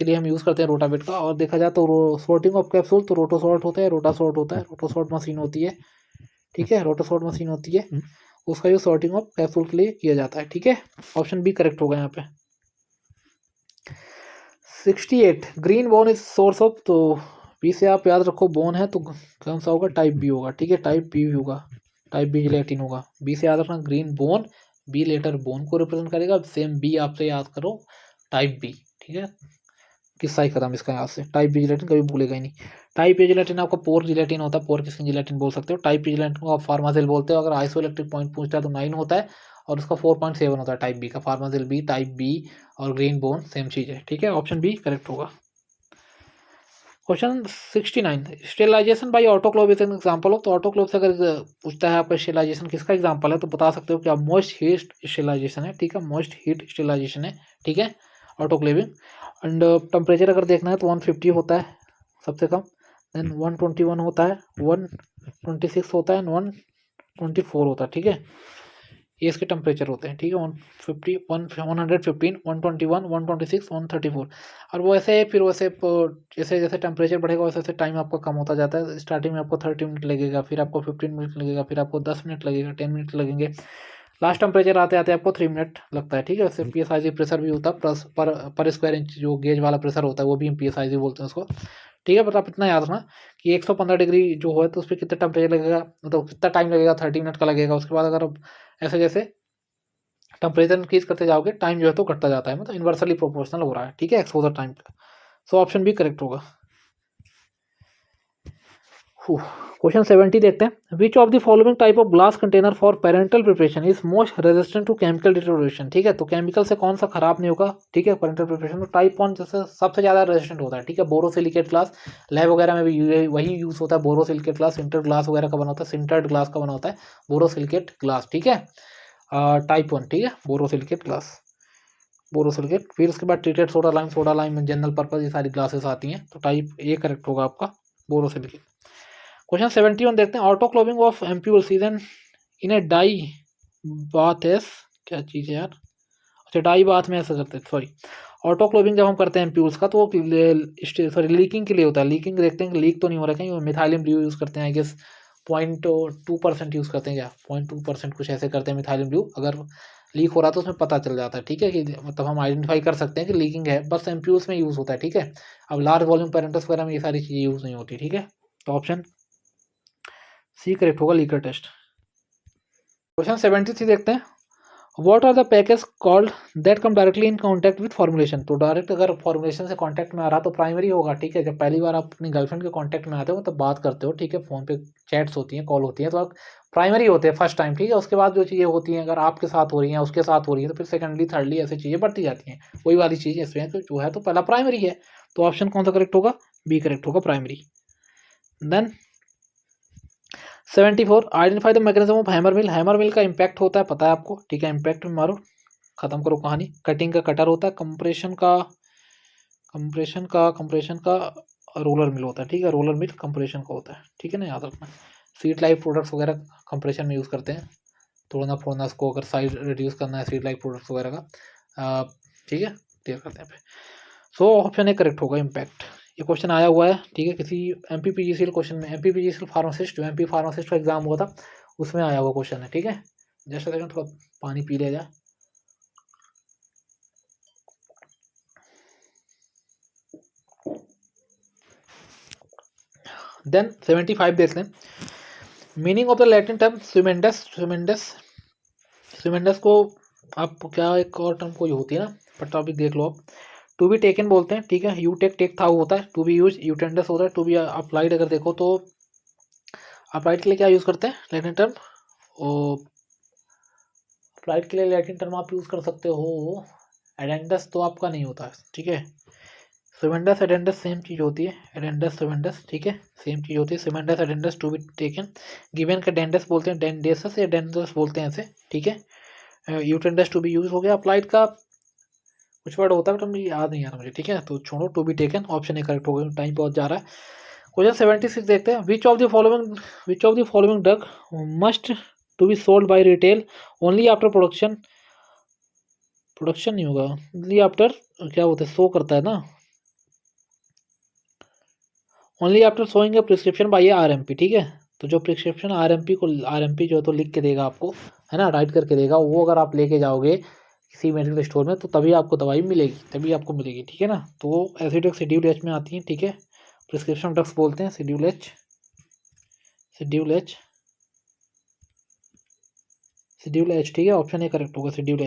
के लिए हम यूज़ करते हैं रोटावेट का। और देखा जाए तो सॉर्टिंग ऑफ कैप्सूल तो रोटोसॉर्ट होता है, रोटासॉर्ट होता है, रोटोसॉर्ट मशीन होती है, ठीक है, रोटोसॉर्ट मशीन होती है, उसका यूज सॉर्टिंग ऑफ कैप्सूल के लिए किया जाता है, ठीक है, ऑप्शन बी करेक्ट होगा यहाँ पे। 68 green bone is source of, तो बी से आप याद रखो बोन है तो कौन सा होगा, टाइप बी होगा, ठीक है, टाइप बी होगा, टाइप बी जिलेटिन होगा, बी से याद रखना green bone, B letter bone को रिप्रेजेंट करेगा, सेम बी आपसे याद करो टाइप बी, ठीक है, किस्सा ही खत्म इसका, यहाँ से टाइप बी जिलेटिन कभी भूलेगा ही नहीं। टाइप ए जिलेटिन आपका पोर जिलेटिन होता है, पोर की स्किन जिलेटिन बोल सकते हो, टाइप बी जिलेटिन को आप फार्माजिल बोलते हो, अगर आइसोइलेक्ट्रिक पॉइंट पूछता है तो 9 होता है और उसका 4.7 होता है टाइप बी का, फार्माजिल बी, टाइप बी और ग्रीन बोन सेम चीज़ है, ठीक है, ऑप्शन बी करेक्ट होगा। Question 69 sterilisation by autoclave is an example of, तो ऑटोक्लेव से अगर पूछता है आपका स्टेलाइजेशन किसका एग्जांपल है, तो बता सकते हो क्या मॉइस्ट हीट स्टेलाइजेशन है, ठीक है, मॉइस्ट हीट स्टेलाइजेशन है, ठीक है, ऑटोक्लेविंग। एंड टेम्परेचर अगर देखना है तो 150 होता है सबसे कम, देन 121 होता है, 126 होता है एंड 124 होता है, ठीक है, ये इसके टेम्परेचर होते हैं, ठीक है। 150 115 121 126 134। और वो ऐसे फिर वैसे जैसे जैसे टेम्परेचर बढ़ेगा वैसे वैसे टाइम आपका कम होता जाता है। स्टार्टिंग में आपको 30 मिनट लगेगा, फिर आपको 15 मिनट लगेगा, फिर आपको 10 मिनट लगेगा, 10 मिनट लगेंगे, लास्ट टेम्परेचर आते आते आपको 3 मिनट लगता है, ठीक है। वैसे PSIG प्रेशर भी होता है, प्लस पर स्क्वायर इंच जो गेज वाला प्रेशर होता है वो भी हम PSIG बोलते हैं उसको, ठीक है। पर आप इतना याद रखना कि 115 डिग्री जो है तो उस पर कितना टेम्परेचर लगेगा, मतलब कितना टाइम लगेगा, 30 मिनट का लगेगा। उसके बाद अगर आप ऐसे जैसे टेम्परेचर इंक्रीज करते जाओगे टाइम जो है तो घटता जाता है, मतलब इन्वर्सली प्रोपोर्शनल हो रहा है, ठीक है, एक्सपोजर टाइम का। सो ऑप्शन बी करेक्ट होगा। क्वेश्चन 70 देखते हैं। Which of the following type of glass container for parenteral preparation is most resistant to chemical deterioration, ठीक है। तो केमिकल से कौन सा खराब नहीं होगा, ठीक है, पेरेंटल प्रिपरेशन में टाइप कौन जैसे सबसे ज्यादा रेजिस्टेंट होता है, ठीक है। बोरोसिलिकेट ग्लास, लैब वगैरह में भी वही यूज होता है, बोरोसिलिकेट ग्लास। सिंटर ग्लास वगैरह का बना होता है, सिंटर्ड ग्लास का बना होता है बोरोसिलिकेट ग्लास, ठीक है। टाइप 1, ठीक है, बोरोसिलिकेट ग्लास, बोरोसिलिकेट। फिर उसके बाद treated soda lime general purpose ये सारी ग्लासेस आती हैं, तो टाइप ए करेक्ट होगा आपका, बोरोसिलिकेट। क्वेश्चन 71 देखते हैं। Autoclaving of ampoules is an in a dye bath एस, क्या चीज़ है यार, अच्छा डाई बाथ में ऐसा करते हैं, सॉरी। ऑटोक्लोविंग जब हम करते हैं एम्प्यूल्स का तो सॉरी लीकिंग के लिए होता है। लीकिंग देखते हैं कि लीक तो नहीं हो रहा है, मिथाइलिन ब्लू यूज़ करते हैं, आई गेस 0.2% यूज़ करते हैं, क्या 0.2% कुछ ऐसे करते हैं मिथाइलिन ब्लू। अगर लीक हो रहा है तो उसमें पता चल जाता है, ठीक है, कि मतलब हम आइडेंटिफाई कर सकते हैं कि लीकिंग है, बस एम्प्यूल्स में यूज़ होता है, ठीक है। अब लार्ज वॉल्यूम पेरेंटस वगैरह में ये सारी चीज़ें यूज़ नहीं होती, ठीक है। तो ऑप्शन सी करेक्ट होगा, लीकर टेस्ट। क्वेश्चन 73 देखते हैं। What are the package called that come directly in contact with formulation. तो डायरेक्ट अगर फॉर्मुलेशन से कॉन्टैक्ट में आ रहा तो प्राइमरी होगा, ठीक है। जब पहली बार आप अपनी गर्लफ्रेंड के कॉन्टैक्ट में आते हो तब बात करते हो, ठीक है, फोन पे चैट्स होती हैं, कॉल होती है, तो आप प्राइमरी होते हैं फर्स्ट टाइम, ठीक है। उसके बाद जो चीज़ें होती हैं अगर आपके साथ हो रही हैं उसके साथ हो रही है तो फिर सेकेंडली थर्डली ऐसी चीज़ें बढ़ती जाती हैं, वही वाली चीज़ इसमें तो जो है तो पहला प्राइमरी है। तो ऑप्शन कौन सा करेक्ट होगा, बी करेक्ट होगा, primary. Then 74 identify the mechanism of hammer mill. Hammer mill का इम्पैक्ट होता है, पता है आपको, ठीक है। इम्पैक्ट में मारो, खत्म करो कहानी। कटिंग का कटर होता है, कंप्रेशन का रोलर मिल होता है, ठीक है। रोलर मिल कंप्रेशन का होता है, ठीक है ना, याद रखना। सीट लाइफ प्रोडक्ट्स वगैरह कंप्रेशन में यूज़ करते हैं, तोड़ना फोड़ना उसको अगर साइज रिड्यूस करना है सीट लाइफ प्रोडक्ट्स वगैरह का, ठीक है, क्लियर करते हैं। सो ऑप्शन ए करेक्ट होगा, इम्पैक्ट। ये क्वेश्चन आया हुआ है, ठीक है, किसी MPPGCL क्वेश्चन में, MPPGCL फार्मासिस्ट जो MP फार्मासिस्ट का एग्जाम हुआ था उसमें आया हुआ क्वेश्चन है, ठीक है। जस्ट सेकंड थोड़ा पानी पी लिया जाए। देन 75 देख लें। Meaning of the Latin term स्विमेंडस। स्विमेंडस को आप क्या एक और टर्म कोई होती है ना, पर टॉपिक देख लो आप। टू बी टेकन बोलते हैं, ठीक है। यू टेक था होता है, टू बी यूज यूटेंडस होता है, टू बी अप्लाइड अगर देखो तो अप्लाइड के लिए क्या यूज़ करते हैं लैटिन टर्म, अप्लाइड के लिए लैटिन टर्म आप यूज़ कर सकते हो एडेंडस, तो आपका नहीं होता है, ठीक है। सिमेंडस एडेंडस सेम चीज़ होती है, एडेंडस सिमेंडस, ठीक है, सेम चीज़ होती है। सिमेंडस एडेंडस टू बी टेकन, गिवन का डेंडस बोलते हैं, डेंडेसस या डेंडस बोलते हैं ऐसे, ठीक है। यूटेंडस टू बी यूज हो गया। अप्लाइड का कुछ वर्ड होता है बट मुझे याद नहीं आ रहा मुझे, ठीक है, तो छोड़ो, to be taken option A correct हो गया, टाइम बहुत जा रहा है। क्वेश्चन 76 देखते हैं। Which of the following drug must to be sold by retail only after production नहीं होगा, ओनली आफ्टर क्या होता है, शो करता है ना, only after showing a prescription by RMP, ठीक है। तो जो प्रिस्क्रिप्शन RMP जो है तो लिख के देगा आपको, है ना, राइट करके देगा, वो अगर आप लेके जाओगे किसी मेडिकल स्टोर में तो तभी आपको दवाई मिलेगी, तभी आपको मिलेगी, ठीक है ना। तो ऐसी ड्रग शेड्यूल H में आती हैं, ठीक है, प्रिस्क्रिप्शन ड्रग्स बोलते हैं, शेड्यूल H, ठीक है, ऑप्शन ए करेक्ट होगा, शेड्यूल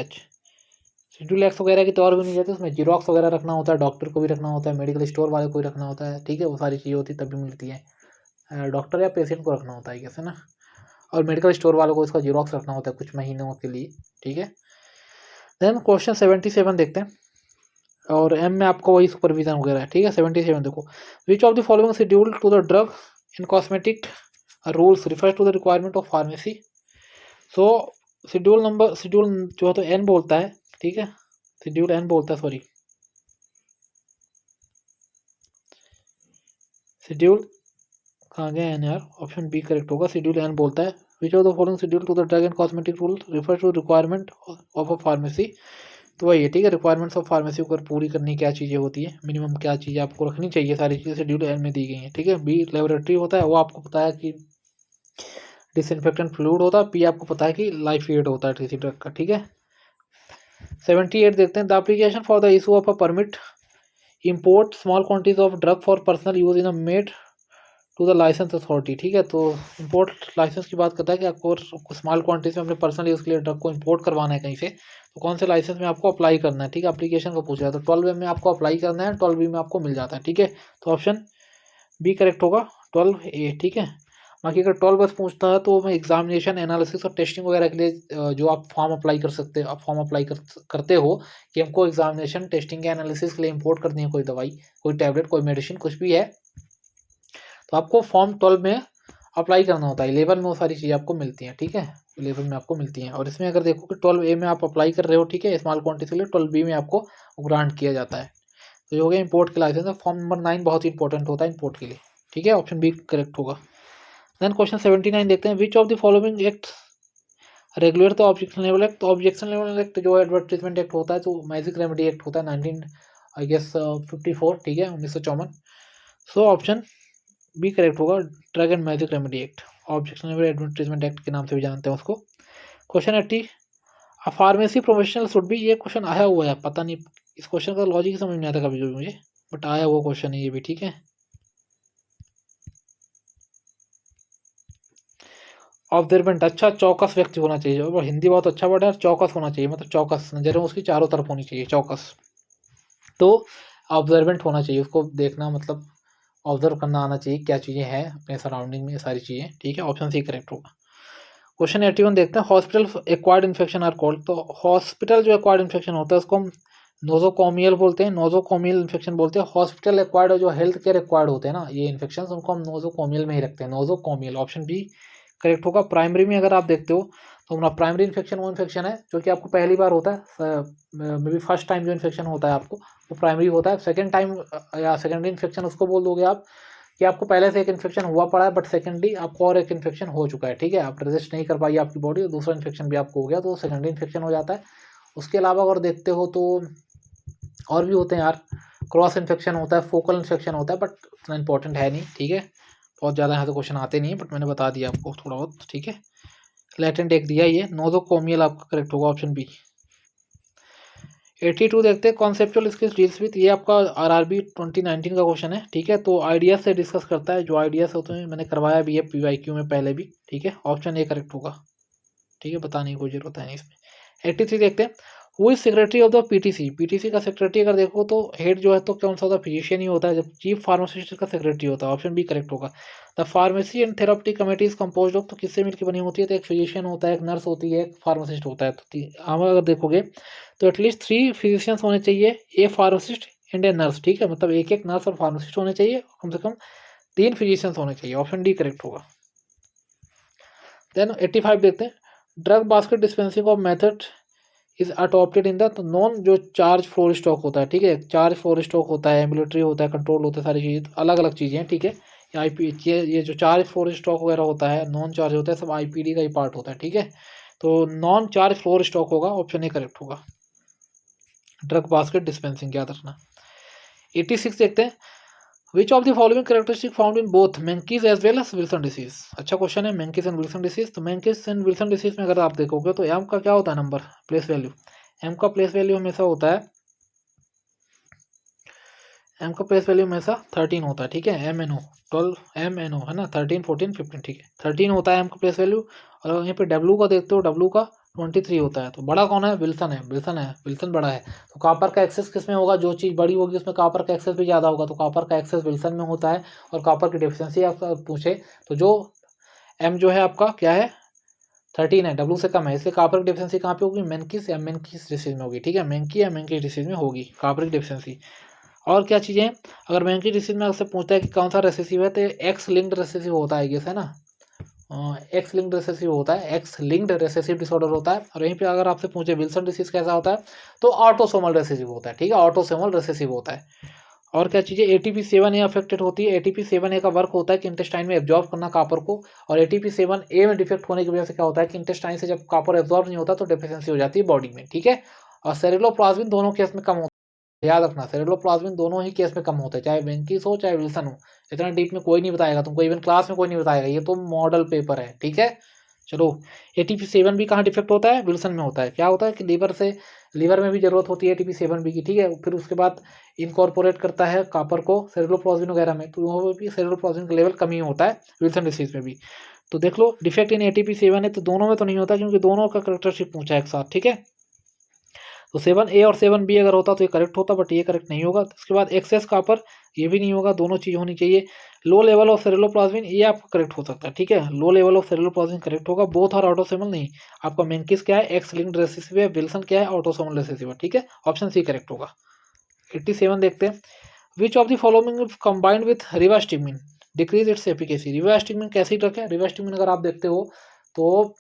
X वगैरह की तो और भी नहीं जाती, उसमें जीरोक्स वगैरह रखना होता है, डॉक्टर को भी रखना होता है, मेडिकल स्टोर वाले को भी रखना होता है, ठीक है, वो सारी चीज़ें होती है तभी मिलती है। डॉक्टर या पेशेंट को रखना होता है कैसे ना, और मेडिकल स्टोर वालों को इसका जीरोक्स रखना होता है कुछ महीनों के लिए, ठीक है। देन क्वेश्चन 77 देखते हैं, और M में आपको वही सुपरविजन वगैरह है, ठीक है। 77 देखो। Which of the following schedule to the drug in cosmetic rules refers to the requirement of pharmacy. So schedule जो है तो N बोलता है, ठीक है, शेड्यूल N बोलता है, सॉरी, शेड्यूल कहाँ गया N यार, ऑप्शन बी करेक्ट होगा, शेड्यूल N बोलता है which of the following schedule to the drug and cosmetic rule refer to requirement of a pharmacy. तो वही है, ठीक है, रिक्वायरमेंट्स ऑफ फार्मेसी को पूरी करनी क्या चीज़ें होती है, मिनिमम क्या चीज़ें आपको रखनी चाहिए, सारी चीज़ें शेड्यूल एन में दी गई हैं, ठीक है। बी लेबोरेटरी होता है, वो आपको पता है कि डिसइंफेक्टेंट फ्लूइड होता है। पी आपको पता है कि लाइफ एड होता है किसी ड्रग का, ठीक है। 78 देखते हैं, the application for the issue of a permit import small quantities of drug for personal use in a made to the licence authority, ठीक है। तो इंपोर्ट लाइसेंस की बात करता है कि आपको स्मॉल क्वांटिटीज में अपने पर्सनल यूज़ के लिए ड्रग को इंपोर्ट करवाना है कहीं से, तो कौन से लाइसेंस में आपको अप्लाई करना है, ठीक है। एप्लीकेशन को पूछ रहा है, तो 12A में आपको अप्लाई करना है, 12B में आपको मिल जाता है, ठीक है। तो ऑप्शन बी करेक्ट होगा, 12A, ठीक है। बाकी अगर 12 बस पूछता है तो मैं एग्जामिनेशन एनालिसिस और टेस्टिंग वगैरह के लिए जो आप फॉर्म अप्लाई कर सकते हो, आप फॉर्म अप्लाई करते हो कि हमको एग्जामिनेशन टेस्टिंग या एनालिसिस के लिए इंपोर्ट करनी है कोई दवाई, कोई टैबलेट, कोई मेडिसिन, कुछ भी है, तो आपको फॉर्म 12 में अप्लाई करना होता है। 11 में वो सारी चीज़ें आपको मिलती हैं, ठीक है, 11 में आपको मिलती हैं। और इसमें अगर देखो कि 12A में आप अप्लाई कर रहे हो, ठीक है, स्मॉल क्वांटिटी के लिए, 12B में आपको ग्रांट किया जाता है। तो ये हो गया इंपोर्ट के लाइसेंस। फॉर्म नंबर 9 बहुत ही इंपॉर्टेंट होता है इंपोर्ट के लिए, ठीक है, ऑप्शन बी करेक्ट होगा। देन क्वेश्चन 79 देखते हैं, which of the following act regulate the objection level act. तो ऑब्जेक्शन लेवल एक्ट जो एडवर्टीजमेंट एक्ट होता है, तो मैजिक रेमेडी एक्ट होता है 1954, ठीक है, 1954। सो ऑप्शन बी करेक्ट होगा, drug and magic remedy act, objection level advertisement act के नाम से भी जानते हैं उसको। Question 80, a pharmacy professional should be, ये क्वेश्चन आया हुआ है, पता नहीं इस क्वेश्चन का लॉजिक समझ नहीं आता कभी भी मुझे, बट आया हुआ क्वेश्चन है ये भी, ठीक है। ऑब्जर्वेंट, अच्छा चौकस व्यक्ति होना चाहिए, और हिंदी बहुत अच्छा वर्ड है, चौकस होना चाहिए, मतलब चौकस, नजरें उसकी चारों तरफ होनी चाहिए, चौकस। तो ऑब्जर्वेंट होना चाहिए, उसको देखना, मतलब ऑब्जर्व करना आना चाहिए, क्या चीज़ें हैं अपने सराउंडिंग में, ये सारी चीज़ें, ठीक है, ऑप्शन सी करेक्ट होगा। क्वेश्चन 81 देखते हैं, hospital acquired infection are called. तो हॉस्पिटल जो एक्वायर्ड इन्फेक्शन होता है उसको हम नोजोकोमियल बोलते हैं, नोजोकोमियल इन्फेक्शन बोलते हैं। हॉस्पिटल एक्वायर्ड जो हेल्थ केयर एक्वायर्ड होते हैं ना ये इन्फेक्शन, उनको हम नोजोकोमियल में ही रखते हैं, नोजोकोमियल, ऑप्शन बी करेक्ट होगा। प्राइमरी में अगर आप देखते हो तो हमारा प्राइमरी इन्फेक्शन वो इन्फेक्शन है जो कि आपको पहली बार होता है, मे बी फर्स्ट टाइम जो इन्फेक्शन होता है आपको वो प्राइमरी होता है। सेकेंड टाइम या सेकेंडरी इन्फेक्शन उसको बोल दोगे आप कि आपको पहले से एक इन्फेक्शन हुआ पड़ा है, बट सेकेंडरी आपको और एक इन्फेक्शन हो चुका है, ठीक है, आप रेजिस्ट नहीं कर पाई आपकी बॉडी, और दूसरा इन्फेक्शन भी आपको हो गया, तो सेकेंडरी इन्फेक्शन हो जाता है। उसके अलावा अगर देखते हो तो और भी होते हैं यार, क्रॉस इन्फेक्शन होता है, फोकल इन्फेक्शन होता है, बट इतना इंपॉर्टेंट है नहीं, ठीक है, बहुत ज़्यादा यहाँ से क्वेश्चन आते नहीं है, बट मैंने बता दिया आपको थोड़ा बहुत, ठीक है। लैटेंट एक दिया, ये नोजोकोमियल आपका करेक्ट होगा, ऑप्शन बी। 82 देखते हैं, कॉन्सेप्चुअल स्किल्स डील्स विद, ये आपका आरआरबी 2019 का क्वेश्चन है, ठीक है। तो आइडियाज से डिस्कस करता है, जो आइडियाज होते हैं मैंने करवाया भी है पीवाईक्यू में पहले भी, ठीक है, ऑप्शन ए करेक्ट होगा, ठीक है, बताने की कोई जरूरत है नहीं इसमें। 83 देखते हैं, who is secretary of the PTC. PTC का सेक्रेटरी अगर देखो तो हेड जो है तो कौन सा होता है, फिजिशियन ही होता है, जब चीफ फार्मासिस्ट का सेक्रेटरी होता है, ऑप्शन बी करेक्ट होगा। The pharmacy and therapeutic committee is compose of, तो किससे मिलकर बनी होती है, तो एक फिजिशियन होता है, एक नर्स होती है, एक फार्मासिस्ट होता है। तो हम अगर देखोगे तो एटलीस्ट 3 फिजिशियंस होने चाहिए, ए फार्मासिस्ट एंड ए नर्स, ठीक है, मतलब एक एक नर्स और फार्मासिस्ट होने चाहिए, कम से कम 3 फिजिशियंस होने चाहिए, ऑप्शन डी करेक्ट होगा। देन 85 देखते हैं, drug basket dispensing of method is adopted in the, तो नॉन जो चार्ज फ्लोर स्टॉक होता है, ठीक है, चार्ज फ्लोर स्टॉक होता है, एम्बुलेटरी होता है, कंट्रोल होता है, सारी चीज़ें अलग अलग चीज़ें हैं, ठीक है। आईपी ये जो चार्ज फ्लोर स्टॉक वगैरह होता है, नॉन चार्ज होता है, सब आईपीडी का ही पार्ट होता है, ठीक है। तो नॉन चार्ज फ्लोर स्टॉक होगा, ऑप्शन ए करेक्ट होगा, ड्रग बास्केट डिस्पेंसिंग याद रखना। 86 देखते हैं, which of the following characteristic found in both Menkes as well as Wilson disease. अच्छा क्वेश्चन है, मेंकिस एंड विल्सन डिसीज। तो मेंकिस एंड विल्सन डिसीज में अगर आप देखोगे तो एम का क्या होता है, नंबर प्लेस वैल्यू, एम का प्लेस वैल्यू हमेशा होता है, एम का प्लेस वैल्यू हमेशा 13 होता है, ठीक है, M N O 12 M N O है ना, 13 14 15, ठीक है, 13 होता है एम का प्लेस वैल्यू। और यहाँ पे डब्ल्यू का देखते हो, डब्ल्यू का 23 होता है। तो बड़ा कौन है, विल्सन है, विल्सन है, विल्सन बड़ा है। तो कॉपर का एक्सेस किस में होगा, जो चीज़ बड़ी होगी उसमें कॉपर का एक्सेस भी ज़्यादा होगा, तो कॉपर का एक्सेस विल्सन में होता है। और कॉपर की डेफिशिएंसी आप पूछे तो जो एम जो है आपका क्या है, 13 है, डब्ल्यू से कम है, इसलिए कॉपर की डेफिशिएंसी कहाँ पे होगी, मेंकिस या मेंकिस डिसीज में होगी, ठीक है, मेंकी या मेंकिस डिसीज में होगी कॉपर की डेफिशिएंसी। और क्या चीज़ें, अगर मेंकिस डिसीज में आपसे पूछता है कि कौन सा रेसेसिव है, तो एक्स लिंक्ड रेसेसिव होता है, है ना, एक्स लिंक्ड रेसेसिव होता है, एक्स लिंक्ड रेसेसिव डिसऑर्डर होता है। और यहीं पे अगर आपसे पूछे विल्सन डिसीज कैसा होता है, तो ऑटोसोमल रेसेसिव होता है, ठीक है, ऑटोसोमल रेसेसिव होता है। और क्या चीज़ें ATP7A अफेक्टेड होती है। ATP7A का वर्क होता है कि इंटेस्टाइन में एब्जॉर्ब करना कापर को, और ATP7A में डिफेक्ट होने की वजह से क्या होता है कि इंटेस्टाइन से जब कापर एब्जॉर्ब नहीं होता तो डेफिशिएंसी हो जाती है बॉडी में, ठीक है। और सेरेब्रोप्लाज्मिन दोनों केस में कम होता है, याद रखना, सेरेब्रोप्लाज्मिन दोनों ही केस में कम होता है, चाहे वेंकीस हो चाहे विल्सन हो। इतना डीप में कोई नहीं बताएगा तुमको, इवन क्लास में कोई नहीं बताएगा, ये तो मॉडल पेपर है, ठीक है। चलो, ATP7 भी कहाँ डिफेक्ट होता है, विल्सन में होता है। क्या होता है कि लीवर में भी जरूरत होती है ATP7 भी की, ठीक है। फिर उसके बाद इनकॉर्पोरेट करता है कापर को सेरेब्रोप्लाज्मिन वगैरह में, तो वहाँ भी सेरेब्रोप्लाज्मिन का लेवल कम ही होता है विल्सन डिसीज में भी। तो देख लो, डिफेक्ट इन ATP7 है तो दोनों में तो नहीं होता, क्योंकि दोनों का करेक्टरशिप पूछा है एक साथ, ठीक है। तो 7A और 7B अगर होता तो ये करेक्ट होता, बट ये करेक्ट नहीं होगा। उसके बाद एक्सेस कापर, ये भी नहीं होगा, दोनों चीज़ होनी चाहिए। लो लेवल ऑफ सेरेब्रोप्लाज्मिन, ये आपका करेक्ट हो सकता है, ठीक है। लो लेवल ऑफ सेरेब्रोप्लाज्मिन करेक्ट होगा। बोथ आर ऑटोसोमल नहीं, आपका मेंकिस क्या है, एक्स लिंक्ड रिसेसिव है, विल्सन क्या है, ऑटोसोमल रिसेसिव है, ठीक है। ऑप्शन सी करेक्ट होगा। 87 देखते हैं, which of the following combined with rivastigmine decrease its efficacy. Rivastigmine कैसी ड्रग है, रिवास्टिगमिन अगर आप देखते हो तो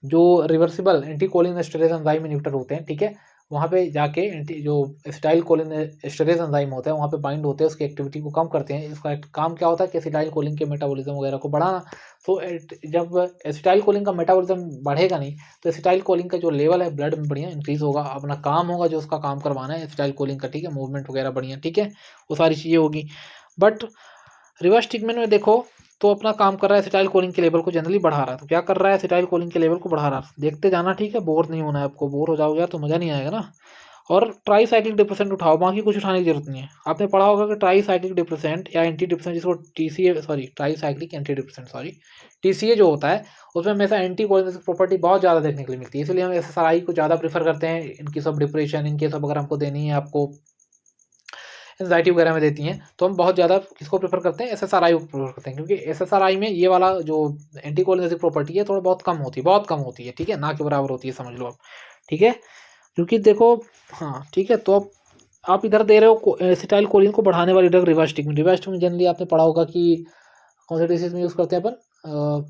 जो reversible anticholinesterase enzyme inhibitor होते हैं, ठीक है, वहाँ पे जाके जो एसिटाइल कोलिन एस्टरेज एंजाइम होता है वहाँ पे बाइंड होते हैं, उसकी एक्टिविटी को कम करते हैं। इसका काम क्या होता है कि एसिटाइल कोलिन के मेटाबॉलिज्म वगैरह को बढ़ाना। तो जब एसिटाइल कोलिन का मेटाबॉलिज्म बढ़ेगा नहीं तो एसिटाइल कोलिन का जो लेवल है ब्लड में बढ़िया इंक्रीज होगा, अपना काम होगा जो उसका काम करवाना है एसिटाइल कोलिन का, ठीक है, मूवमेंट वगैरह बढ़िया, ठीक है, वो सारी चीज़ें होगी। बट रिवर्स ट्रीटमेंट में देखो तो अपना काम कर रहा है एसिटाइल कोलिन के लेवल को जनरली बढ़ा रहा है। तो क्या कर रहा है, एसिटाइल कोलिन के लेवल को बढ़ा रहा है। देखते जाना, ठीक है, बोर नहीं होना है आपको, बोर हो जाओगे तो मज़ा नहीं आएगा ना। और ट्राई साइक्लिक डिप्रेसेंट उठाओ, बाकी कुछ उठाने की जरूरत नहीं है। आपने पढ़ा होगा कि ट्राई साइक्लिक डिप्रेसेंट या एंटी डिप्रेसेंट, जिसको TCA sorry try cyclic anti depressant sorry TCA जो होता है उसमें हमेशा एंटी कोलिनर्जिक प्रॉपर्टी बहुत ज़्यादा देखने के लिए मिलती है, इसलिए हम SSRI को ज़्यादा प्रीफर करते हैं। इनकी सब डिप्रेशन, इनके सब अगर हमको देनी है, आपको एंजाइटी वगैरह में देती हैं, तो हम बहुत ज़्यादा किसको प्रेफर करते हैं, SSRI को प्रेफर करते हैं, क्योंकि SSRI में ये वाला जो एंटीकोलिनर्जिक प्रॉपर्टी है थोड़ा बहुत कम होती है, बहुत कम होती है, ठीक है, ना के बराबर होती है, समझ लो आप, ठीक है। क्योंकि देखो, हाँ ठीक है, तो आप इधर दे रहे हो एसिटाइल कोलिन को बढ़ाने वाली ड्रग रिवास्टिगमिन। रिवास्टिगमिन जनरली आपने पढ़ा होगा कि कौन से डिसीज में यूज़ करते हैं अपन,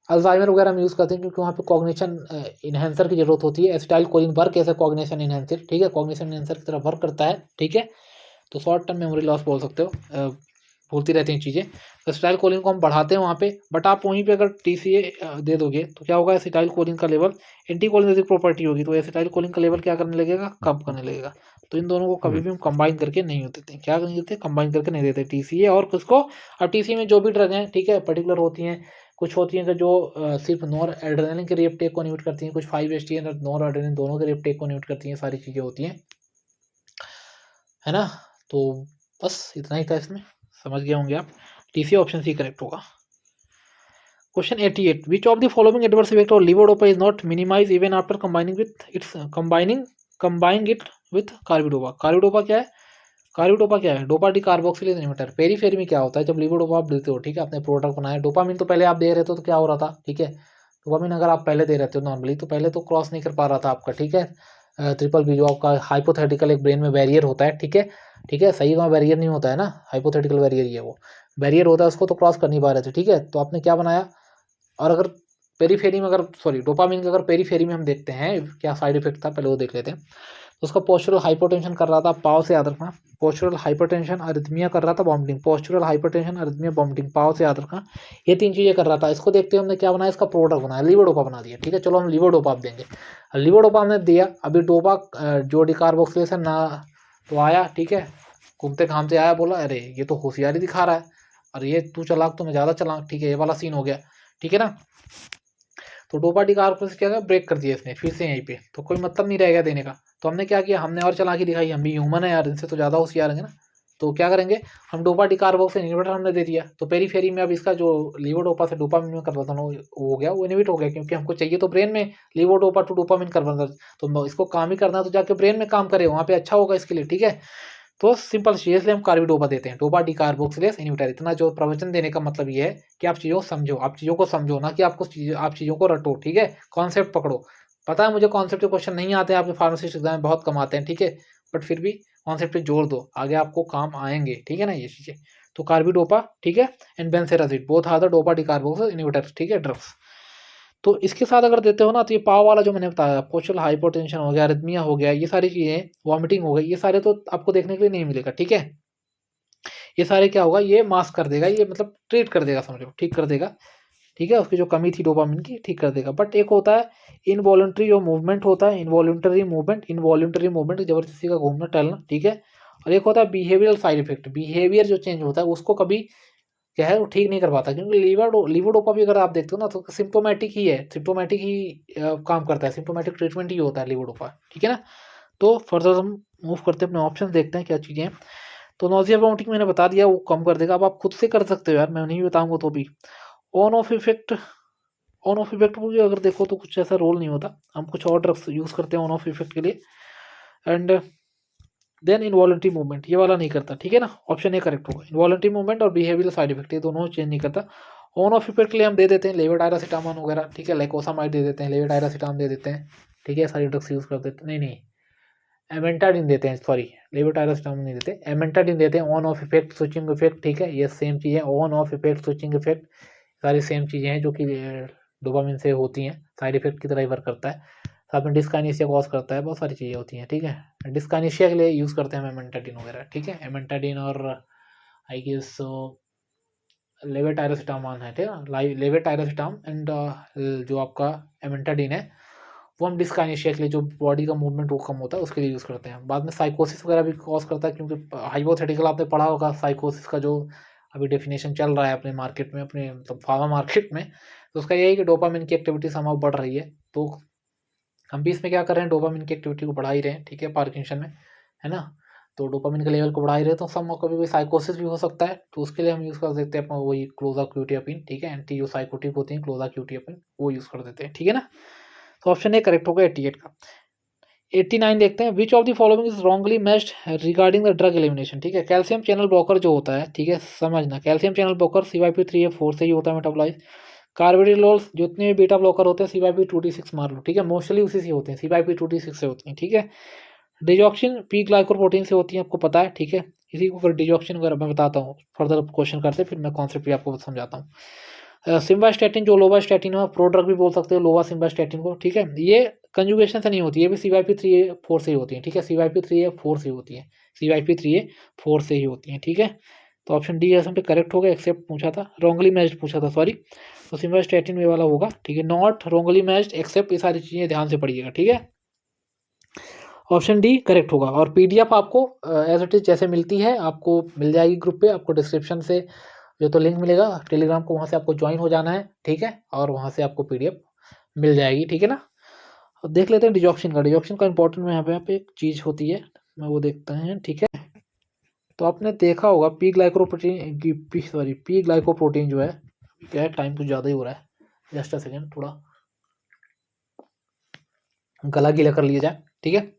अल्जाइमर वगैरह में यूज़ करते हैं, क्योंकि वहाँ पे कॉग्निशन इन्हेंसर की जरूरत होती है। एसिटाइल कोलिन वर्क ऐसे कॉग्निशन इन्हेंसर, ठीक है, कॉग्निशन इन्हेंसर की तरह वर्क करता है, ठीक है। तो शॉर्ट टर्म मेमोरी लॉस बोल सकते हो, भूलती रहती हैं चीज़ें। तो एसिटाइल कोलिन को हम बढ़ाते हैं वहाँ पे, बट आप वहीं पे अगर TCA दे दोगे तो क्या होगा, एसिटाइल कोलिन का लेवल एंटी कोलिनर्जिक प्रॉपर्टी होगी तो एसिटाइल कोलिन का लेवल क्या करने लगेगा, कम करने लगेगा। तो इन दोनों को कभी भी हम कंबाइन करके नहीं देते, क्या नहीं देते, कंबाइन करके नहीं देते TCA और किसको। अब TCA में जो भी ड्रग हैं, ठीक है, पर्टिकुलर होती हैं, कुछ होती हैं कि जो सिर्फ नॉर एड्रेनलिन के रिएप्टेक को इनहिबिट करती हैं, कुछ 5-HT और नॉर एड्रेनलिन दोनों के रिएप्टेक को इनहिबिट करती हैं, सारी चीज़ें होती हैं, है ना। तो बस इतना ही था इसमें, समझ गए होंगे आप। TCA ऑप्शन सी करेक्ट होगा। Question 88, which of the following adverse effect of levodopa is not minimize even after combining it with carbidopa. Carbidopa क्या है, कार्बिडोपा क्या है, dopa decarboxylase inhibitor. Periphery में क्या होता है, जब लीवोडोपा आप देते हो, ठीक है, आपने प्रोडक्ट बनाया, डोपामिन तो पहले आप दे रहे थे तो क्या हो रहा था, ठीक है, डोपामिन अगर आप पहले दे रहे थे नॉर्मली तो पहले तो क्रॉस नहीं कर पा रहा था आपका, ठीक है, ट्रिपल बी जो आपका हाइपोथेटिकल एक ब्रेन में बैरियर होता है, ठीक है, ठीक है, सही वहाँ बैरियर नहीं होता है ना, हाइपोथेटिकल बैरियर ही है वो, बैरियर होता है, उसको तो क्रॉस कर नहीं पा रहे थे, ठीक है। तो आपने क्या बनाया, और अगर पेरीफेरी में, अगर सॉरी डोपामिन का अगर पेरीफेरी में हम देखते हैं क्या साइड इफेक्ट था, पहले वो देख लेते हैं। तो उसका पोस्चरल हाइपोटेंशन कर रहा था, पाव से याद रखना, पोस्चरल हाइपरटेंशन, अरिथमिया कर रहा था, vomiting, postural hypertension, arrhythmia, vomiting, पाव से याद रखना, ये 3 चीज़ें कर रहा था। इसको देखते हुए हमने क्या बनाया, इसका प्रोडक्ट बनाया, लीवोडोपा बना दिया, ठीक है। चलो हम लीवोडोपा आप देंगे, लीवोडोपा हमने दिया, अभी डोपा जो डिकार्बोक्सिलेशन ना तो आया, ठीक है, घूमते घामते आया, बोला अरे ये तो होशियारी दिखा रहा है, अरे ये तू चलाक तो मैं ज़्यादा चलाक, ठीक है, ये वाला सीन हो गया, ठीक है ना। तो डोपा डिकार्बोक्सिलेशन क्या ब्रेक कर दिया इसने फिर से यहीं पे, तो कोई मतलब नहीं रह गया देने का। तो हमने क्या किया, हमने और चालाकी दिखाई, हम भी ह्यूमन है यार, इनसे तो ज़्यादा होशियार है ना। तो क्या करेंगे, हम डोपा डिकार्बोक्सिलेशन इनहिबिटर हमने दे दिया, तो पेरीफेरी में अब इसका जो लीवोडोपा से डोपामिन में कन्वर्जन हो गया, वो इनहिबिट हो गया, क्योंकि हमको चाहिए तो ब्रेन में लीवोडोपा टू डोपामिन कन्वर्जन, तो इसको काम ही करना, तो जाके ब्रेन में काम करे, वहाँ पे अच्छा होगा इसके लिए, ठीक है। तो सिंपल चीज़, इसलिए हम कार्बिडोपा देते हैं, डोपा डिकार्बोक्सिलेज इनहिबिटर। इतना जो प्रवचन देने का मतलब ये है कि आप चीज़ों को समझो, आप चीज़ों को समझो, ना कि आप चीज़ों को रटो, ठीक है, कॉन्सेप्ट पकड़ो। पता है मुझे कॉन्सेप्ट के क्वेश्चन नहीं आते हैं, आपके फार्मासिस्ट एग्जाम में बहुत कम आते हैं, ठीक है, बट फिर भी कॉन्सेप्ट पे जोर दो, आगे आपको काम आएंगे, ठीक है ना ये चीज़ें। तो कार्बिडोपा, ठीक है, and benserazide, both are the dopa decarboxylase inhibitor, ठीक है, ड्रग्स। तो इसके साथ अगर देते हो ना तो ये पाव वाला जो मैंने बताया, पोस्चरल हाइपोटेंशन हो गया, अरिथमिया हो गया, ये सारी चीज़ें, वॉमिटिंग हो गई, ये सारे तो आपको देखने के लिए नहीं मिलेगा, ठीक है। ये सारे क्या होगा, ये मास्क कर देगा, ये मतलब ट्रीट कर देगा, समझो ठीक कर देगा, ठीक है, उसकी जो कमी थी डोपामिन की ठीक कर देगा। बट एक होता है इनवॉलंटरी जो मूवमेंट होता है, इनवॉलंटरी मूवमेंट जबरदस्ती का घूमना टहलना, ठीक है। और एक होता है बिहेवियरल साइड इफेक्ट, बिहेवियर जो चेंज होता है उसको कभी क्या है वो ठीक नहीं कर पाता, क्योंकि लीवोडोपा भी अगर आप देखते हो ना तो सिम्टोमेटिक ही है, सिम्टोमेटिक ही काम करता है, सिम्टोमेटिक ट्रीटमेंट ही होता है लीवोडोपा, ठीक है ना। तो फर्दर हम मूव करते हैं, अपने ऑप्शन देखते हैं क्या चीज़ें हैं। तो नोजिया वोमिटिंग मैंने बता दिया, वो कम कर देगा। अब आप खुद से कर सकते हो यार, मैं नहीं बताऊंगा तो भी। On off effect, on off effect को भी अगर देखो तो कुछ ऐसा रोल नहीं होता, हम कुछ और ड्रग्स यूज़ करते हैं ऑन ऑफ इफेक्ट के लिए। एंड देन इनवॉलंटरी मूवमेंट ये वाला नहीं करता, ठीक है ना, ऑप्शन ए करेक्ट होगा। इनवॉलंटरी मूवमेंट और बिहेवियरल साइड इफेक्ट ये दोनों चेंज नहीं करता। ऑन ऑफ इफेक्ट के लिए हम दे देते हैं लेवोटायरासिटामोन वगैरह, ठीक है, लाइकोसामाइड दे देते हैं, लेवोटायरासिटाम दे देते हैं, ठीक है, सारी ड्रग्स यूज़ कर देते हैं। नहीं नहीं, एमेंटाडिन देते हैं, सॉरी लेवोटायरासिटामोन नहीं देते, एमेंटाडिन देते हैं। On off effect, switching effect, ठीक है, ये सेम चीज़ है, on off effect, switching effect, सारी सेम चीज़ें हैं जो कि डोपामिन से होती हैं, साइड इफेक्ट की तरह ही वर्क करता है। साथ में डिस्काइनेसिया कॉज करता है, बहुत सारी चीज़ें होती हैं, ठीक है। डिस्काइनेसिया के लिए यूज़ करते हैं एमेंटाडिन वगैरह, ठीक है, एमेंटाडिन और आई गेस लेवेटायरासिटामोन है, ठीक है, लेवेटायरासिटाम एंड जो आपका एमेंटाडिन है वो हम डिस्काइनेसिया के लिए, जो बॉडी का मूवमेंट वो कम होता है उसके लिए यूज़ करते हैं। बाद में साइकोसिस वगैरह भी कॉज करता है, क्योंकि हाइपोथेटिकल आपने पढ़ा होगा साइकोसिस का, जो अभी डेफिनेशन चल रहा है अपने मार्केट में, अपने मतलब फार्मा मार्केट में, तो उसका यही है कि डोपामिन की एक्टिविटी समाव बढ़ रही है। तो हम भी इसमें क्या कर रहे हैं, डोपामिन की एक्टिविटी को बढ़ा ही रहे हैं, ठीक है, पार्किंसन में, है ना। तो डोपामिन के लेवल को बढ़ा ही रहे, तो सम कभी कोई साइकोसिस भी हो सकता है, तो उसके लिए हम यूज़ कर सकते हैं अपना वही क्लोज़ाक्यूटियापिन, ठीक है, एंटी जो साइकोटिक होती हैं क्लोज़ाक्यूटियापिन, वो यूज़ कर देते हैं, ठीक है ना। तो ऑप्शन ए करेक्ट होगा 88 का। 89 देखते हैं, which of the following is wrongly matched regarding the drug elimination, ठीक है। कैल्शियम चैनल ब्लॉकर जो होता है, ठीक है, समझना, कैल्शियम चैनल ब्लॉकर CYP3A4 से ही होता है मेटाबोलाइज। कार्बिडिलोल जितने भी बीटा ब्लॉकर होते हैं CYP2D6 मार लो, ठीक है, मोस्टली उसी से होते हैं, CYP2D6 से होती हैं, ठीक है। डिजॉक्सिन पी ग्लाइकोप्रोटीन से होती है, आपको पता है, ठीक है। इसी को फिर डिजॉक्सिन वगैरह मैं बताता हूँ, फर्दर क्वेश्चन करते फिर मैं कॉन्सेप्ट भी आपको समझाता हूँ। सिम्बास्टैटिन जो लोवास्टैटिन है, प्रोड्रग भी बोल सकते हो लोवा सिम्बास्टैटिन को, ठीक है, ये कंजुगेशन से नहीं होती, ये भी CYP3A4 से ही होती है, ठीक है, CYP3A4 से ही होती है, CYP3A4 से ही होती है, ठीक है। तो ऑप्शन डी इसमें पे करेक्ट होगा, एक्सेप्ट पूछा था, रॉन्गली मैच्ड पूछा था, सॉरी, तो सिम्बास्टैटिन ये वाला होगा, ठीक है, नॉट रॉन्गली मैच्ड एक्सेप्ट, ये सारी चीज़ें ध्यान से पढ़िएगा, ठीक है। ऑप्शन डी करेक्ट होगा। और PDF आपको एज इट इज जैसे मिलती है आपको मिल जाएगी ग्रुप पे, आपको डिस्क्रिप्शन से जो तो लिंक मिलेगा टेलीग्राम को, वहाँ से आपको ज्वाइन हो जाना है, ठीक है, और वहाँ से आपको PDF मिल जाएगी, ठीक है ना। अब देख लेते हैं डिजॉक्सिन का। डिजॉक्सिन का इंपॉर्टेंट में यहाँ पे एक चीज़ होती है, मैं वो देखते हैं, ठीक है। तो आपने देखा होगा पी ग्लाइकोप्रोटीन जो है, क्या है, टाइम कुछ ज़्यादा ही हो रहा है, जस्ट अ सेकेंड, थोड़ा गला गीला कर लिया जाए, ठीक है।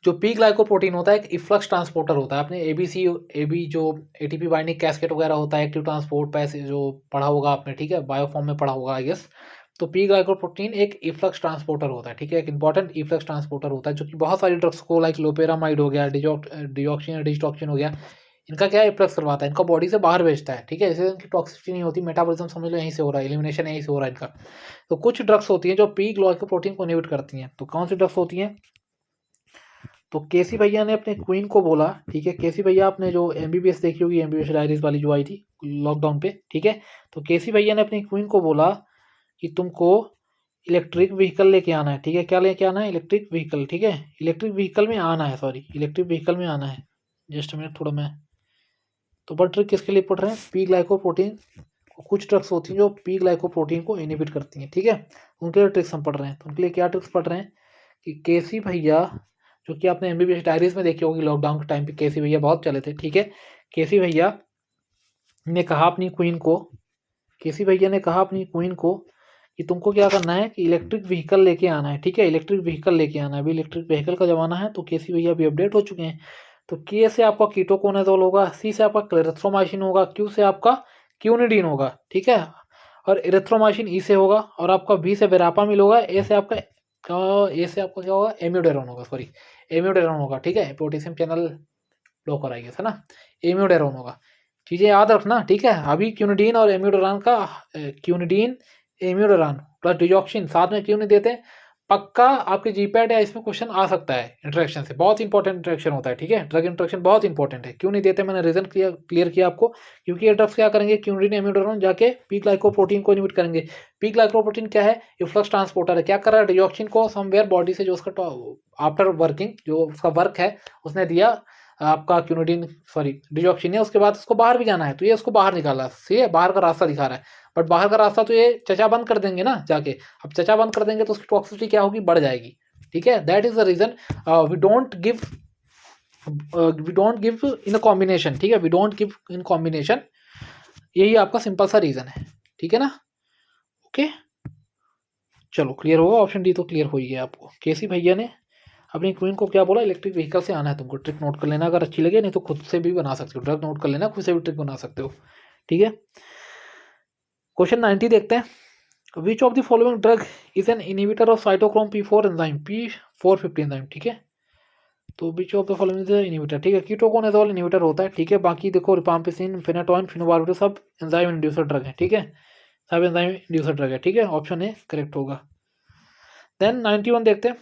जो पी ग्लाइकोप्रोटीन होता है एक इफ्लक्स ट्रांसपोर्टर होता है, आपने एबी जो ATP बाइंडिंग कैस्केट वगैरह होता है, एक्टिव ट्रांसपोर्ट पैसे जो पढ़ा होगा आपने, ठीक है, बायोफॉर्म में पढ़ा होगा आई गेस। तो पी ग्लाइकोप्रोटीन एक इफ्लक्स ट्रांसपोर्टर होता है, ठीक है, एक इंपॉर्टेंट इफ्लक्स ट्रांसपोर्टर होता है, जो कि बहुत सारी ड्रग्स को लाइक लोपेरामाइड हो गया, डिजॉक्सिन डिस्टॉक्सिन हो गया, इनका क्या इफ्लक्स करवाता है, इनका बॉडी से बाहर भेजता है, ठीक है, इससे इनकी टॉक्सिसिटी नहीं होती, मेटाबॉलिज्म समझ लो यहीं से हो रहा है, एलिमिनेशन यहीं से हो रहा है इनका। तो कुछ ड्रग्स होती हैं जो पी ग्लाइकोप्रोटीन को इनहिबिट करती हैं, तो कौन सी ड्रग्स होती हैं। तो केसी भैया ने अपने क्वीन को बोला, ठीक है, केसी भैया आपने जो MBBS देखी होगी, MBBS डायरीज वाली जो आई थी लॉकडाउन पे, ठीक है, तो केसी भैया ने अपनी क्वीन को बोला कि तुमको इलेक्ट्रिक व्हीकल लेके आना है, ठीक है, क्या लेके आना है, इलेक्ट्रिक व्हीकल, ठीक है, इलेक्ट्रिक व्हीकल में आना है, सॉरी, इलेक्ट्रिक व्हीकल में आना है, जस्ट मिनट थोड़ा मैं, तो बट ट्रिक किसके लिए पढ़ रहे हैं, पी ग्लाइकोप्रोटीन, कुछ ड्रग्स होती हैं जो पी ग्लाइकोप्रोटीन को इनहिबिट करती हैं, ठीक है, उनके लिए ट्रिक्स हम पढ़ रहे हैं। तो उनके लिए क्या ट्रिक्स पढ़ रहे हैं कि केसी भैया, जो कि आपने MBBS डायरीज में देखी होगी, लॉकडाउन के टाइम पे केसी भैया बहुत चले थे, ठीक है, केसी भैया ने कहा अपनी क्वीन को, केसी भैया ने कहा अपनी क्वीन को कि तुमको क्या करना है कि इलेक्ट्रिक व्हीकल लेके आना है, ठीक है, इलेक्ट्रिक व्हीकल लेके आना है, अभी इलेक्ट्रिक व्हीकल का ज़माना है, तो केसी भैया अभी अपडेट हो चुके हैं। तो के से आपका कीटोकोनाजोल होगा, सी से आपका क्लेरेथ्रोमाइसिन होगा, क्यू से आपका क्यूनिडीन होगा, ठीक है, और इरेथ्रोमाइसिन ई से होगा, और आपका बी से वेरापामिल होगा, ए से आपका क्या होगा, एम्यूडेरोन होगा, सॉरी, एम्यूडेरोन होगा, ठीक है, पोटेशियम चैनल ब्लॉकर आएगा, है ना, एम्यूडेरोन होगा। चीज़ें याद रखना, ठीक है। अभी क्यूनिडीन और एम्यूडेरोन का क्यूनिडीन एम्यूडोरान प्लस डिजॉक्सिन साथ में क्यों नहीं देते? पक्का आपके जीपैट या इसमें क्वेश्चन आ सकता है इंटरेक्शन से, बहुत इंपॉर्टेंट इंटरेक्शन होता है, ठीक है। ड्रग इंटरेक्शन बहुत इंपॉर्टेंट है। क्यों नहीं देते, मैंने रीजन क्लियर किया आपको। क्योंकि ये ड्रग्स क्या करेंगे, क्यूनिडीन एम्यूडोरान जाके पी ग्लाइकोप्रोटीन को इनिबिट करेंगे। पी ग्लाइकोप्रोटीन क्या है, इफ्लक्स ट्रांसपोर्टर है। क्या कर रहा है, डिजॉक्सिन को समवेयर बॉडी से जो उसका आफ्टर वर्किंग जो उसका वर्क है उसने दिया आपका क्यूनिडीन सॉरी डिजॉक्सिन है, उसके बाद उसको बाहर भी जाना है तो ये उसको बाहर निकाला, सही है, बाहर का रास्ता दिखा रहा है। बट बाहर का रास्ता तो ये चचा बंद कर देंगे ना जाके। अब चचा बंद कर देंगे तो उसकी टॉक्सिसिटी क्या होगी, बढ़ जाएगी, ठीक है। That is the reason we don't give in a combination, ठीक है, we don't give in combination. यही आपका सिंपल सा रीजन है, ठीक है ना। ओके चलो क्लियर होगा। ऑप्शन डी तो क्लियर हो ही गया आपको। केसी भैया ने अपनी क्वीन को क्या बोला, इलेक्ट्रिक व्हीकल से आना है तुमको। ट्रिक नोट कर लेना अगर अच्छी लगे, नहीं तो खुद से भी बना सकते हो। ड्रग नोट कर लेना, खुद से भी ट्रिक बना सकते हो, ठीक है। क्वेश्चन 90 देखते हैं। Which of the following drug is an inhibitor of cytochrome P4 enzyme P450 enzyme, ठीक है। तो विच of the following is inhibitor, ठीक है। कीटोकोनाजोल इनहिबिटर होता है, ठीक है। बाकी देखो रिपाम्पिसिन, फेनाटोइन, फिनोबार्बिटल सब एंजाइम इंड्यूसर ड्रग है, ठीक है। सब एंजाइम इंड्यूसर ड्रग है, ठीक है। ऑप्शन ए करेक्ट होगा। देन 91 देखते हैं।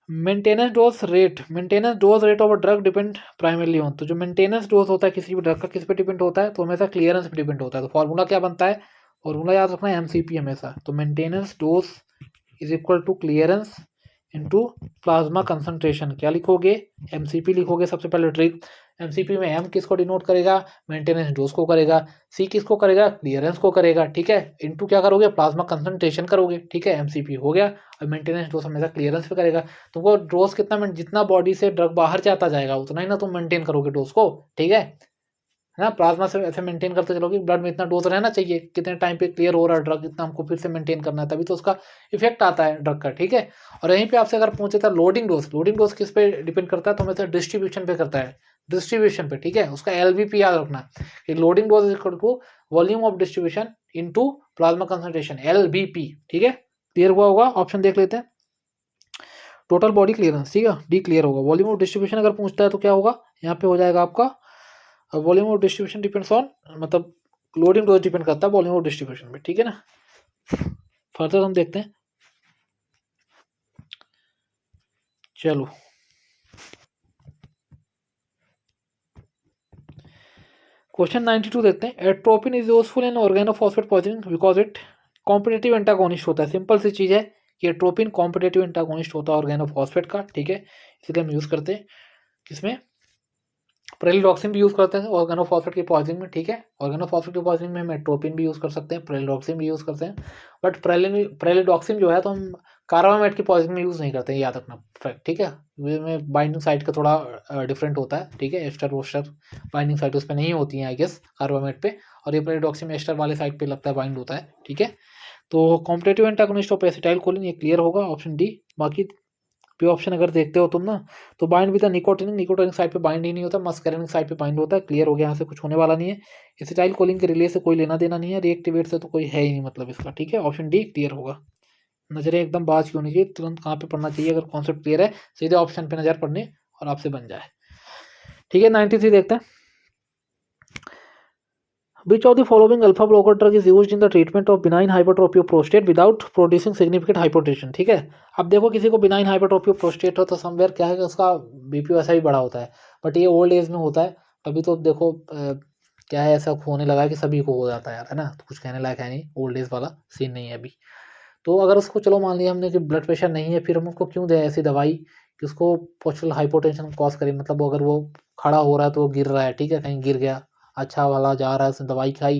Maintenance dose rate of a drug depend primarily on. तो जो मेंटेनेंस डोज होता है किसी भी ड्रग का किस पे डिपेंड होता है, तो हमेशा क्लियरेंस पे डिपेंड होता है। तो फॉर्मूला क्या बनता है, फॉर्मूला याद रखना है एमसीपी हमेशा। तो maintenance dose is equal to clearance into plasma concentration. क्या लिखोगे, एमसीपी लिखोगे। सबसे पहले ट्रिक, एमसीपी में एम किसको डिनोट करेगा, मेंटेनेंस डोज को करेगा। सी किसको करेगा, क्लियरेंस को करेगा, ठीक है। इनटू क्या करोगे, प्लाज्मा कंसंट्रेशन करोगे, ठीक है। एमसीपी हो गया। और मेंटेनेंस डोज हमेशा क्लियरेंस पे करेगा। तुमको डोज कितना, जितना बॉडी से ड्रग बाहर जाता जाएगा उतना ही ना तुम मेंटेन करोगे डोज को, ठीक है ना। प्लाज्मा से ऐसे मेंटेन करते चलोगे, ब्लड में इतना डोज रहना चाहिए, कितने टाइम पे क्लियर हो रहा है ड्रग, इतना हमको फिर से मेंटेन करना है, तभी तो उसका इफेक्ट आता है ड्रग का, ठीक है। और यहीं पे आपसे अगर पूछे था लोडिंग डोज किस पे डिपेंड करता है, तो हमेशा डिस्ट्रीब्यूशन पे करता है, डिस्ट्रीब्यूशन पे, ठीक है। उसका एलवीपी याद रखना कि loading dose is equal to volume of distribution into plasma concentration, LBP, ठीक है। क्लियर हुआ होगा। ऑप्शन देख लेते हैं। टोटल बॉडी क्लियरेंस, ठीक है, डी क्लियर होगा। वॉल्यूम ऑफ डिस्ट्रीब्यूशन अगर पूछता है तो क्या होगा, यहाँ पे हो जाएगा आपका volume of distribution depends on, मतलब लोडिंग डोज डिपेंड करता है वॉल्यूम ऑफ डिस्ट्रीब्यूशन में, ठीक है ना। फर्दर हम देखते हैं। चलो क्वेश्चन 92 देखते हैं। Atropine is useful in organophosphate poisoning because it competitive antagonist होता है। सिंपल सी चीज़ है कि एट्रोपिन कॉम्पिटेटिव एंटागोनिस्ट होता है ऑर्गेनोफॉस्फेट का, ठीक है। इसलिए हम यूज़ करते हैं किसमें, प्रेलिडॉक्सिन भी यूज़ करते हैं ऑर्गेनोफॉस्फेट की पॉइजनिंग में, ठीक है। ऑर्गेनोफॉस्फेट की पॉइजनिंग में हम एट्रोपिन भी यूज़ कर सकते हैं, प्रेलिडॉक्सिन भी यूज़ करते हैं। बट प्रेलिडॉक्सिन जो है तो हम कार्बामेट की पॉइजनिंग में यूज़ नहीं करते हैं, याद रखना, ठीक है। में बाइंडिंग साइट का थोड़ा डिफरेंट होता है, ठीक है। एस्टर वोस्टर बाइंडिंग साइट उस पर नहीं होती है आई गेस कार्बामेट पे, और ये प्रेलिडॉक्सिन में एस्टर वाले साइट पे लगता है बाइंड होता है, ठीक है। तो competitive antagonist of acetyl choline, ये क्लियर होगा, ऑप्शन डी। बाकी पे ऑप्शन अगर देखते हो तुम ना, तो बाइंड विद निकोटिनिक साइड पे बाइंड ही नहीं होता, मस्करिनिक साइड पे बाइंड होता है। क्लियर हो गया, यहाँ से कुछ होने वाला नहीं है। एसिटाइल कोलिन के रिले से कोई लेना देना नहीं है, रिएक्टिवेट से तो कोई है ही नहीं मतलब इसका, ठीक है। ऑप्शन डी क्लियर होगा। नजरें एकदम बाज की होनी चाहिए, तुरंत कहाँ पे पढ़ना चाहिए, अगर कॉन्सेप्ट क्लियर है सीधे ऑप्शन पे नजर पड़ने और आपसे बन जाए, ठीक है। 93 देखते हैं। Which of the following alpha blocker drug is used in the treatment of benign hypertrophy of prostate without producing significant hypertension, ठीक है। अब देखो किसी को benign hypertrophy of prostate हो तो समवेयर क्या है कि उसका बीपी वैसा भी बड़ा होता है, बट ये ओल्ड एज में होता है। अभी तो देखो क्या है, ऐसा होने लगा है कि सभी को हो जाता है यार, है ना। तो कुछ कहने लायक है नहीं, ओल्ड एज वाला सीन नहीं है अभी। तो अगर उसको चलो मान लिया हमने कि ब्लड प्रेशर नहीं है, फिर हम उसको क्यों दें ऐसी दवाई कि उसको पोस्टल हाइपोटेंशन कॉज करे, मतलब अगर वो खड़ा हो रहा है तो वो गिर रहा है, ठीक है, कहीं गिर गया, अच्छा वाला जा रहा है, उसने दवाई खाई,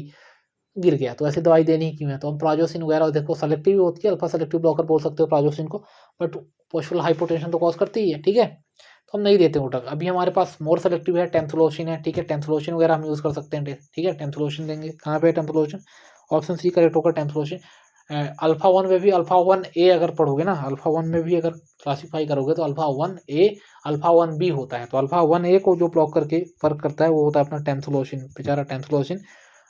गिर गया, तो ऐसी दवाई देनी ही क्यों है। तो हम प्राजोसिन वगैरह देखो सेलेक्टिव होती है, अल्फा सेलेक्टिव ब्लॉकर बोल सकते हो प्राजोसिन को, बट पोस्टल हाइपोटेंशन तो कॉज करती ही है, ठीक है। तो हम नहीं देते वो ड्रग। अभी हमारे पास मोर सेलेक्टिव है, टेम्थोलोसिन है, ठीक है। टेम्थोलोसिन वगैरह हम यूज़ कर सकते हैं, ठीक है। टेम्थोलोसिन देंगे, कहाँ पे टेम्थोलोसिन, ऑप्शन सी करेक्ट होगा टेम्थोलोसिन। अल्फा वन में भी अल्फा वन ए अगर पढ़ोगे ना, अल्फा वन में भी अगर क्लासीफाई करोगे तो अल्फा वन ए अल्फा वन बी होता है। तो अल्फा वन ए को जो ब्लॉक करके वर्क करता है वो होता है अपना टेम्थोलोसिन, बेचारा टेम्थोलोसिन,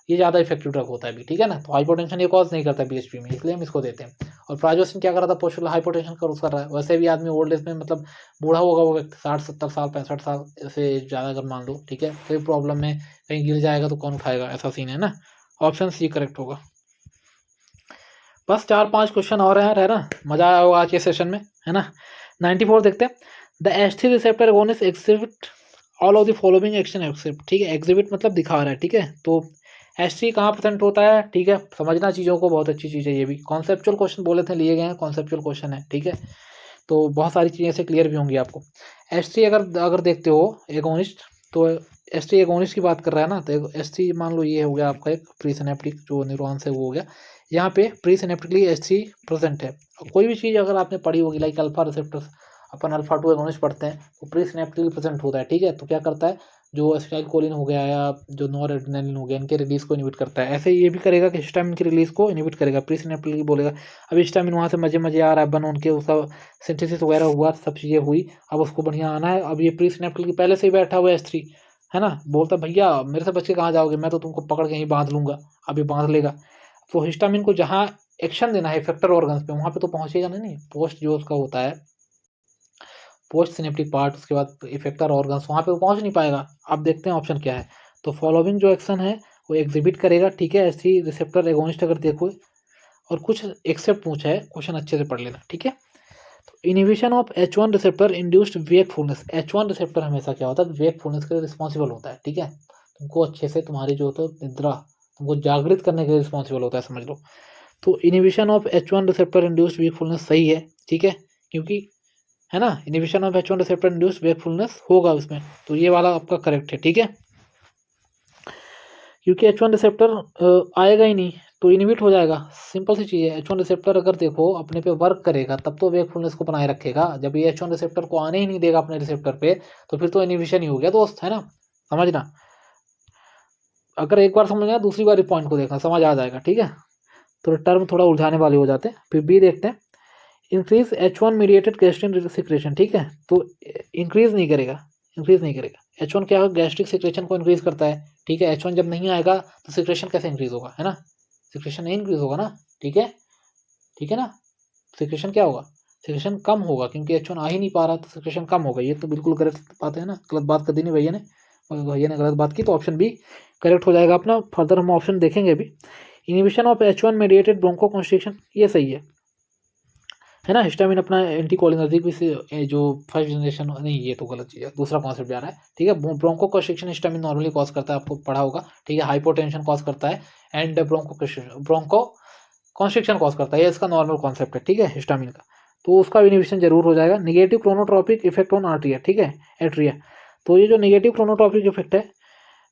ये ज़्यादा इफेक्टिव ड्रग होता है अभी, ठीक है ना। तो हाइपोटेंशन ये कॉज नहीं करता बीएचपी में, इसलिए हम इसको देते हैं। और प्राजोसिन क्या कर रहा था, पोस्टल हाइपोटेंशन कर रहा है। वैसे भी आदमी ओल्ड एज में मतलब बूढ़ा होगा वो व्यक्ति 60-70 साल 65 साल से ज़्यादा अगर मान लो, ठीक है, कोई प्रॉब्लम में कहीं गिर जाएगा तो कौन उठाएगा, ऐसा सीन है ना। ऑप्शन सी करेक्ट होगा। बस 4-5 क्वेश्चन और हैं, है ना, मजा आया होगा आज के सेशन में, है ना। 94 देखते हैं। The H3 receptor agonist exhibit all of the following action except, ठीक है, एग्जिबिट मतलब दिखा रहा है, ठीक है। तो H3 कहाँ प्रेजेंट होता है, ठीक है, समझना चीज़ों को, बहुत अच्छी चीज़ है ये भी। कॉन्सेप्चुअल क्वेश्चन बोले थे, लिए गए हैं, कॉन्सेप्चुअल क्वेश्चन है, ठीक है। तो बहुत सारी चीज़ें से क्लियर भी होंगी आपको। H3 अगर अगर देखते हो एगोनिस्ट, तो H3 एगोनिस्ट की बात कर रहा है ना, तो H3 मान लो ये हो गया आपका एक प्री सिनेप्टिक जो न्यूरॉन्स है वो हो गया। यहाँ पे प्री सिनेप्टिकली H3 प्रेजेंट है। और कोई भी चीज़ अगर आपने पढ़ी होगी लाइक अल्फा रिसेप्टर्स, अपन अल्फा 2 एगोनिस्ट पढ़ते हैं, तो प्री सिनेप्टिकली प्रेजेंट होता है, ठीक है। तो क्या करता है, जो एसिटाइलकोलिन हो गया या जो नॉरएड्रेनालिन हो गया, इनके रिलीज को इनहिबिट करता है। ऐसे ये भी करेगा कि हिस्टामिन की रिलीज को इनहिबिट करेगा, प्री सिनेप्टिकली बोलेगा। अब हिस्टामिन वहाँ से मजे मजे आ रहा है, बन उनके उसका सिंथेसिस वगैरह हुआ, सब चीज़ें हुई, अब उसको बढ़िया आना है। अब ये प्री सिनेप्टिकली पहले से ही बैठा हुआ है H3, है ना, बोलता भैया मेरे से बच के कहाँ जाओगे, मैं तो तुमको पकड़ के यहीं बांध लूंगा। अब ये बांध लेगा, तो हिस्टामिन को जहाँ एक्शन देना है इफेक्टर ऑर्गन्स पे, वहाँ पे तो पहुंचेगा नहीं, पोस्ट जो उसका होता है पोस्ट सिनेप्टिक पार्ट, उसके बाद इफेक्टर ऑर्गन्स, वहाँ पे वो पहुंच नहीं पाएगा। अब देखते हैं ऑप्शन क्या है। तो फॉलोइंग जो एक्शन है वो एग्जिबिट करेगा, ठीक है, H3 रिसेप्टर एगोनिस्ट अगर देखो। और कुछ एक्सेप्ट पूछा है, क्वेश्चन अच्छे से पढ़ लेना, ठीक है। तो inhibition of H1 receptor induced wakefulness, H1 receptor हमेशा क्या होता है, वेकफुलनेस के लिए रिस्पॉन्सिबल होता है, ठीक है। तुमको अच्छे से तुम्हारी जो होता है निद्रा, तुमको जागृत करने के लिए रिस्पॉन्सिबल होता है, समझ लो। तो inhibition of H1 receptor induced wakefulness सही है, ठीक है, क्योंकि है ना, inhibition of H1 receptor induced wakefulness होगा उसमें, तो ये वाला आपका करेक्ट है, ठीक है। क्योंकि H1 रिसेप्टर आएगा ही नहीं, तो इनहिबिट हो जाएगा, सिंपल सी चीज़ है। H1 रिसेप्टर अगर देखो अपने पे वर्क करेगा तब तो वेकफुलनेस को बनाए रखेगा, जब ये H1 रिसेप्टर को आने ही नहीं देगा अपने रिसेप्टर पे, तो फिर तो इनहिबिशन ही हो गया दोस्त, है ना, समझना। अगर एक बार समझना दूसरी बार पॉइंट को देखना, समझ आ जाएगा, ठीक है। तो टर्म थोड़ा उलझाने वाले हो जाते हैं। फिर बी देखते हैं, increase H1 mediated gastrin secretion, ठीक है। तो इंक्रीज नहीं करेगा, इंक्रीज नहीं करेगा। H1 क्या होगा, गैस्ट्रिक सिक्रेशन को इंक्रीज करता है, ठीक है। H1 जब नहीं आएगा तो सिक्रेशन कैसे इंक्रीज होगा, है ना, सिक्रेशन नहीं इंक्रीज होगा ना, ठीक है, ठीक है ना। सिक्रेशन क्या होगा, सिक्रेशन कम होगा, क्योंकि H1 आ ही नहीं पा रहा, तो सिक्रेशन कम होगा। ये तो बिल्कुल गलत बात है ना, गलत बात कर दी नहीं भैया ने, भैया ने गलत बात की, तो ऑप्शन बी करेक्ट हो जाएगा अपना। फर्दर हम ऑप्शन देखेंगे अभी। इनिबिशन ऑफ H1 मीडिएटेड ब्रोंकोकॉन्स्ट्रिक्शन, ये सही है ना। हिस्टामिन अपना एंटीकोलिनर्जिक भी जो फर्स्ट जनरेशन, नहीं ये तो गलत चीज़ है, दूसरा कॉन्सेप्ट जा रहा है, ठीक है। ब्रोंकोकॉन्स्ट्रिक्शन हिस्टामिन नॉर्मली कॉज करता है, आपको पढ़ा होगा, ठीक है। हाइपोटेंशन कॉज करता है एंड ब्रोंकोकॉन्स्ट्रिक्शन कॉज करता है, ये इसका नॉर्मल कॉन्सेप्ट है, ठीक है, हिस्टामिन का। तो उसका इनिबिशन जरूर हो जाएगा। Negative chronotropic effect on atria, ठीक है, एट्रिया। तो ये जो निगेटिव क्रोनोट्रॉपिक इफेक्ट है,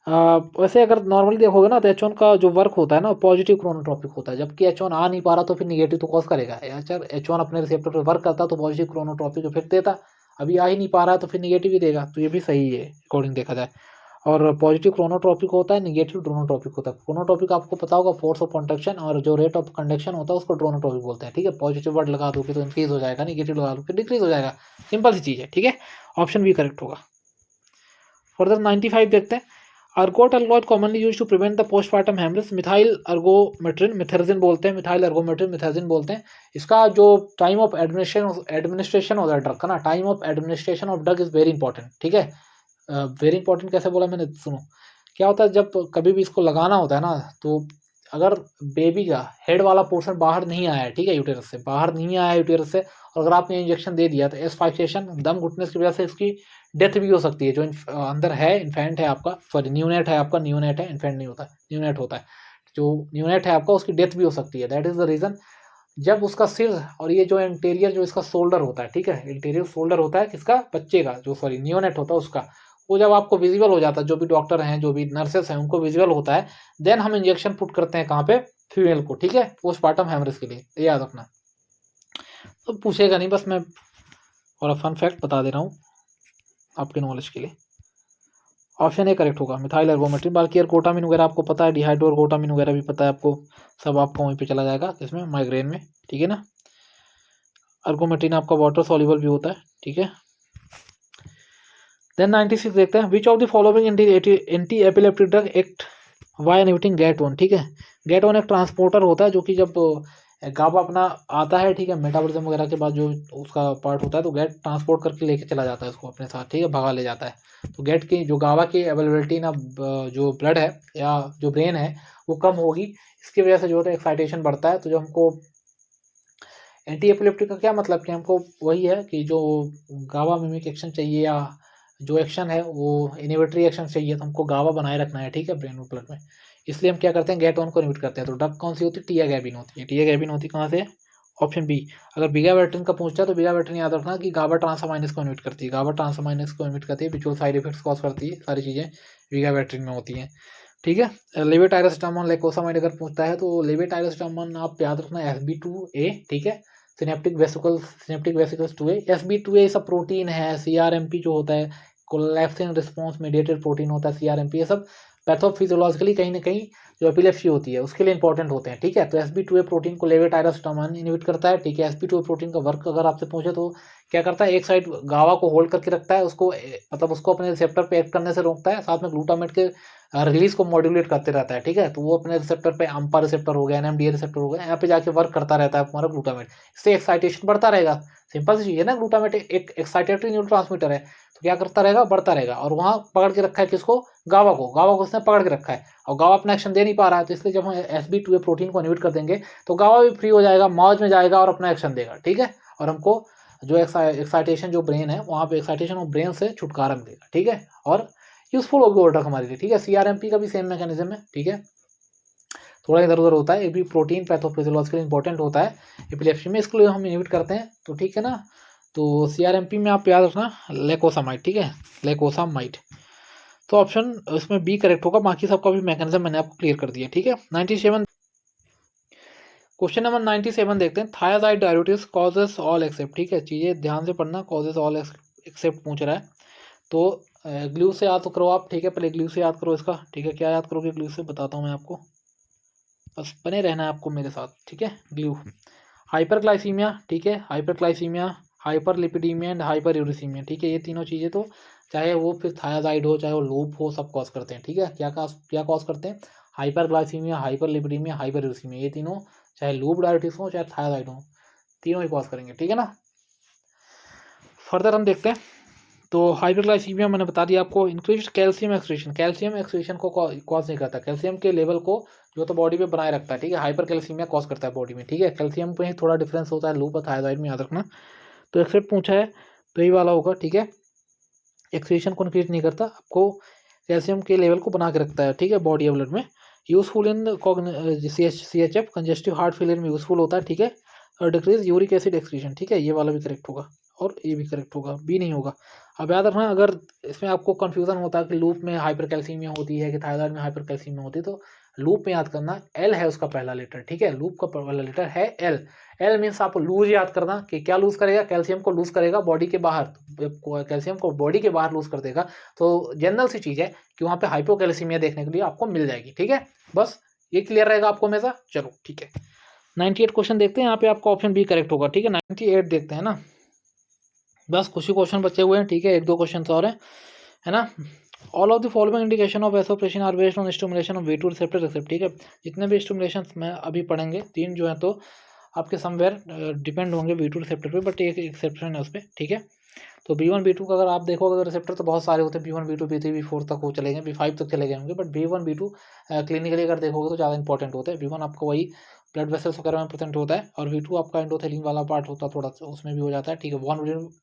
वैसे अगर नॉर्मली देखोगे ना, तो H1 का जो वर्क होता है ना पॉजिटिव क्रोनोट्रॉपिक होता है, जबकि H1 आ नहीं पा रहा तो फिर निगेटिव तो कॉज करेगा। अच्छा, H1 अपने रिसेप्टर पर वर्क करता तो पॉजिटिव क्रोनोट्रॉपिक इफेक्ट देता, अभी आ ही नहीं पा रहा है तो फिर निगेटिव ही देगा, तो ये भी सही है अकॉर्डिंग देखा जाए। और पॉजिटिव क्रोनोट्रॉपिक होता है, निगेटिव ड्रोनोट्रॉपिक होता है। क्रोनोट्रॉपिक आपको पता होगा फोर्स ऑफ कंडक्शन, और जो रेट ऑफ कंडक्शन होता है उसको ड्रोनोट्रॉपिक बोलते हैं, ठीक है। पॉजिटिव वर्ड लगा दोगे तो इंक्रीज हो जाएगा, निगेटिव लगा दोगे डिक्रीज हो जाएगा, सिंपल सी चीज़ है, ठीक है। ऑप्शन भी करेक्ट होगा। फर्दर 95 देखते हैं। Ergot alcohol commonly use to prevent the postmortem haemorrhage, methyl ergometrine Methergine बोलते हैं, मिथाइल अर्गोमेट्रिन मिथर्जिन बोलते हैं। इसका जो टाइम ऑफ एडमिनिस्ट्रेशन होता है ड्रग का ना, time of administration of drug is very important, ठीक है। वेरी इंपॉर्टेंट कैसे बोला मैंने, सुनो। क्या होता है, जब कभी भी इसको लगाना होता है ना, तो अगर बेबी का हेड वाला पोर्शन बाहर नहीं आया है, ठीक है, यूटेरस से बाहर नहीं आया है, यूटेरस से, और अगर आपने इंजेक्शन दे दिया तो एस्फाइक्सेशन, दम घुटने की वजह से इसकी डेथ भी हो सकती है। जो अंदर है इन्फेंट है आपका, सॉरी न्यूनेट है आपका, न्यूनेट है, इन्फेंट नहीं होता है, न्यूनेट होता है। जो न्यूनेट है आपका उसकी डेथ भी हो सकती है। दैट इज द रीज़न, जब उसका सिर और ये जो इंटीरियर जो इसका शोल्डर होता है, ठीक है, इंटीरियर शोल्डर होता है किसका, बच्चे का, जो सॉरी न्यूनेट होता है उसका, वो जब आपको विजिबल हो जाता है, जो भी डॉक्टर हैं जो भी नर्सेस हैं उनको विजिबल होता है, देन हम इंजेक्शन पुट करते हैं कहाँ पे, फीमेल को, ठीक है, पोस्टमार्टम हेमरेज के लिए, ये याद रखना। तो पूछेगा नहीं, बस मैं और फन फैक्ट बता दे रहा हूँ आपके नॉलेज के लिए। ऑप्शन ए करेक्ट होगा, मिथाइल एर्गोमेट्रिन। बाकी एर्गोटामिन वगैरह आपको पता है, डिहाइड्रो एर्गोटामिन वगैरह भी पता है आपको, सब आपको वहीं पे चला जाएगा, इसमें माइग्रेन में, ठीक है ना। एर्गोमेट्रिन आपका वाटर सॉल्युबल भी होता है, ठीक है। देन 96 देखते हैं, which of the following anti epileptic drug act by inhibiting गेट1, ठीक है। गेट1 एक ट्रांसपोर्टर होता है, जो कि जब गाबा अपना आता है, ठीक है, मेटाबॉलिज्म वगैरह के बाद जो उसका पार्ट होता है, तो गेट ट्रांसपोर्ट करके लेके चला जाता है उसको अपने साथ, ठीक है, भगा ले जाता है। तो गेट की जो गाबा की अवेलेबिलिटी ना, जो ब्लड है या जो ब्रेन है वो कम होगी, इसकी वजह से जो होता है एक्साइटेशन बढ़ता है, तो जो हमको एंटी एपिलेप्टिक का क्या मतलब कि हमको वही है कि जो गावा मिमिक एक्शन चाहिए या जो एक्शन है वो इनिबिटरी एक्शन चाहिए, तो हमको गावा बनाए रखना है, ठीक है, ब्रेन और ब्लड में। इसलिए हम क्या करते हैं, गेट ऑन को इनिबिट करते हैं। तो ड्रग कौन सी होती है, टियागैबिन होती है। टियागैबिन होती कहाँ से, ऑप्शन बी। अगर बीगाबैट्रिन का पूछता है तो बीगाबैट्रिन याद रखना कि गाबा ट्रांसअमाइनस को इनिबिट करती है, गाबा ट्रांसअमाइनस को इनिबिट करती है, विजुअल साइड इफेक्ट्स कॉज करती है, सारी चीज़ें बीगाबैट्रिन में होती हैं, ठीक है। लेवेटायरोस्टामोन लाइकोसामाइड अगर पूछता है तो लेवेटायरोस्टामोन आप याद रखना SB2A, ठीक है, सिनेप्टिक वेसिकल्स 2A। SB2A सब प्रोटीन है, CRMP जो होता है कोलैप्सिंग रिस्पॉन्स मीडिएटेड प्रोटीन होता है, CRMP, ये सब पैथोफिजियोलॉजिकली कहीं ना कहीं जो एपिलेप्सी होती है उसके लिए इंपॉर्टेंट होते हैं, ठीक है। तो SB2A प्रोटीन को लेवेटायरोस्टामोन इनहिबिट करता है, ठीक है। SB2A प्रोटीन का वर्क अगर आपसे पूछे तो क्या करता है, एक साइड गावा को होल्ड करके रखता है, उसको मतलब उसको अपने रिसेप्टर पे एक्ट करने से रोकता है, साथ में ग्लूटामेट के रिलीज को मॉड्यूलेट करते रहता है, ठीक है। तो वो अपने रिसेप्टर पे अम्पा रिसेप्टर हो गया, NMDA रिसेप्टर हो गया, यहाँ पे जाके वर्क करता रहता है हमारा ग्लूटामेट, इससे एक्साइटेशन बढ़ता रहेगा। सिंपल सी चीज है ना, ग्लूटामेट एक एक्साइटेटरी न्यूरोट्रांसमीटर है, तो क्या करता रहेगा, बढ़ता रहेगा। और वहाँ पकड़ के रखा है किसको, गावा को उसने पकड़ के रखा है, और गावा अपना एक्शन दे नहीं पा रहा है, तो इसलिए जब हम SB2A प्रोटीन को इनहिबिट कर देंगे तो गावा भी फ्री हो जाएगा, मौज में जाएगा और अपना एक्शन देगा, ठीक है। और हमको जो एक्साइटेशन जो ब्रेन है वहाँ पे एक्साइटेशन ऑफ ब्रेन से छुटकारा मिलेगा, ठीक है। और यूजफुल होगी वो ड्रग हमारे लिए, ठीक है। CRMP का भी सेम मैकेनिज्म है, ठीक है, थोड़ा इधर उधर होता है, ये भी प्रोटीन पैथोफिजियोलॉजिकली इंपॉर्टेंट होता है एपिलेप्सी में, इसके लिए हम इनहिबिट करते हैं, तो ठीक है ना। तो CRMP में आप याद रखना लेकोसामाइड, ठीक है, लेकोसामाइड। तो ऑप्शन इसमें बी करेक्ट होगा, बाकी सबका भी मैकेनिज्म मैंने आपको क्लियर कर दिया, ठीक है। 97 क्वेश्चन नंबर 97 देखते हैं, thyroid diabetes causes all except, ठीक है, चीज़ें ध्यान से पढ़ना, कॉजेस ऑल एक्सेप्ट पूछ रहा है। तो ग्लू से याद करो आप, ठीक है, पहले ग्लू से याद करो इसका, ठीक है। क्या याद करोगे ग्लू से, बताता हूँ मैं आपको, बस बने रहना है आपको मेरे साथ, ठीक है। ग्लू, हाइपरग्लाइसीमिया, ठीक है, hyperglycaemia, hyperlipidaemia and hyper uricaemia, ठीक है। ये तीनों चीज़ें तो चाहे वो फिर थायराइड हो चाहे वो लूप हो, सब कॉज करते हैं, ठीक है। क्या कॉज करते हैं, हाइपरग्लाइसीमिया, हाइपरलिपिडीमिया, हाइपर यूरिसीमिया, ये तीनों चाहे लूप डायबिटीज हो चाहे थायराइड हो, तीनों ही कॉज करेंगे, ठीक है ना। फर्दर हम देखते हैं, तो हाइपरग्लाइसीमिया मैंने बता दिया आपको, इंक्रीज कैल्शियम एक्सक्रीशन को कॉज नहीं करता, कैल्शियम के लेवल को जो तो बॉडी में बनाए रखता है, ठीक है। हाइपर कैल्सीमिया कॉज करता है बॉडी में, ठीक है। कैल्शियम में ही थोड़ा डिफरेंस होता है लूप और थायराइड में, याद रखना। तो एक्सेप्ट पूछा है तो यही वाला होगा, ठीक है। एक्सक्रीशन को इंक्रीज नहीं करता, आपको कैल्शियम के लेवल को बना के रखता है, ठीक है, बॉडी या ब्लड में। Useful in CHF congestive heart failure में यूजफुल होता है, ठीक है। और डिक्रीज यूरिक एसिड एक्सक्रीशन, ठीक है, ये वाला भी करेक्ट होगा, और ये भी करेक्ट होगा, बी नहीं होगा। अब याद रखना, अगर इसमें आपको कंफ्यूजन होता है कि लूप में हाइपरकैल्सीमिया होती है कि थायराइड में हाइपरकैल्सीमिया होती है, तो लूप में याद करना एल है उसका पहला लेटर, ठीक है, लूप का पहला लेटर है एल। एल मीन्स आप लूज याद करना कि क्या लूज करेगा, कैल्शियम को लूज करेगा बॉडी के बाहर, कैल्शियम को बॉडी के बाहर लूज कर देगा। तो जनरल सी चीज है कि वहां पे हाइपोकैल्सीमिया देखने के लिए आपको मिल जाएगी, ठीक है। बस ये क्लियर रहेगा आपको हमेशा, चलो ठीक है। 98 क्वेश्चन देखते हैं, यहाँ पे आपका ऑप्शन बी करेक्ट होगा, ठीक है। 98 देखते हैं ना, बस कुछ ही क्वेश्चन बचे हुए हैं, ठीक है, एक दो क्वेश्चन और हैं, है ना। All of the following indication of vasopressin are based on stimulation of V2 receptor recept, ठीक है। जितने भी स्टिमुलेशन में अभी पढ़ेंगे तीन जो है तो आपके समवेयर डिपेंड होंगे V2 रिसेप्टर पे, बट एक एक्सेप्शन है उस पर, ठीक है। तो B1 B2 का अगर आप देखोगे तो रिसेप्टर तो बहुत सारे होते हैं, B1 B2 B3 B4 तक हो चले गए, B5 तक चले गए होंगे, बट B1 B2 क्लिनिकली अगर देखोगे तो ज़्यादा इंपॉर्टेंट होता है। B1 आपको वही ब्लड वेसल्स वगैरह में प्रेजेंट होता है, और V2 आपका एंडोथेलिन वाला पार्ट होता है, थोड़ा उसमें भी हो जाता है, ठीक है।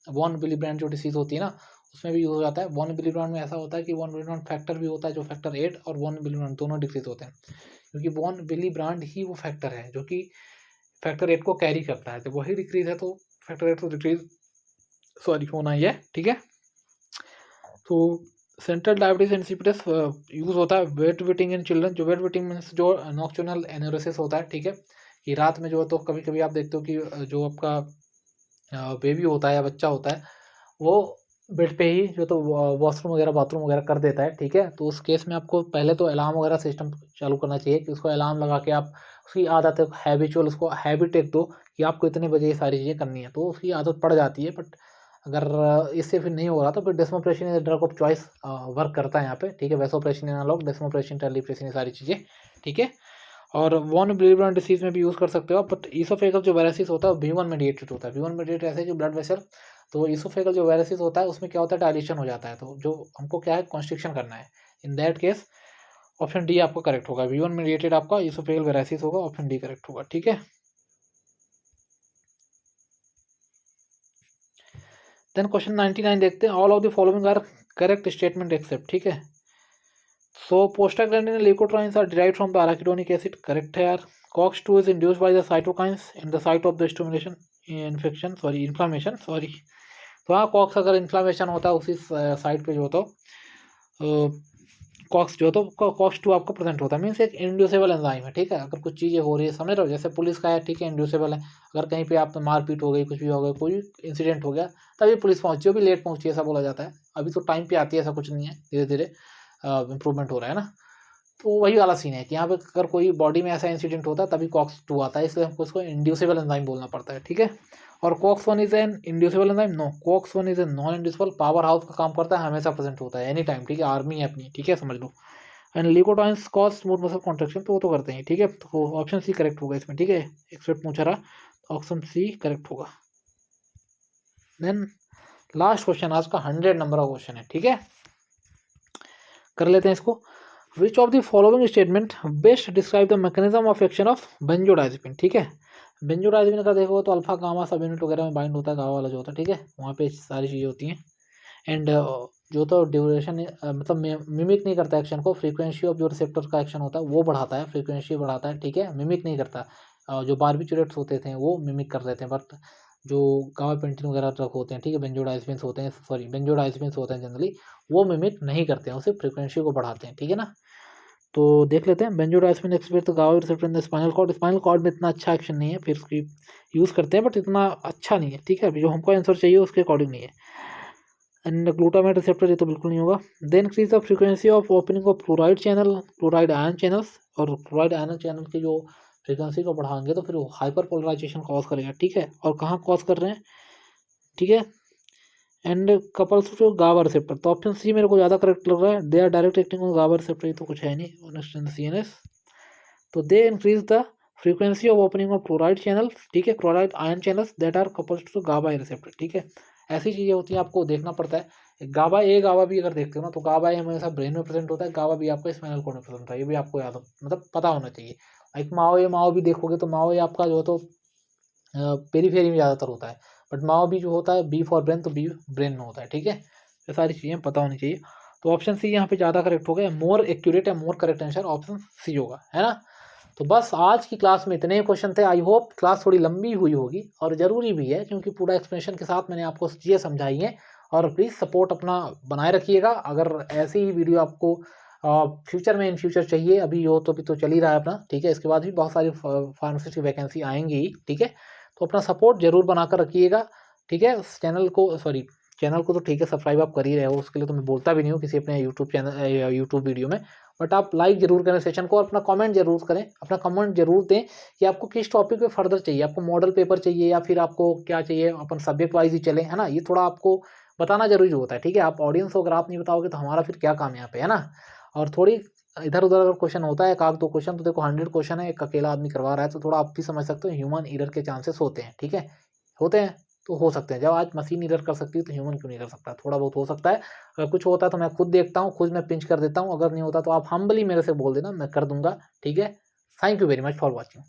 वॉन विली ब्रांड जो डिसीज होती है ना, उसमें भी यूज हो जाता है। वॉन विली ब्रांड में ऐसा होता है कि वॉन विली ब्रांड फैक्टर भी होता है, जो फैक्टर 8 और वॉन विली ब्रांड दोनों डिक्रीज होते हैं, क्योंकि वॉन विली ब्रांड ही वो फैक्टर है जो कि फैक्टर 8 को कैरी करता है, तो वही डिक्रीज है, तो फैक्टर 8 तो डिक्रीज सॉरी होना ही है, ठीक है। तो सेंट्रल डायबिटीज इंसिपिडस यूज होता है वेट वेटिंग इन चिल्ड्रन, जो वेट वेटिंग मीन्स जो नॉक्चुरनल एनोरेसिस होता है, ठीक है, कि रात में जो है तो कभी कभी आप देखते हो कि जो आपका बेबी होता है या बच्चा होता है वो बेड पे ही जो तो वॉशरूम वगैरह बाथरूम वगैरह कर देता है, ठीक है। तो उस केस में आपको पहले तो अलार्म वगैरह सिस्टम चालू करना चाहिए, कि उसको अलार्म लगा के आप उसकी आदत है हैबिचुअल, उसको हैबिट एक दो कि आपको इतने बजे ये सारी चीज़ें करनी है, तो उसकी आदत पड़ जाती है। बट अगर इससे फिर नहीं हो रहा तो फिर desmopressin is drug of choice work करता है यहाँ पे, ठीक है। वेसोप्रेशन एनालॉग, डेस्मोप्रेशन, टेरलिप्रेशन, ये सारी चीज़ें, ठीक है। और वॉन विलिब्रांड डिसीज में भी यूज़ कर सकते हो आप, बट ईसोफेगल जो वायरसिस होता है वो B1 मीडिएटेड होता है। B1 मीडिएटेड ऐसे जो ब्लड वेसल, तो ईसोफेगल जो वायरसिस होता है उसमें क्या होता है, डायलेशन हो जाता है, तो जो हमको क्या है कॉन्स्ट्रिक्शन करना है, in that case option D आपका करेक्ट होगा। B1 मीडिएटेड आपका ईसोफेगल वायरसिस होगा, ऑप्शन डी करेक्ट होगा, ठीक है। देन क्वेश्चन 99 देखते हैं। All of the following are correct statement except, ठीक है। So prostaglandin leukotrienes are derived from the arachidonic acid, correct है यार। COX-2 is induced by the cytokines in the site of the stimulation inflammation, sorry. तो हाँ, कॉक्स अगर इन्फ्लामेशन होता है उसी साइट पे जो होता है कॉक्स जो तो COX-2 आपका प्रेजेंट होता है, मीन्स एक इंड्यूसेबल एंजाइम है, ठीक है। अगर कुछ चीज़ें हो रही है, समझ रहे हो, जैसे पुलिस का है, ठीक है, इंड्यूसेबल है। अगर कहीं पे आप मारपीट हो गई, कुछ भी हो गया, कोई इंसिडेंट हो गया, तभी पुलिस पहुंची, भी लेट पहुंची, ऐसा बोला जाता है। अभी तो टाइम पे आती है, ऐसा कुछ नहीं है, धीरे धीरे इंप्रूवमेंट हो रहा है ना। तो वही वाला सीन है कि यहाँ पे अगर कोई बॉडी में ऐसा इंसिडेंट होता है तभी COX-2 आता है, इसलिए हमको उसको इंड्यूसेबल एंजाइम बोलना पड़ता है, ठीक है। और COX-1 is an inducible enzyme, no, COX-1 is a non inducible, power house का काम करता है, हमेशा प्रेजेंट होता है एनी टाइम, ठीक है, आर्मी है अपनी, ठीक है, समझ लो। And leukotrienes cause smooth muscle contraction, तो वो तो करते हैं, ठीक है। तो ऑप्शन सी करेक्ट होगा इसमें, ठीक है। एक्सपेक्ट पूछा रहा, ऑप्शन सी करेक्ट होगा। देन लास्ट क्वेश्चन, आज का 100 नंबर का क्वेश्चन है, ठीक है, कर लेते हैं इसको। विच of the following statement best describe the mechanism of action of benzodiazepine, ठीक है। बेंजोडाइजेपिन का देखो तो अल्फा गामा सब यूनिट वगैरह में बाइंड होता है, गावा वाला जो होता है, ठीक है, वहाँ पे सारी चीज़ें होती हैं। एंड जो तो ड्यूरेशन मतलब मिमिक नहीं करता एक्शन को, फ्रीक्वेंसी ऑफ जो रिसेप्टर का एक्शन होता है वो बढ़ाता है, फ्रीक्वेंसी बढ़ाता है, ठीक है, मिमिक नहीं करता। जो बारबिचुरेट्स होते थे वो मिमिक कर लेते हैं, बट जो गाबापेंटिन वगैरह तक होते हैं, ठीक है, बेंजोडाइजेपिन्स होते हैं, सॉरी बेंजोडाइजेपिन्स होते हैं जनरली, वो मिमिक नहीं करते हैं, उसे फ्रीक्वेंसी को बढ़ाते हैं, ठीक है ना। तो देख लेते हैं, बेंजोडाइजेपिन एक्सप्रेस तो गावा receptor in the spinal cord में इतना अच्छा एक्शन नहीं है, फिर उसकी यूज़ करते हैं बट इतना अच्छा नहीं है, ठीक है। अभी जो हमको आंसर चाहिए उसके अकॉर्डिंग नहीं है। एंड ग्लूटामेट रिसेप्टर ये तो बिल्कुल नहीं होगा। Then increase the frequency of opening of chloride channel, chloride ion channels, और क्लोराइड आयन चैनल की जो फ्रीक्वेंसी को बढ़ाएंगे तो फिर वो हाइपर पोलराइजेशन कॉज करेगा, ठीक है। और कहाँ कॉज कर रहे हैं, ठीक है। And couples to GABA receptor, तो ऑप्शन सी मेरे को ज़्यादा करेक्ट लग रहा है, they are direct acting on GABA receptor, ये तो कुछ है नहीं, CNS। तो they increase the frequency of opening of chloride channel, ठीक है, chloride ion channels that are couples to GABA receptor, ठीक है। ऐसी चीज़ें होती हैं, आपको देखना पड़ता है। गाबा ए गाबा भी अगर देखते हो ना, तो गाबा ए हमेशा ब्रेन में प्रेजेंट होता है, गाबा भी आपका स्पाइनल कॉर्ड में प्रेजेंट होता है, ये भी आपको याद मतलब पता होना चाहिए। एक माओ भी देखोगे तो माओ ए आपका जो तो पेरीफेरी में ज़्यादातर होता है, बट माओ भी जो होता है बी फॉर ब्रेन, तो बी ब्रेन में होता है, ठीक है। ये सारी चीज़ें पता होनी चाहिए। तो ऑप्शन सी यहाँ पे ज़्यादा करेक्ट होगा, मोर एक्यूरेट है, more correct answer option C होगा, है ना। तो बस आज की क्लास में इतने ही क्वेश्चन थे। आई होप क्लास थोड़ी लंबी हुई होगी, और ज़रूरी भी है क्योंकि पूरा एक्सप्लेनेशन के साथ मैंने आपको चीज़ें समझाई हैं। और प्लीज़ सपोर्ट अपना बनाए रखिएगा। अगर ऐसी ही वीडियो आपको फ्यूचर में इन फ्यूचर चाहिए, अभी हो तो अभी तो चल ही रहा है अपना, ठीक है, इसके बाद भी बहुत सारी फार्मासिस्ट की वैकेंसी आएंगी ही, ठीक है। तो अपना सपोर्ट जरूर बनाकर रखिएगा, ठीक है। चैनल को तो ठीक है सब्सक्राइब आप कर ही रहे हो, उसके लिए तो मैं बोलता भी नहीं हूँ किसी अपने यूट्यूब चैनल या यूट्यूब वीडियो में, बट आप लाइक जरूर करें सेशन को, और अपना कमेंट जरूर करें, अपना कमेंट जरूर दें कि आपको किस टॉपिक पे फर्दर चाहिए, आपको मॉडल पेपर चाहिए या फिर आपको क्या चाहिए, अपन सब्जेक्ट वाइज ही चले, है ना। ये थोड़ा आपको बताना जरूरी होता है, ठीक है। आप ऑडियंस को अगर आप नहीं बताओगे तो हमारा फिर क्या काम यहाँ पे, है ना। और थोड़ी इधर उधर अगर क्वेश्चन होता है, एक आध दो क्वेश्चन, तो देखो 100 क्वेश्चन है, एक अकेला आदमी करवा रहा है, तो थोड़ा आप भी समझ सकते हो ह्यूमन एरर के चांसेस होते हैं, ठीक है, होते हैं, तो हो सकते हैं। जब आज मशीन एरर कर सकती है तो ह्यूमन क्यों नहीं कर सकता, थोड़ा बहुत हो सकता है। अगर कुछ होता है तो मैं खुद देखता हूँ, खुद मैं पिंच कर देता हूँ, अगर नहीं होता तो आप हम्बली मेरे से बोल देना, मैं कर दूंगा, ठीक है। Thank you very much for watching.